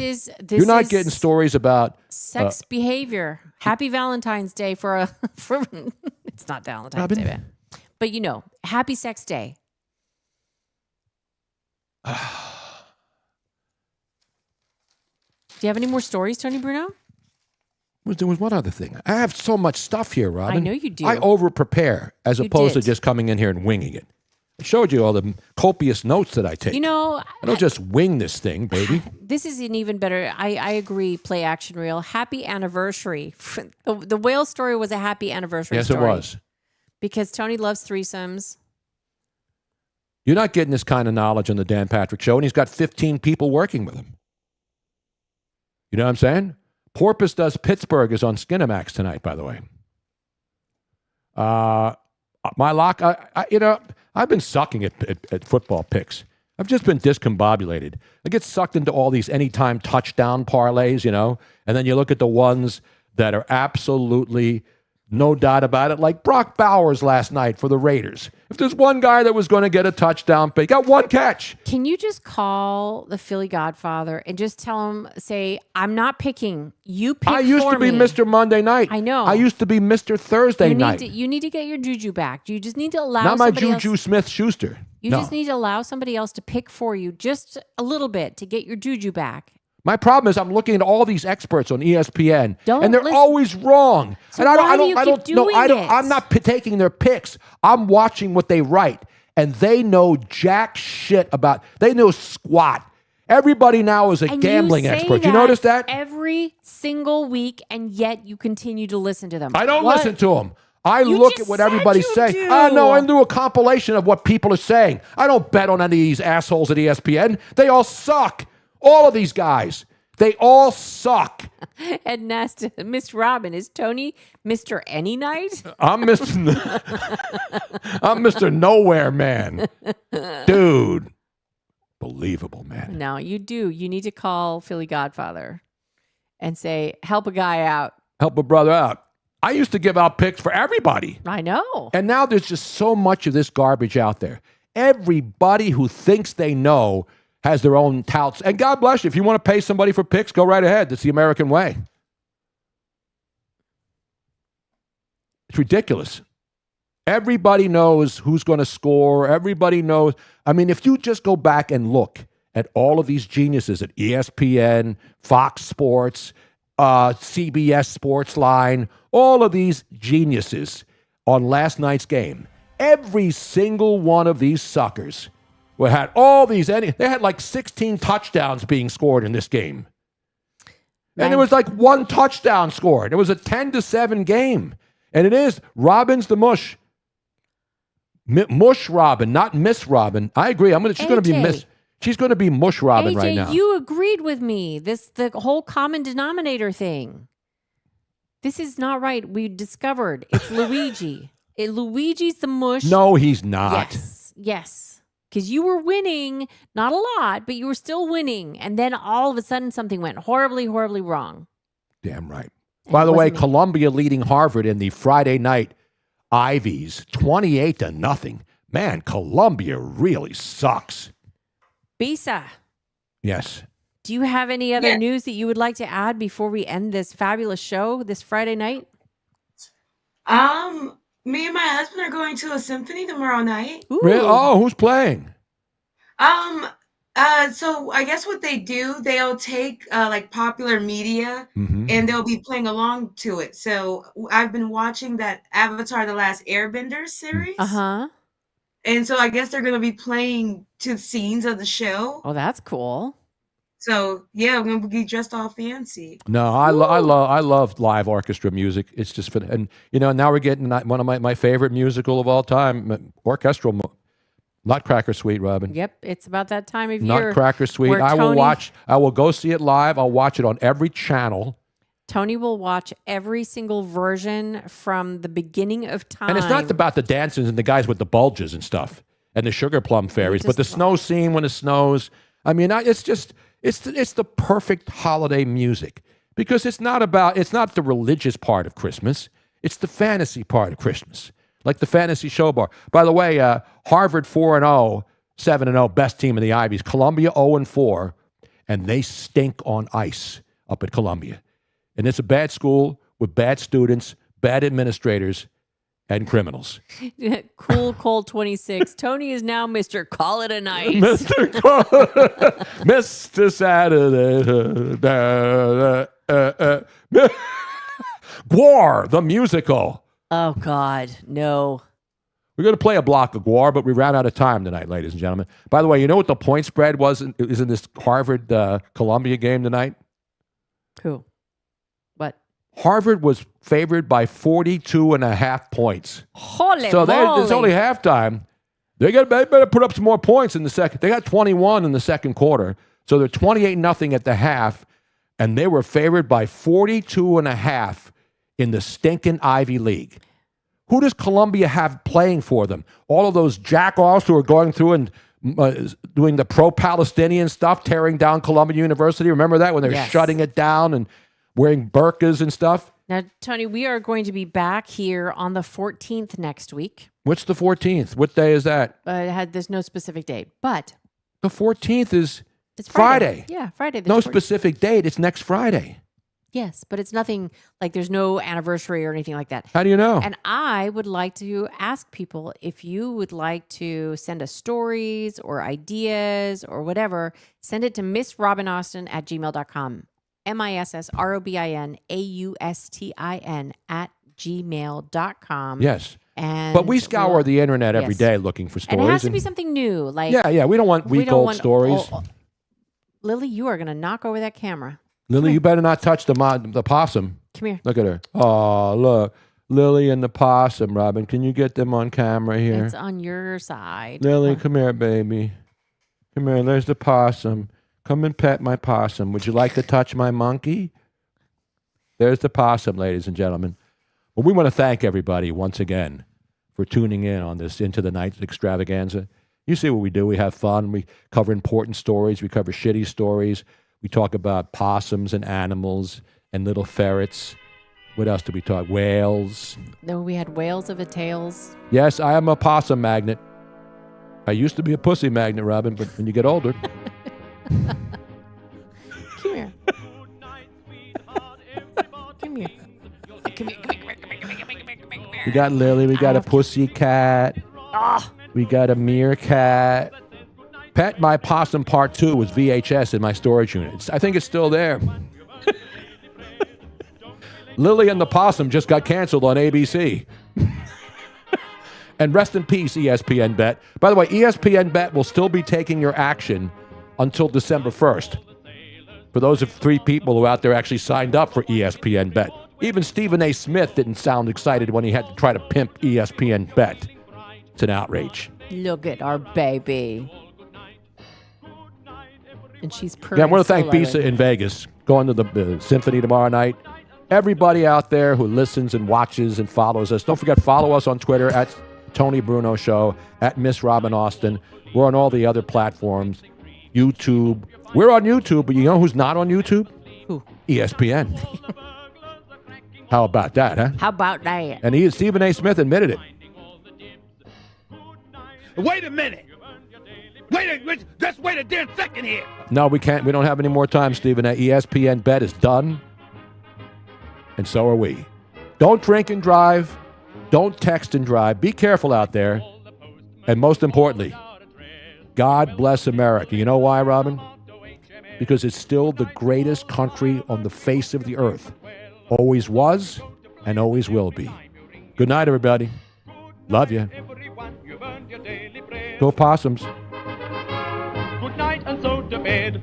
You're not getting stories about sex behavior. Happy Valentine's Day for it's not Valentine's Robin? Day, but happy sex day. Do you have any more stories, Tony Bruno? There was one other thing. I have so much stuff here, Robin. I know you do. I over-prepare as opposed to just coming in here and winging it. I showed you all the copious notes that I take. I don't just wing this thing, baby. This is an even better. I agree. Play action reel. Happy anniversary. The whale story was a happy anniversary story. Yes, it was. Because Tony loves threesomes. You're not getting this kind of knowledge on the Dan Patrick Show, and he's got 15 people working with him. You know what I'm saying? Porpoise Does Pittsburgh is on Skinamax tonight, by the way. My lock, I've been sucking at football picks. I've just been discombobulated. I get sucked into all these anytime touchdown parlays, and then you look at the ones that are absolutely no doubt about it, like Brock Bowers last night for the Raiders. If there's one guy that was going to get a touchdown, he got one catch. Can you just call the Philly Godfather and just tell him, say, I'm not picking. You pick for me. I used to be Mr. Monday Night. I know. I used to be Mr. Thursday night. You need to get your juju back. You just need to allow Not my somebody Juju else. Smith-Schuster. You just need to allow somebody else to pick for you just a little bit to get your juju back. My problem is I'm looking at all these experts on ESPN, and they're listen. always wrong. So and why do you keep doing it? I'm not taking their picks. I'm watching what they write, and they know jack shit about. They know squat. Everybody now is a gambling expert. You notice that? Every single week, and yet you continue to listen to them. I don't What? listen to them. I You look just at what said everybody's you saying. do. No, I do a compilation of what people are saying. I don't bet on any of these assholes at ESPN. They all suck. All of these guys. They all suck. And Nasta, Miss Robin, is Tony Mr. Any Night? I'm Mr. Nowhere Man. Dude. Believable, man. No, you do. You need to call Philly Godfather and say, help a guy out. Help a brother out. I used to give out picks for everybody. I know. And now there's just so much of this garbage out there. Everybody who thinks they know has their own touts. And God bless you. If you want to pay somebody for picks, go right ahead. That's the American way. It's ridiculous. Everybody knows who's going to score. Everybody knows. I mean, if you just go back and look at all of these geniuses at ESPN, Fox Sports, CBS Sportsline, all of these geniuses on last night's game, every single one of these suckers had all these. They had like 16 touchdowns being scored in this game. And it was like one touchdown scored. It was a 10-7 game. And it is Robin's the mush. Mush Robin, not Miss Robin. I agree. She's going to be Miss. She's going to be Mush Robin right now. You agreed with me. The whole common denominator thing. This is not right. We discovered it's Luigi. Luigi's the mush. No, he's not. Yes. Because you were winning, not a lot, but you were still winning. And then all of a sudden something went horribly, horribly wrong. Damn right. By the way, Columbia leading Harvard in the Friday night Ivies, 28-0. Man, Columbia really sucks. Bisa. Yes. Do you have any other news that you would like to add before we end this fabulous show this Friday night? Me and my husband are going to a symphony tomorrow night. Really? Oh, who's playing? So I guess what they do, they'll take like popular media and they'll be playing along to it. So I've been watching that Avatar: The Last Airbender series. And so I guess they're going to be playing to scenes of the show. Oh, that's cool. So yeah, I'm going to be dressed all fancy. No, I love live orchestra music. It's just fun. And now we're getting one of my favorite musical of all time, orchestral. Nutcracker Suite, Robin. Yep, it's about that time of year. Nutcracker Suite. I will go see it live. I'll watch it on every channel. Tony will watch every single version from the beginning of time. And it's not about the dancers and the guys with the bulges and stuff and the sugar plum fairies, but the snow scene when it snows. I mean, it's the perfect holiday music because it's not the religious part of Christmas. It's the fantasy part of Christmas. Like the fantasy show bar. By the way, Harvard 4-0, 7-0, best team in the Ivies. Columbia 0-4, and they stink on ice up at Columbia. And it's a bad school with bad students, bad administrators, and criminals. Cool Cold 26. Tony is now Mr. Call It a Night. Mr. Saturday. Gwar, the musical. Oh, God, no. We're going to play a block of Gwar, but we ran out of time tonight, ladies and gentlemen. By the way, you know what the point spread is in this Harvard-Columbia game tonight? Who? What? Harvard was favored by 42.5 points. Holy so moly. it's only halftime. They better put up some more points in the second. They got 21 in the second quarter, so they're 28-0 at the half, and they were favored by 42.5 in the stinking Ivy League. Who does Columbia have playing for them? All of those jack-offs who are going through and doing the pro-Palestinian stuff, tearing down Columbia University. Remember that when they were shutting it down and wearing burqas and stuff? Now, Tony, we are going to be back here on the 14th next week. What's the 14th? What day is that? There's no specific date, but the 14th is it's Friday. Yeah, Friday. No specific date. It's next Friday. Yes, but it's nothing like there's no anniversary or anything like that. How do you know? And I would like to ask people if you would like to send us stories or ideas or whatever, send it to MissRobinAustin@gmail.com. MissRobinAustin@gmail.com. Yes. And but we scour the internet every day looking for stories. And it has to be something new. Like yeah. We don't want week-old stories. Lily, you are going to knock over that camera. Lily, you better not touch the possum. Come here. Look at her. Oh, look. Lily and the possum, Robin. Can you get them on camera here? It's on your side. Lily, come here, baby. Come here. There's the possum. Come and pet my possum. Would you like to touch my monkey? There's the possum, ladies and gentlemen. Well, we want to thank everybody once again for tuning in on this Into the Night extravaganza. You see what we do. We have fun. We cover important stories. We cover shitty stories. We talk about possums and animals and little ferrets. What else did we talk? Whales. No, we had whales of a tails. Yes, I am a possum magnet. I used to be a pussy magnet, Robin, but when you get older. Come here. Come here. We got Lily. We got a pussy cat. Oh. We got a meerkat. Pet My Possum Part 2 was VHS in my storage unit. I think it's still there. Lily and the Possum just got canceled on ABC. And rest in peace, ESPN Bet. By the way, ESPN Bet will still be taking your action until December 1st. For those of 3 people who out there actually signed up for ESPN Bet. Even Stephen A. Smith didn't sound excited when he had to try to pimp ESPN Bet. It's an outrage. Look at our baby. And she's purring. Yeah, I want to thank slowly. Bisa in Vegas. Going to the symphony tomorrow night. Everybody out there who listens and watches and follows us. Don't forget, follow us on Twitter at Tony Bruno Show, at Miss Robin Austin. We're on all the other platforms. YouTube. We're on YouTube, but you know who's not on YouTube? Who? ESPN. How about that, huh? How about that? And Stephen A. Smith admitted it. Wait a minute. Just wait a damn second here. No, we can't. We don't have any more time, Stephen. That ESPN bet is done, and so are we. Don't drink and drive. Don't text and drive. Be careful out there. And most importantly, God bless America. You know why, Robin? Because it's still the greatest country on the face of the earth. Always was and always will be. Good night, everybody. Love you. Go Possums. Good night and so to bed.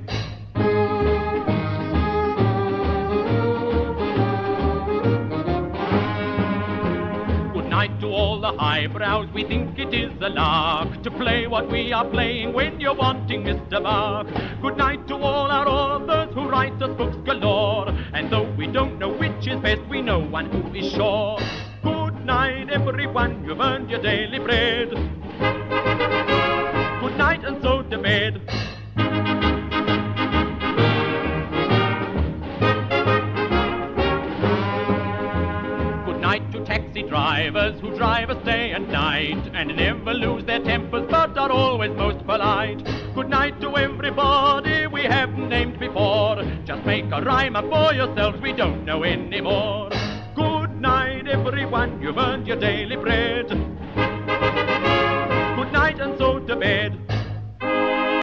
Good night to all the highbrows. We think it is a lark to play what we are playing when you're wanting Mr. Bark. Good night to all our authors who write us books galore. And though we don't know which is best, we know one who is sure. Good night, everyone. You've earned your daily bread. Good night and so to bed. Good night to taxi drivers who drive us day and night and never lose their tempers but are always most polite. Good night to everybody we haven't named before. Just make a rhyme up for yourselves, we don't know anymore. Good night, everyone, you've earned your daily bread. Good night and so to bed.